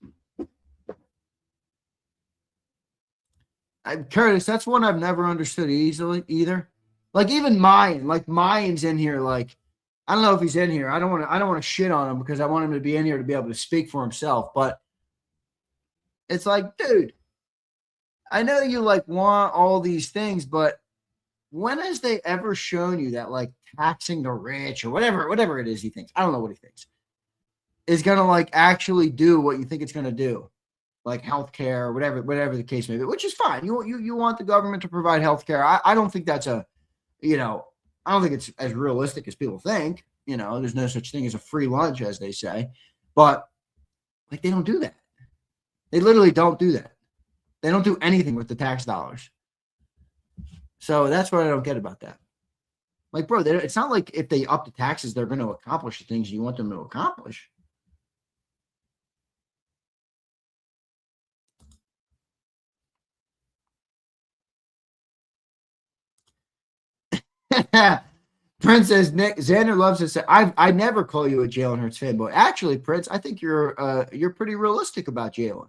Curtis, that's one I've never understood easily either. Like even mine, like mine's in here. Like I don't know if he's in here. I don't want to shit on him because I want him to be in here to be able to speak for himself. But it's like, dude, I know you like want all these things, but when has they ever shown you that like taxing the rich or whatever it is he thinks, I don't know what he thinks, is going to like actually do what you think it's going to do, like healthcare or whatever the case may be, which is fine. You want the government to provide healthcare. I don't think that's I don't think it's as realistic as people think. There's no such thing as a free lunch, as they say, but like they don't do that. They literally don't do that. They don't do anything with the tax dollars. So that's what I don't get about that. Like, bro, it's not like if they up the taxes, they're going to accomplish the things you want them to accomplish. Prince says, Nick, Zander loves to say, I never call you a Jalen Hurts fanboy. Actually, Prince, I think you're pretty realistic about Jalen.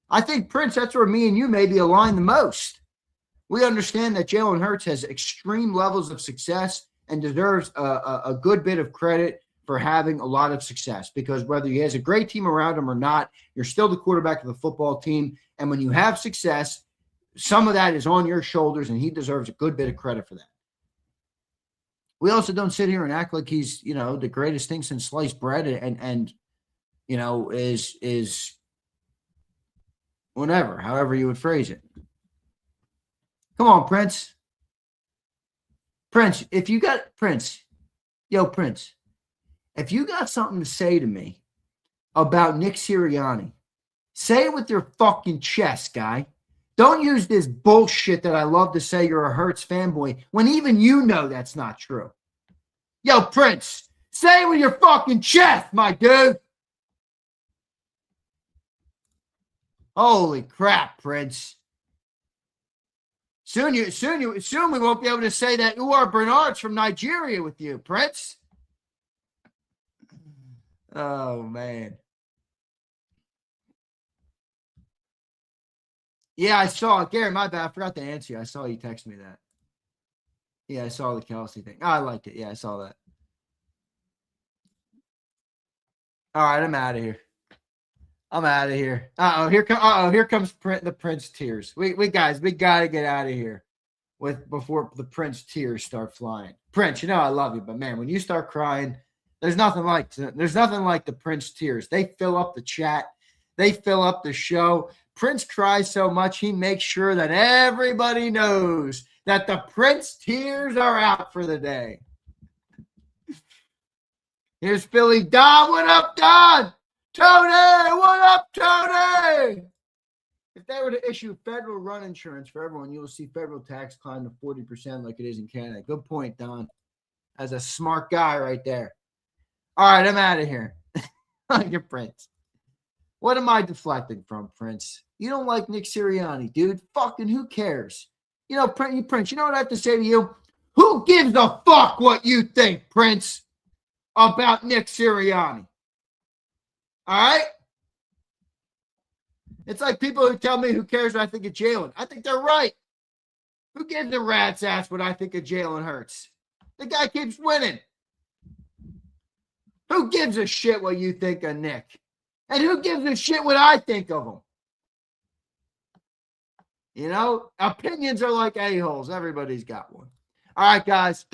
I think, Prince, that's where me and you maybe align the most. We understand that Jalen Hurts has extreme levels of success and deserves a good bit of credit for having a lot of success, because whether he has a great team around him or not, you're still the quarterback of the football team. And when you have success, some of that is on your shoulders, and he deserves a good bit of credit for that. We also don't sit here and act like he's, the greatest thing since sliced bread and is whatever, however you would phrase it. Come on, Prince. Prince, if you got Prince, if you got something to say to me about Nick Sirianni, say it with your fucking chest, guy. Don't use this bullshit that I love to say you're a Hurts fanboy when even you know that's not true. Yo, Prince, say it with your fucking chest, my dude. Holy crap, Prince. Soon we won't be able to say that Uwar Bernard's from Nigeria with you, Prince. Oh, man. Yeah, I saw it. Gary, my bad. I forgot to answer you. I saw you text me that. Yeah, I saw the Kelsey thing. Oh, I liked it. Yeah, I saw that. All right, I'm out of here. Here comes the Prince tears. We guys, we gotta get out of here before the Prince tears start flying. Prince, I love you, but man, when you start crying, there's nothing like the Prince tears. They fill up the chat, they fill up the show. Prince cries so much he makes sure that everybody knows that the Prince tears are out for the day. Here's Philly Don. What up, Don? Tony, what up, Tony? If they were to issue federal run insurance for everyone, you will see federal tax climb to 40% like it is in Canada. Good point, Don. As a smart guy right there. All right, I'm out of here. Like your Prince. What am I deflecting from, Prince? You don't like Nick Sirianni, dude. Fucking who cares? You know, Prince, you know what I have to say to you? Who gives a fuck what you think, Prince, about Nick Sirianni? All right? It's like people who tell me who cares what I think of Jalen. I think they're right. Who gives a rat's ass what I think of Jalen Hurts? The guy keeps winning. Who gives a shit what you think of Nick? And who gives a shit what I think of him? You know, opinions are like a-holes. Everybody's got one. All right, guys.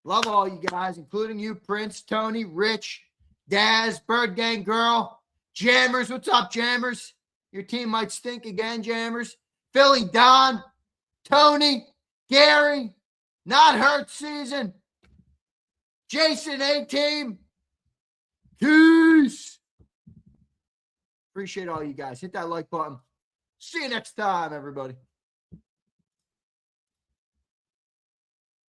Love all you guys, including you, Prince, Tony, Rich, Daz, Bird Gang Girl, Jammers. What's up, Jammers? Your team might stink again, Jammers. Philly Don, Tony, Gary, not hurt season. Jason A-Team. Peace. Appreciate all you guys. Hit that like button. See you next time, everybody.